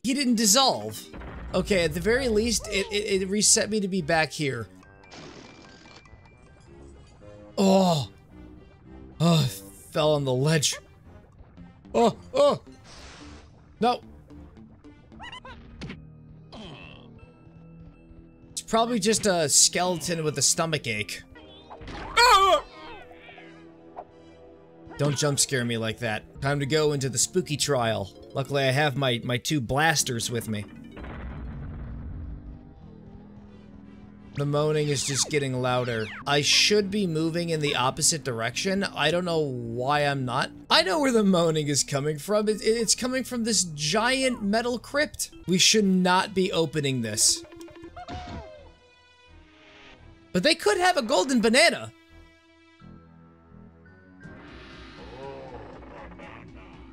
he didn't dissolve. Okay, at the very least, it reset me to be back here. Oh! Oh, I fell on the ledge. Oh, oh! No! It's probably just a skeleton with a stomach ache. Ah! Don't jump scare me like that. Time to go into the spooky trial. Luckily, I have my two blasters with me. The moaning is just getting louder. I should be moving in the opposite direction. I don't know why I'm not. I know where the moaning is coming from. It's coming from this giant metal crypt. We should not be opening this. But they could have a golden banana.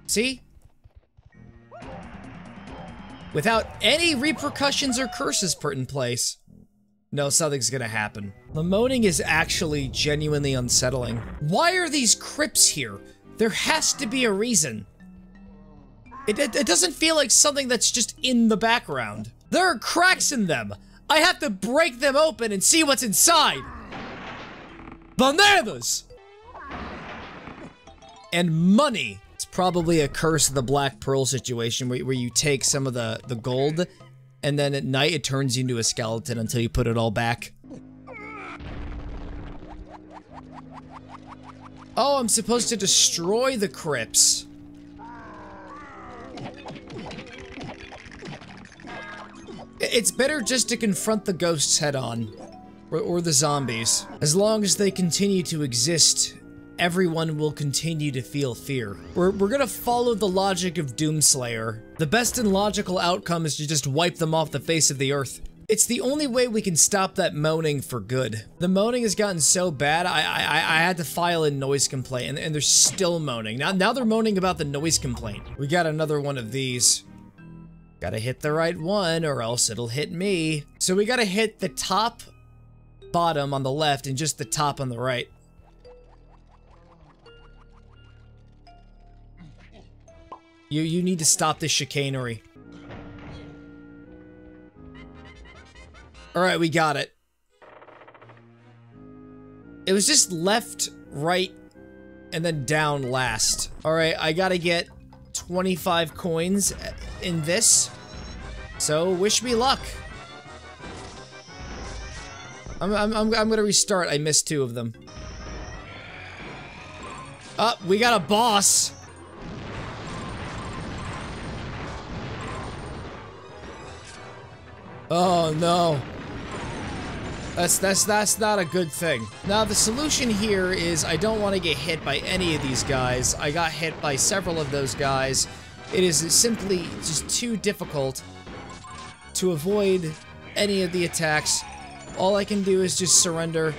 See? Without any repercussions or curses put in place. No, something's gonna happen. The moaning is actually genuinely unsettling. Why are these crypts here? There has to be a reason. It doesn't feel like something that's just in the background. There are cracks in them. I have to break them open and see what's inside. Bananas! And money. It's probably a Curse of the Black Pearl situation where you take some of the gold, and then at night it turns you into a skeleton until you put it all back. Oh, I'm supposed to destroy the crypts. It's better just to confront the ghosts head on. Or the zombies. As long as they continue to exist, everyone will continue to feel fear. We're gonna follow the logic of Doomslayer. The best and logical outcome is to just wipe them off the face of the earth. It's the only way we can stop that moaning for good. The moaning has gotten so bad, I had to file a noise complaint, and they're still moaning. Now they're moaning about the noise complaint. We got another one of these. Gotta hit the right one, or else it'll hit me. So we gotta hit the top, bottom on the left, and just the top on the right. You need to stop this chicanery. Alright, we got it. It was just left, right, and then down last. Alright, I gotta get 25 coins in this. So, wish me luck. I'm gonna restart. I missed 2 of them. Oh, we got a boss. Oh no. That's not a good thing. Now the solution here is I don't want to get hit by any of these guys. I got hit by several of those guys. It is simply just too difficult to avoid any of the attacks. All I can do is just surrender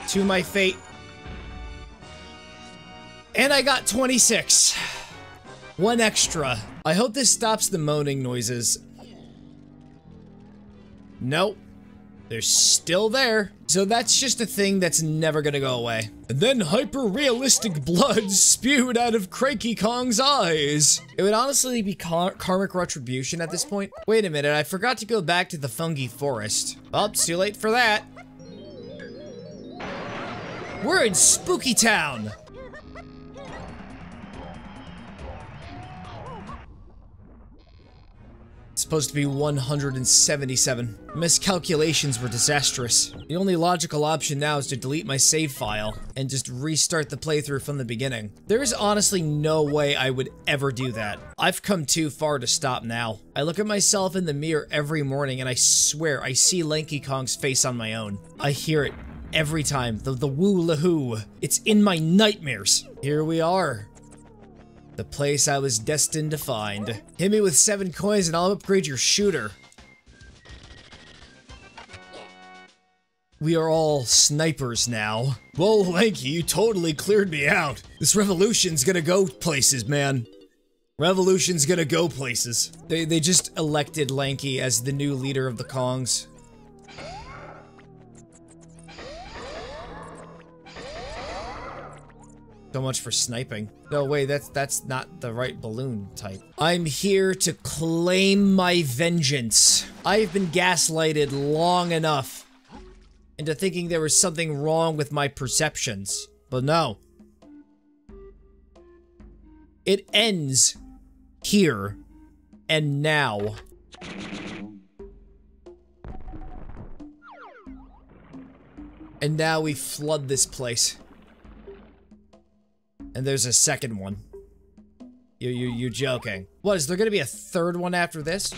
to my fate. And I got 26. 1 extra. I hope this stops the moaning noises. Nope. They're still there. So that's just a thing that's never gonna go away. And then hyper-realistic blood spewed out of Cranky Kong's eyes. It would honestly be karmic retribution at this point. Wait a minute, I forgot to go back to the fungi forest. Well, it's too late for that. We're in Spooky Town. Supposed to be 177. Miscalculations were disastrous. The only logical option now is to delete my save file and just restart the playthrough from the beginning. There is honestly no way I would ever do that. I've come too far to stop now. I look at myself in the mirror every morning and I swear I see Lanky Kong's face on my own. I hear it every time, the woo-la-hoo. It's in my nightmares. Here we are. The place I was destined to find. Hit me with 7 coins and I'll upgrade your shooter. We are all snipers now. Whoa, Lanky, you totally cleared me out. This revolution's gonna go places, man. Revolution's gonna go places. They just elected Lanky as the new leader of the Kongs. So much for sniping. No, wait, that's not the right balloon type. I'm here to claim my vengeance. I've been gaslighted long enough into thinking there was something wrong with my perceptions. But no. It ends here and now. And now we flood this place. And there's a second one. You're joking. What, is there gonna be a third one after this?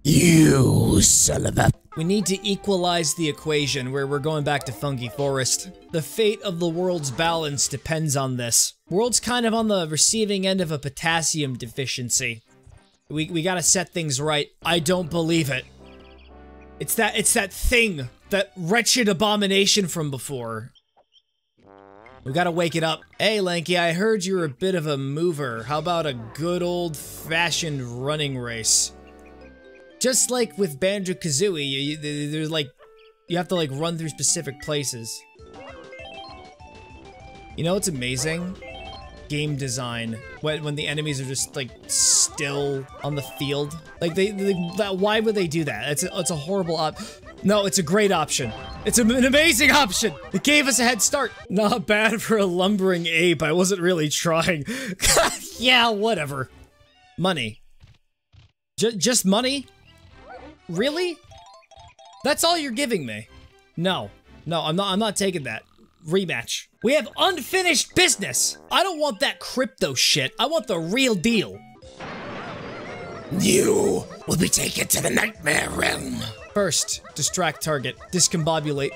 You son of a... We need to equalize the equation where we're going back to Funky Forest. The fate of the world's balance depends on this. World's kind of on the receiving end of a potassium deficiency. We gotta set things right. I don't believe it. It's that thing, that wretched abomination from before. We gotta wake it up. Hey, Lanky, I heard you're a bit of a mover. How about a good old-fashioned running race? Just like with Banjo-Kazooie, there's like, you have to like run through specific places. You know what's amazing? Game design. When the enemies are just like still on the field. Like why would they do that? It's a horrible no, it's a great option. It's an amazing option. It gave us a head start. Not bad for a lumbering ape. I wasn't really trying. Yeah, whatever. Money. Just money? Really? That's all you're giving me? No. No, I'm not taking that. Rematch. We have unfinished business! I don't want that crypto shit. I want the real deal. You will be taken to the nightmare realm. First, distract target. Discombobulate.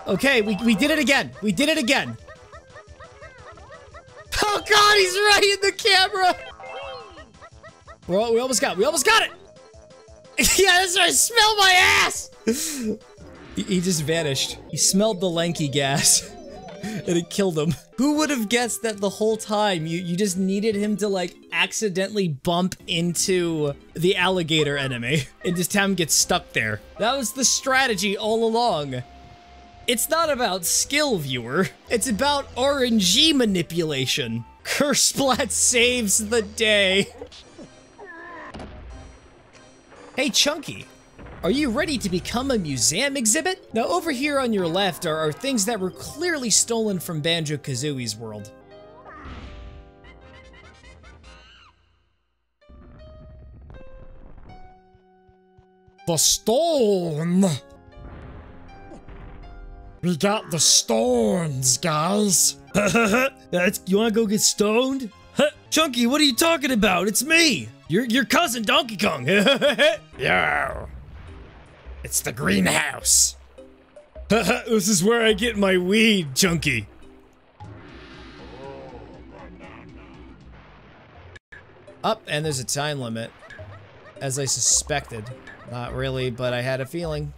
Okay, we did it again. We did it again. Oh god, he's right in the camera! We almost got it! Yeah, that's right, smell my ass! He just vanished. He smelled the Lanky gas. And it killed him. Who would have guessed that the whole time you just needed him to like accidentally bump into the alligator enemy and just have him get stuck there? That was the strategy all along. It's not about skill, viewer. It's about RNG manipulation. Cursplat saves the day. Hey, Chunky. Are you ready to become a museum exhibit? Now, over here on your left are things that were clearly stolen from Banjo-Kazooie's world. The stone! We got the stones, guys. You wanna go get stoned? Chunky, what are you talking about? It's me! Your cousin Donkey Kong! Yeah. It's the greenhouse. This is where I get my weed, Chunky. Up, and there's a time limit. As I suspected. Not really, but I had a feeling.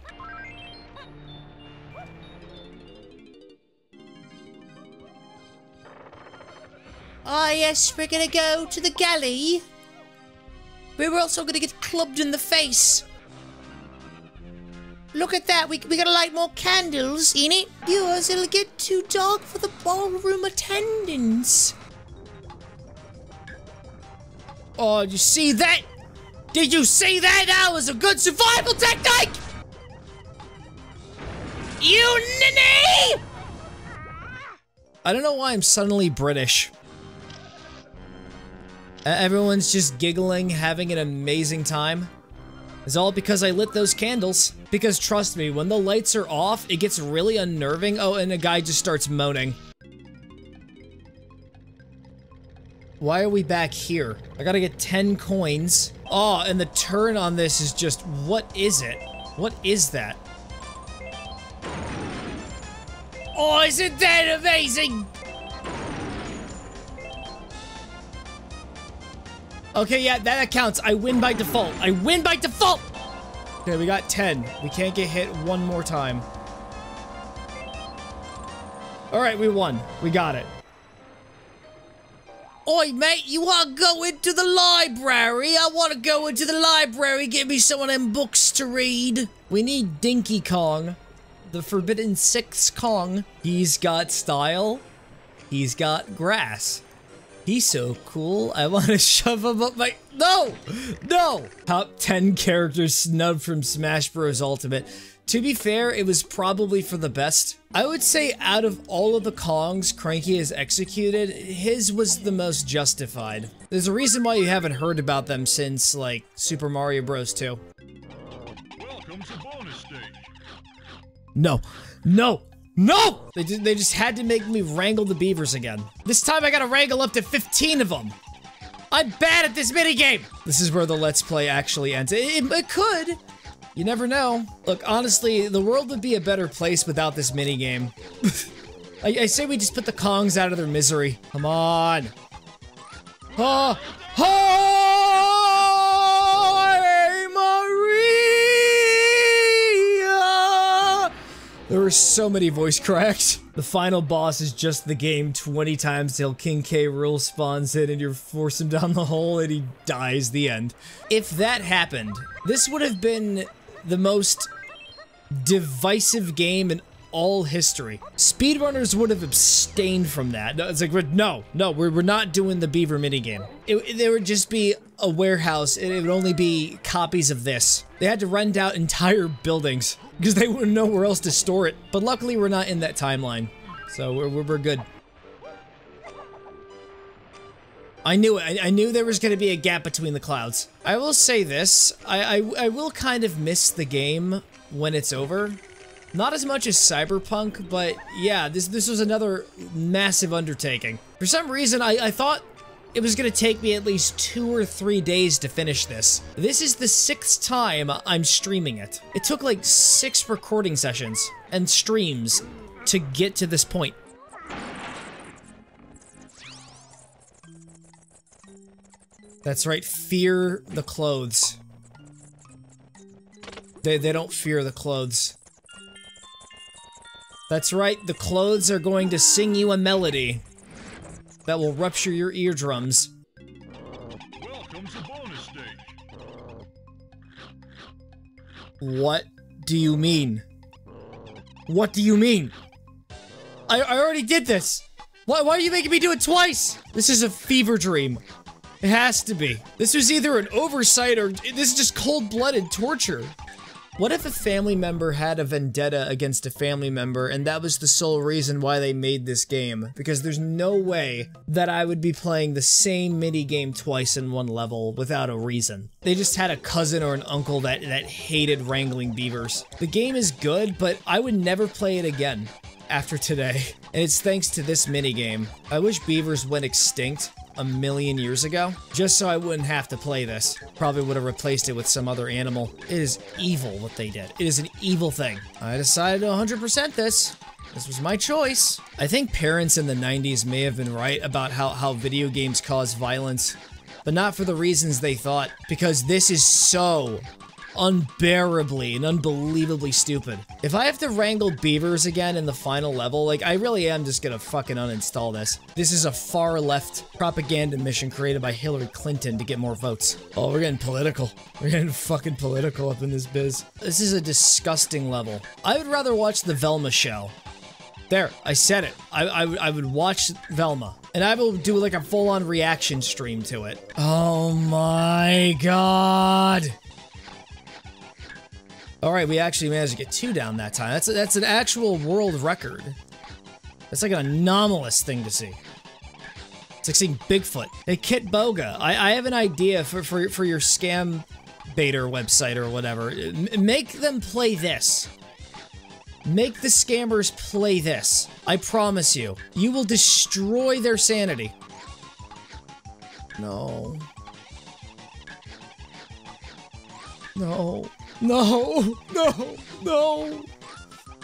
Ah, yes, we're gonna go to the galley. We're also gonna get clubbed in the face. Look at that, we gotta light more candles, ain't it? Viewers, it'll get too dark for the ballroom attendants. Oh, did you see that? Did you see that? That was a good survival technique! You ninny! I don't know why I'm suddenly British. Everyone's just giggling, having an amazing time. It's all because I lit those candles. Because trust me, when the lights are off, it gets really unnerving. Oh, and a guy just starts moaning. Why are we back here? I gotta get 10 coins. Oh, and the turn on this is just, what is it? What is that? Oh, isn't that amazing? Okay, yeah, that counts. I win by default. I win by default! Okay, we got 10. We can't get hit one more time. Alright, we won. We got it. Oi, mate, you wanna go into the library? I wanna go into the library, give me some of them books to read. We need Dinky Kong. The Forbidden Six Kong. He's got style. He's got grass. He's so cool, I want to shove him up my- No! No! Top 10 characters snubbed from Smash Bros. Ultimate. To be fair, it was probably for the best. I would say out of all of the Kongs Cranky has executed, his was the most justified. There's a reason why you haven't heard about them since, like, Super Mario Bros. 2. Welcome to bonus stage. No. No! No! They just had to make me wrangle the beavers again. This time I gotta wrangle up to 15 of them. I'm bad at this minigame! This is where the Let's Play actually ends. It could. You never know. Look, honestly, the world would be a better place without this minigame. I say we just put the Kongs out of their misery. Come on. Oh! Maria! There were so many voice cracks. The final boss is just the game 20 times till King K. Rool spawns in and you force him down the hole and he dies. The end. If that happened, this would have been the most divisive game in all history. Speedrunners would have abstained from that. No, it's like, no, we're not doing the beaver minigame. There would just be a warehouse and it would only be copies of this. They had to rent out entire buildings because they wouldn't know where else to store it. But luckily we're not in that timeline, so we're good. I knew it. I knew there was going to be a gap between the clouds. I will say this. I will kind of miss the game when it's over. Not as much as Cyberpunk, but yeah, this was another massive undertaking. For some reason, I thought it was going to take me at least 2 or 3 days to finish this. This is the 6th time I'm streaming it. It took like 6 recording sessions and streams to get to this point. That's right, fear the clothes. They don't fear the clothes. That's right, the clothes are going to sing you a melody that will rupture your eardrums. Welcome to bonus stage. What do you mean? What do you mean? I already did this! Why are you making me do it twice? This is a fever dream. It has to be. This was either an oversight or this is just cold-blooded torture. What if a family member had a vendetta against a family member and that was the sole reason why they made this game? Because there's no way that I would be playing the same minigame twice in one level without a reason. They just had a cousin or an uncle that hated wrangling beavers. The game is good, but I would never play it again after today. And it's thanks to this minigame. I wish beavers went extinct a million years ago, just so I wouldn't have to play this. Probably would have replaced it with some other animal. It is evil what they did. It is an evil thing. I decided to 100% this. This was my choice. I think parents in the 90s may have been right about how video games cause violence, but not for the reasons they thought, because this is so unbearably and unbelievably stupid. If I have to wrangle beavers again in the final level, like, I really am just gonna fucking uninstall this. This is a far-left propaganda mission created by Hillary Clinton to get more votes. Oh, we're getting political. We're getting fucking political up in this biz. This is a disgusting level. I would rather watch the Velma show. There, I said it. I would watch Velma. And I will do like a full-on reaction stream to it. Oh my god. Alright, we actually managed to get 2 down that time. That's an actual world record. That's like an anomalous thing to see. It's like seeing Bigfoot. Hey, Kit Boga, I have an idea for your scam baiter website or whatever. Make them play this. Make the scammers play this. I promise you. You will destroy their sanity. No. No. No, no, no,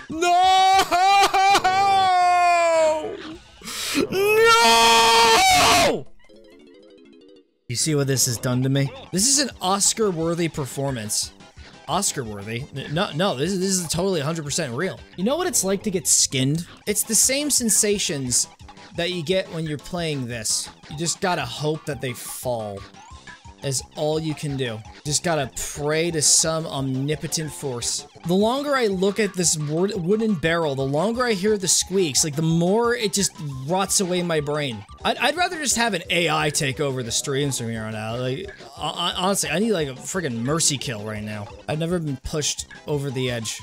no! No! You see what this has done to me? This is an Oscar-worthy performance. Oscar-worthy? No, this is totally 100% real. You know what it's like to get skinned? It's the same sensations that you get when you're playing this. You just gotta hope that they fall. Is all you can do. Just gotta pray to some omnipotent force. The longer I look at this wooden barrel, the longer I hear the squeaks, like the more it just rots away my brain. I'd rather just have an AI take over the streams from here on out. Like, honestly, I need like a friggin' mercy kill right now. I've never been pushed over the edge.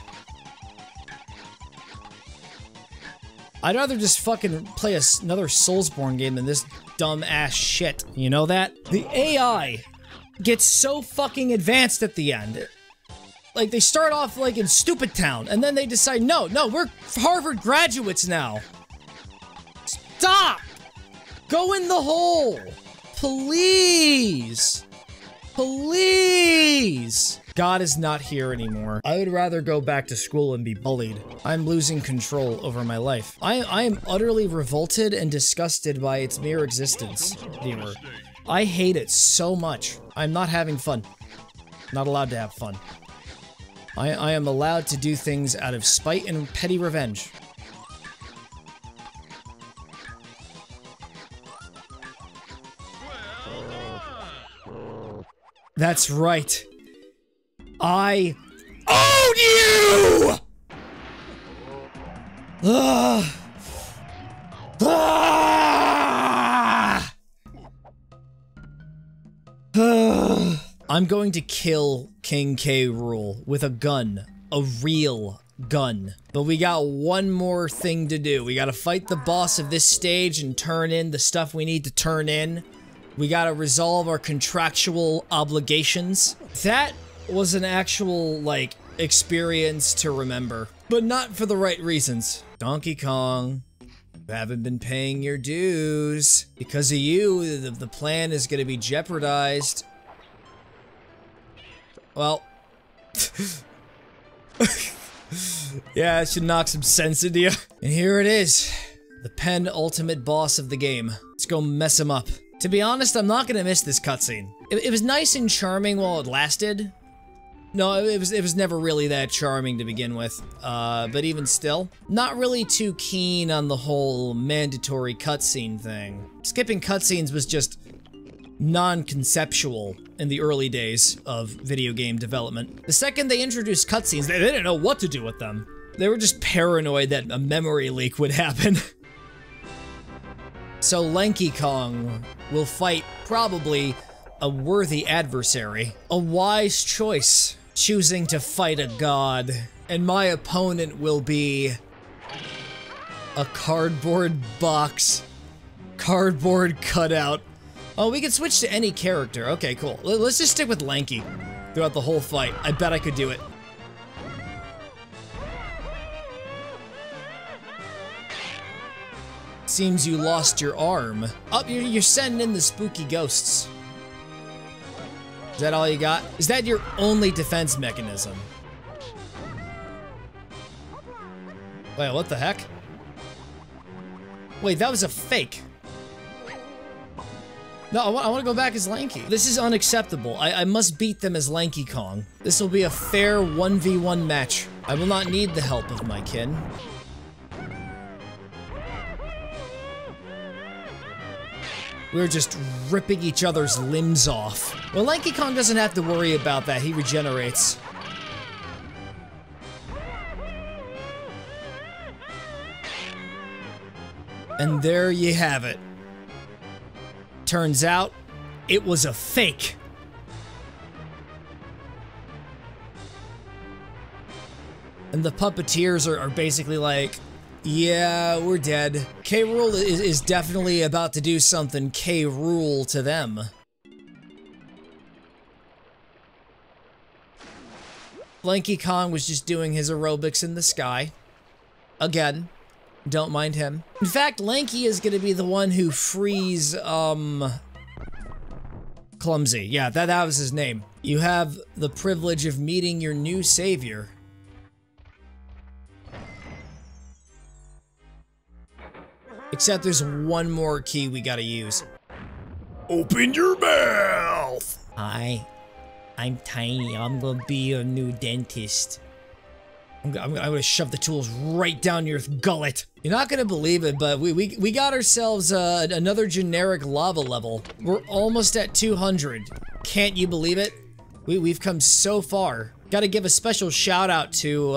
I'd rather just fucking play another Soulsborne game than this dumb ass shit. You know that? The AI gets so fucking advanced at the end. Like, they start off like in Stupid Town, and then they decide, no, we're Harvard graduates now. Stop! Go in the hole! Please! Please! God is not here anymore. I would rather go back to school and be bullied. I'm losing control over my life. I am utterly revolted and disgusted by its mere existence, viewer. I hate it so much. I'm not having fun. Not allowed to have fun. I am allowed to do things out of spite and petty revenge. That's right. I own you! I'm going to kill King K. Rool with a gun. A real gun. But we got one more thing to do. We gotta fight the boss of this stage and turn in the stuff we need to turn in. We gotta resolve our contractual obligations. That was an actual, like, experience to remember. But not for the right reasons. Donkey Kong, you haven't been paying your dues. Because of you, the plan is gonna be jeopardized. Well... yeah, it should knock some sense into you. And here it is. The penultimate boss of the game. Let's go mess him up. To be honest, I'm not gonna miss this cutscene. It was nice and charming while it lasted. No, it was never really that charming to begin with. But even still, not really too keen on the whole mandatory cutscene thing. Skipping cutscenes was just non-conceptual in the early days of video game development. The second they introduced cutscenes, they didn't know what to do with them. They were just paranoid that a memory leak would happen. So Lanky Kong will fight probably a worthy adversary. A wise choice, choosing to fight a god. And my opponent will be a cardboard box, cardboard cutout. Oh, we can switch to any character. Okay, cool. Let's just stick with Lanky throughout the whole fight. I bet I could do it. Seems you lost your arm. Oh, you're sending in the spooky ghosts. Is that all you got? Is that your only defense mechanism? Wait, what the heck? Wait, that was a fake. No, I want to go back as Lanky. This is unacceptable. I must beat them as Lanky Kong. This will be a fair 1v1 match. I will not need the help of my kin. We're just ripping each other's limbs off. Well, Lanky Kong doesn't have to worry about that. He regenerates. And there you have it. Turns out, it was a fake. And the puppeteers are basically like, yeah, we're dead. K. Rool is definitely about to do something K. Rool to them. Lanky Kong was just doing his aerobics in the sky. Again. Don't mind him. In fact, Lanky is gonna be the one who frees, Clumsy. Yeah, that was his name. You have the privilege of meeting your new savior. Except there's one more key we gotta use. Open your mouth! Hi. I'm tiny. I'm gonna be your new dentist. I'm gonna shove the tools right down your gullet. You're not gonna believe it, but we got ourselves another generic lava level. We're almost at 200. Can't you believe it? We've come so far. Gotta give a special shout out to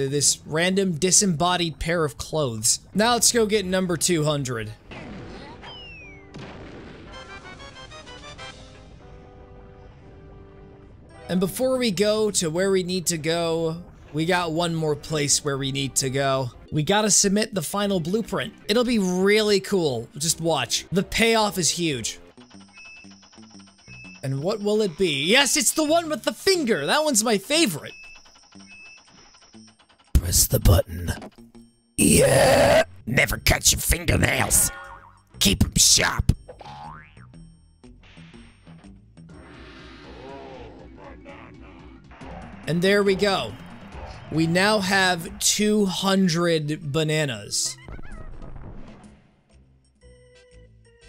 this random disembodied pair of clothes. Now let's go get number 200. And before we go to where we need to go, we got one more place where we need to go. We gotta submit the final blueprint. It'll be really cool. Just watch. The payoff is huge. And what will it be? Yes, it's the one with the finger! That one's my favorite! Press the button. Yeah! Never cut your fingernails. Keep them sharp. And there we go. We now have 200 bananas.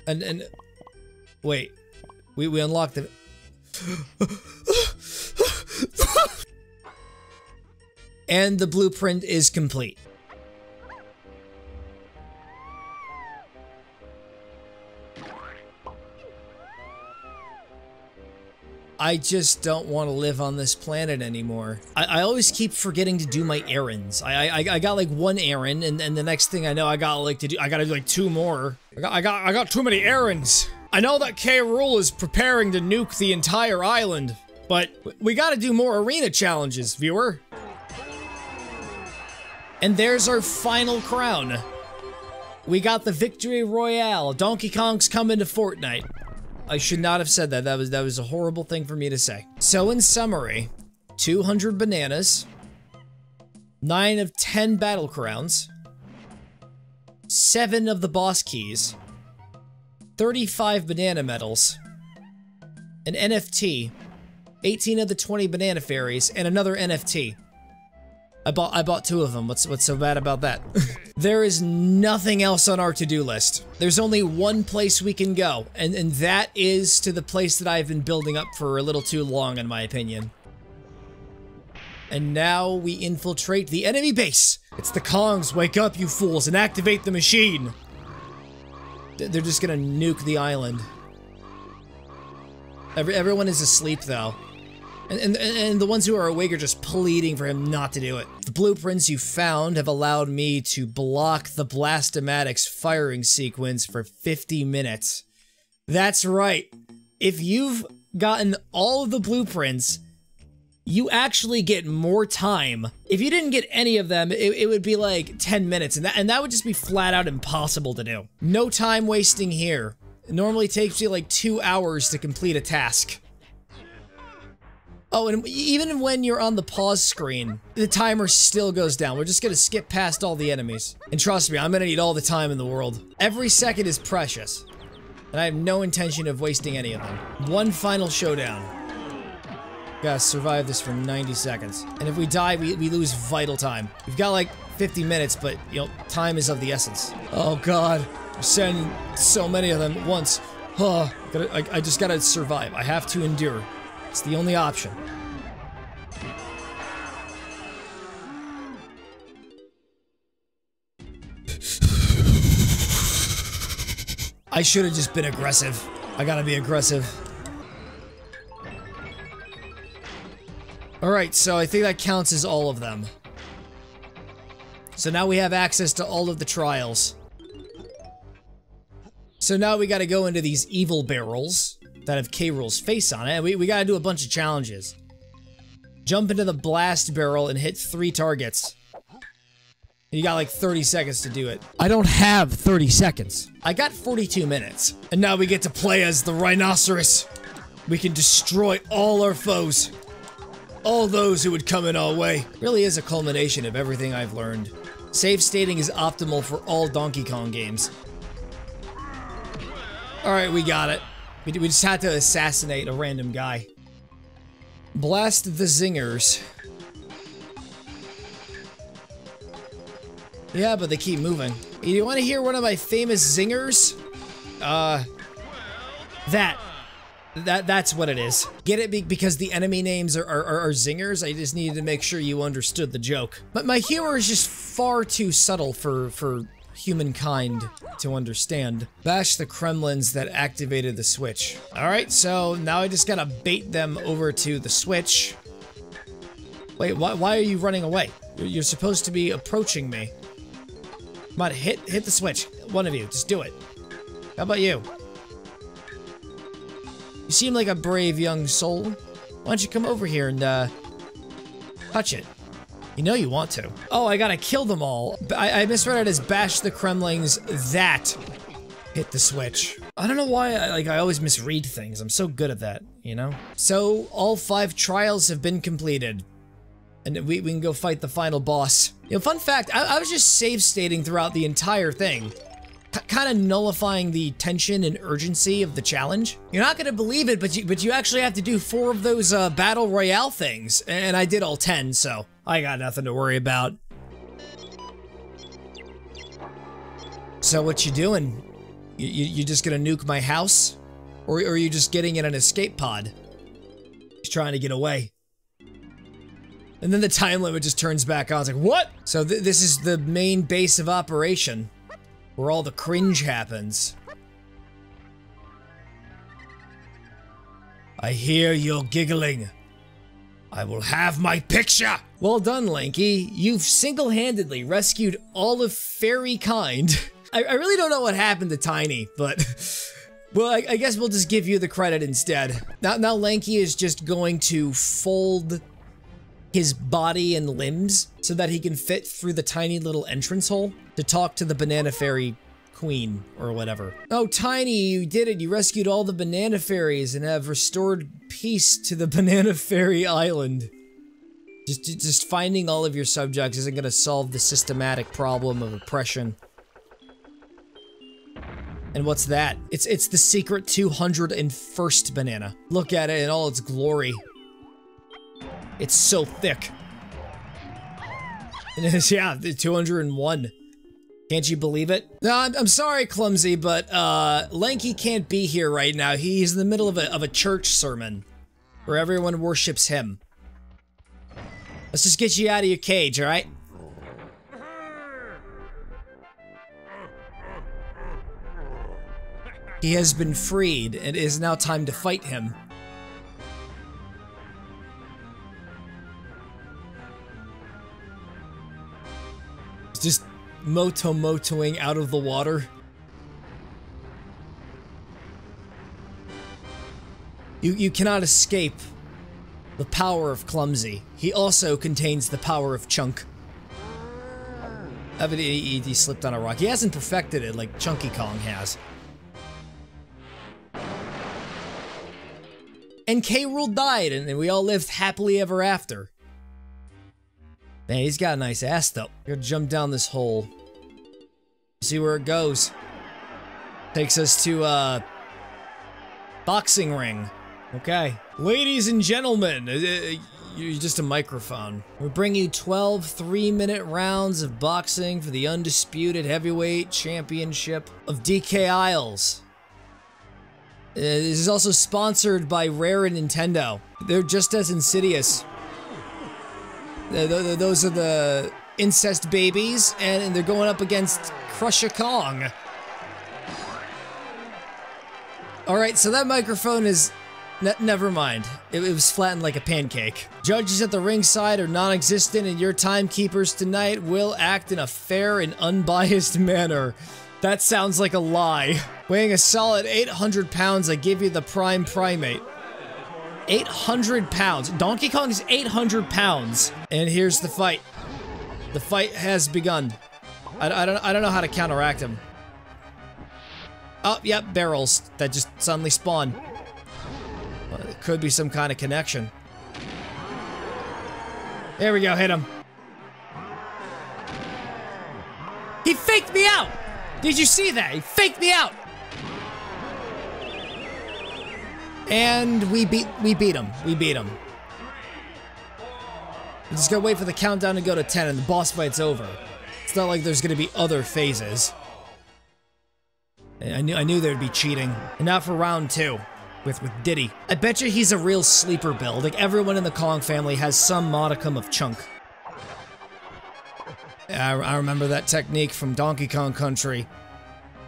And wait. We unlocked the... And the blueprint is complete. I just don't want to live on this planet anymore. I always keep forgetting to do my errands. I got like one errand, and the next thing I know, I gotta do like 2 more. I got too many errands. I know that K. Rool is preparing to nuke the entire island, but we gotta do more arena challenges, viewer. And there's our final crown. We got the Victory Royale. Donkey Kong's coming to Fortnite. I should not have said that. That was a horrible thing for me to say. So in summary, 200 bananas, 9 of 10 battle crowns, 7 of the boss keys, 35 banana medals, an NFT, 18 of the 20 banana fairies, and another NFT. I bought 2 of them. What's so bad about that? There is nothing else on our to-do list. There's only one place we can go, and that is to the place that I've been building up for a little too long, in my opinion. And now we infiltrate the enemy base. It's the Kongs. Wake up, you fools, and activate the machine. They're just gonna nuke the island. Everyone is asleep, though. And the ones who are awake are just pleading for him not to do it. The blueprints you found have allowed me to block the Blastomatics firing sequence for 50 minutes. That's right. If you've gotten all of the blueprints, you actually get more time. If you didn't get any of them, it would be like 10 minutes, and that would just be flat out impossible to do. No time wasting here. It normally takes you like 2 hours to complete a task. Oh, and even when you're on the pause screen, the timer still goes down. We're just gonna skip past all the enemies. And trust me, I'm gonna need all the time in the world. Every second is precious. And I have no intention of wasting any of them. One final showdown. Gotta survive this for 90 seconds. And if we die, we lose vital time. We've got like 50 minutes, but, you know, time is of the essence. Oh god. We're sending so many of them at once. Oh, I just gotta survive. I have to endure. It's the only option. I should have just been aggressive. I gotta be aggressive. Alright, so I think that counts as all of them. So now we have access to all of the trials. So now we gotta go into these evil barrels that have K. Rool's face on it, and we gotta do a bunch of challenges. Jump into the blast barrel and hit 3 targets. You got like 30 seconds to do it. I don't have 30 seconds. I got 42 minutes. And now we get to play as the rhinoceros. We can destroy all our foes. All those who would come in our way. Really is a culmination of everything I've learned. Save stating is optimal for all Donkey Kong games. Alright, we got it. We just had to assassinate a random guy. Blast the zingers. Yeah, but they keep moving. You want to hear one of my famous zingers? That's what it is. Get it because the enemy names are zingers? I just needed to make sure you understood the joke. But my humor is just far too subtle for humankind to understand. Bash the Kremlins that activated the switch. Alright, so now I just gotta bait them over to the switch. Wait, why are you running away? You're supposed to be approaching me. Come on, hit the switch. One of you, just do it. How about you? You seem like a brave young soul. Why don't you come over here and, touch it? You know you want to. Oh, I gotta kill them all. I misread it as bash the Kremlins that hit the switch. I don't know why I always misread things. I'm so good at that, you know? So, all 5 trials have been completed. And we can go fight the final boss. You know, fun fact, I was just save stating throughout the entire thing. Kind of nullifying the tension and urgency of the challenge. You're not gonna believe it, but you actually have to do 4 of those battle royale things, and I did all 10, so I got nothing to worry about. So what you doing? You just gonna nuke my house, or are you just getting in an escape pod? He's trying to get away. And then the time limit just turns back on. I was like, what? So this is the main base of operation. Where all the cringe happens. I hear you're giggling. I will have my picture! Well done, Lanky. You've single-handedly rescued all of fairy kind. I really don't know what happened to Tiny, but... Well, I guess we'll just give you the credit instead. Now Lanky is just going to fold his body and limbs so that he can fit through the tiny little entrance hole to talk to the banana fairy queen or whatever. Oh, Tiny, you did it. You rescued all the banana fairies and have restored peace to the banana fairy island. Just finding all of your subjects isn't gonna solve the systematic problem of oppression. And what's that? It's the secret 201st banana. Look at it in all its glory. It's so thick. Yeah, the 201. Can't you believe it? No, I'm sorry, Clumsy, but Lanky can't be here right now. He's in the middle of a church sermon where everyone worships him. Let's just get you out of your cage, all right? He has been freed, and it is now time to fight him. Just motoing out of the water. You cannot escape the power of Clumsy. He also contains the power of Chunk. Evidently, he slipped on a rock. He hasn't perfected it like Chunky Kong has. And K. Rool died, and we all lived happily ever after. Man, he's got a nice ass, though. We're gonna jump down this hole. See where it goes. Takes us to, boxing ring. Okay. Ladies and gentlemen, you're just a microphone. We bring you 12 3-minute rounds of boxing for the undisputed heavyweight championship of DK Isles. This is also sponsored by Rare and Nintendo. They're just as insidious. Those are the incest babies, and they're going up against Crusher Kong. Alright, so that microphone is... never mind. It was flattened like a pancake. Judges at the ringside are non-existent, and your timekeepers tonight will act in a fair and unbiased manner. That sounds like a lie. Weighing a solid 800 pounds, I give you the prime primate. 800 pounds. Donkey Kong is 800 pounds. And here's the fight. The fight has begun. I don't know how to counteract him. Oh, yep, barrels that just suddenly spawn. Well, it could be some kind of connection. There we go, hit him. He faked me out! Did you see that? He faked me out! And we beat him. We beat him. We just gotta wait for the countdown to go to 10 and the boss fight's over. It's not like there's gonna be other phases. I knew there'd be cheating. And now for round 2 with Diddy. I bet you he's a real sleeper build. Like everyone in the Kong family has some modicum of chunk. I remember that technique from Donkey Kong Country.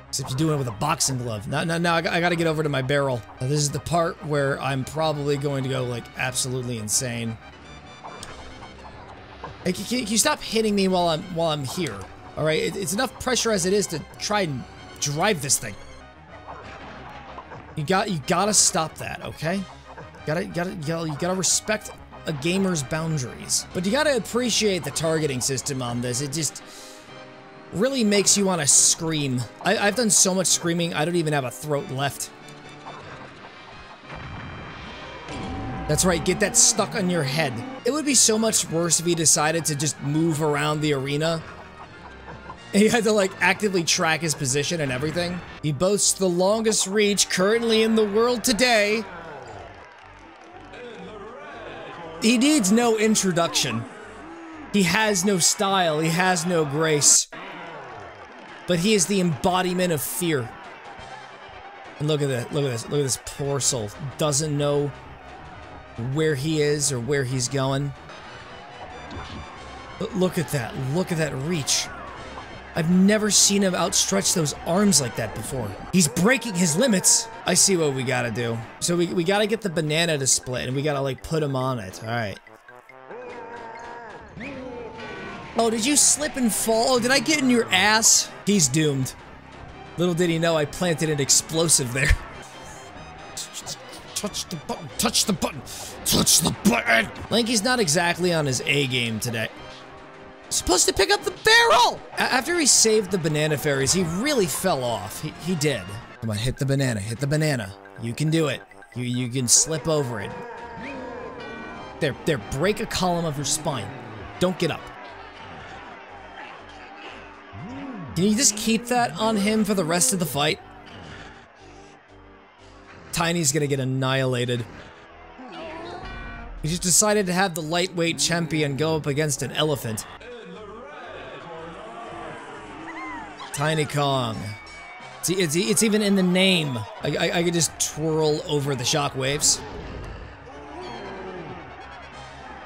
Except you're doing it with a boxing glove. Now I gotta get over to my barrel. Now, this is the part where I'm probably going to go like absolutely insane. Hey, can you stop hitting me while I'm here? All right, it's enough pressure as it is to try and drive this thing. You gotta stop that, okay? You gotta respect a gamer's boundaries. But you gotta appreciate the targeting system on this. It just really makes you want to scream. I've done so much screaming, I don't even have a throat left. That's right, get that stuck on your head. It would be so much worse if he decided to just move around the arena. And he had to like actively track his position and everything. He boasts the longest reach currently in the world today. He needs no introduction. He has no style, he has no grace. But he is the embodiment of fear. And look at that, look at this poor soul. Doesn't know where he is or where he's going. But look at that reach. I've never seen him outstretch those arms like that before. He's breaking his limits. I see what we gotta do. So we gotta get the banana to split and we gotta like put him on it. All right. Oh, did you slip and fall? Oh, did I get in your ass? He's doomed. Little did he know I planted an explosive there. Touch the button, touch the button, touch the button! Lanky's not exactly on his A game today. Supposed to pick up the barrel! After he saved the banana fairies, he really fell off. He did. Come on, hit the banana, hit the banana. You can do it. You can slip over it. There, break a column of your spine. Don't get up. Can you just keep that on him for the rest of the fight? Tiny's gonna get annihilated. He just decided to have the lightweight champion go up against an elephant. Tiny Kong. See, it's even in the name. I could just twirl over the shockwaves.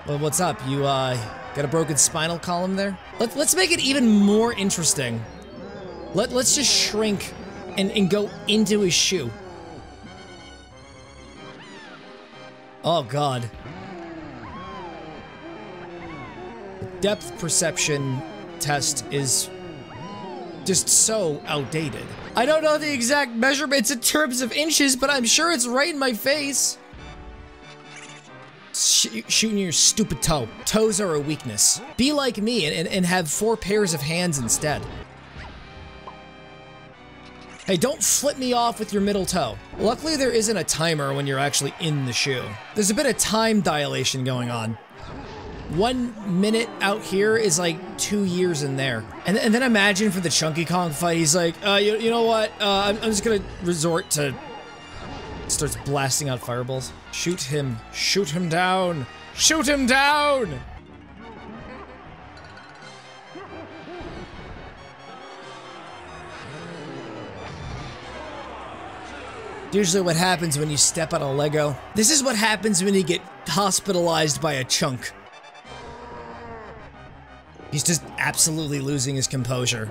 Well, what's up? You got a broken spinal column there? Let's make it even more interesting. Let's just shrink and go into his shoe. Oh god. The depth perception test is just so outdated. I don't know the exact measurements in terms of inches, but I'm sure it's right in my face. Shooting your stupid toe. Toes are a weakness. Be like me and have 4 pairs of hands instead. Hey, don't flip me off with your middle toe. Luckily, there isn't a timer when you're actually in the shoe. There's a bit of time dilation going on. 1 minute out here is like 2 years in there. And then imagine for the Chunky Kong fight, he's like, you know what? I'm just gonna resort to... Starts blasting out fireballs. Shoot him down. Shoot him down! Usually what happens when you step on a Lego. This is what happens when you get hospitalized by a chunk. He's just absolutely losing his composure.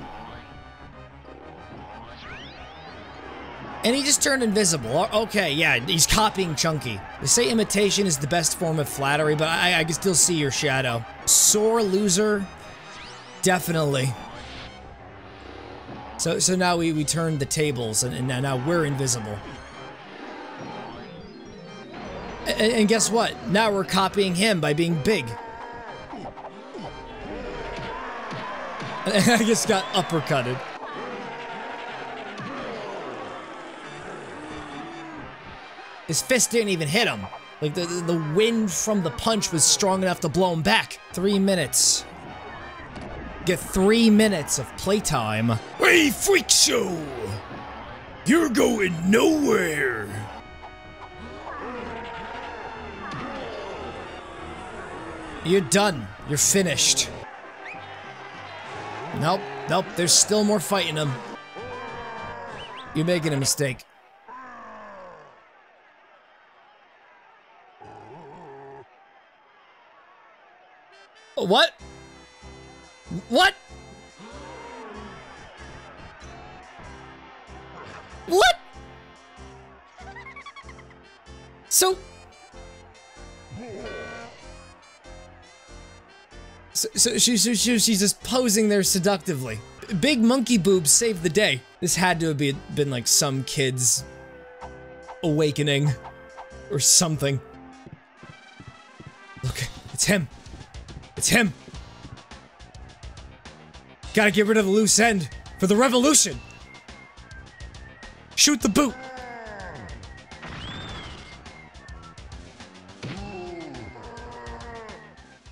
And he just turned invisible. Okay, yeah, he's copying Chunky. They say imitation is the best form of flattery, but I can still see your shadow. Sore loser? Definitely. So now we turned the tables, and now we're invisible. And guess what? Now we're copying him by being big. I just got uppercutted. His fist didn't even hit him. Like, the wind from the punch was strong enough to blow him back. 3 minutes. Get 3 minutes of playtime. Hey, freak show! You're going nowhere! You're done. You're finished. Nope, nope, there's still more fighting him. You're making a mistake. What? What? What? So she's just posing there seductively. Big monkey boobs saved the day. This had to have been like some kid's awakening or something. Look, it's him. It's him. Gotta get rid of the loose end for the revolution. Shoot the boot.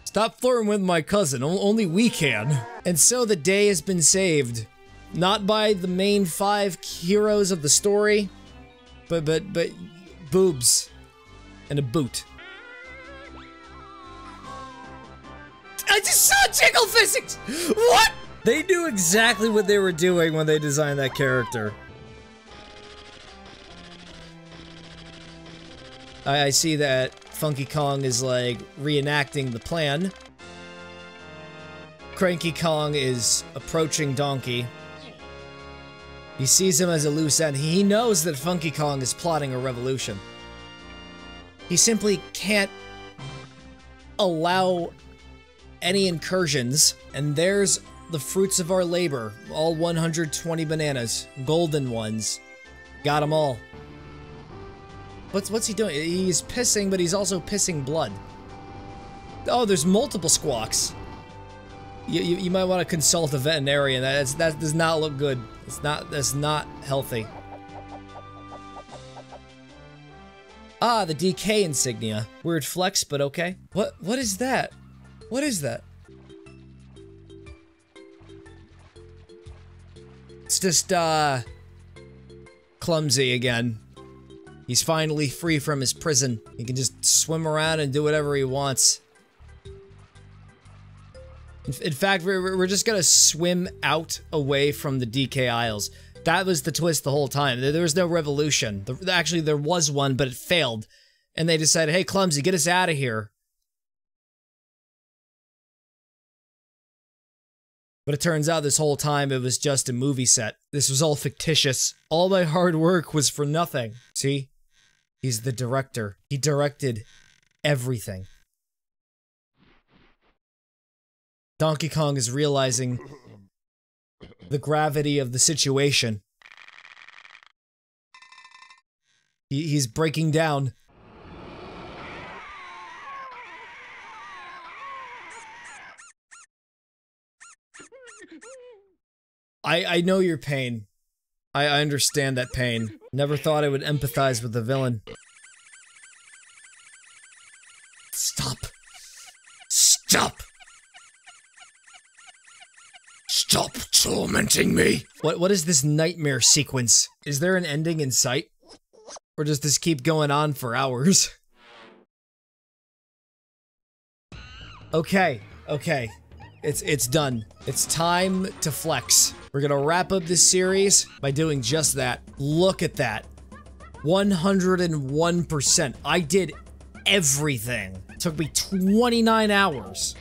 Stop flirting with my cousin, only we can. And so the day has been saved. Not by the main 5 heroes of the story, but boobs and a boot. I just saw jiggle physics! What? They knew exactly what they were doing when they designed that character. I see that Funky Kong is like reenacting the plan. Cranky Kong is approaching Donkey. He sees him as a loose end. He knows that Funky Kong is plotting a revolution. He simply can't allow any incursions, and there's the fruits of our labor. All 120 bananas. Golden ones. Got them all. What's he doing? He's pissing, but he's also pissing blood. Oh, there's multiple squawks. You might want to consult a veterinarian. That does not look good. That's not healthy. Ah, the DK insignia. Weird flex, but okay. What is that? What is that? It's just clumsy again. He's finally free from his prison. He can just swim around and do whatever he wants. In fact, we're just gonna swim out away from the DK Isles. That was the twist the whole time. There was no revolution. Actually, there was one, but it failed. And they decided, hey, Clumsy, get us out of here. But it turns out this whole time it was just a movie set. This was all fictitious. All my hard work was for nothing. See? He's the director. He directed everything. Donkey Kong is realizing the gravity of the situation. He's breaking down. I know your pain. I understand that pain. Never thought I would empathize with the villain. Stop. Stop. Stop tormenting me. What is this nightmare sequence? Is there an ending in sight? Or does this keep going on for hours? Okay, okay. It's done. It's time to flex. We're gonna wrap up this series by doing just that. Look at that. 101%. I did everything. It took me 29 hours.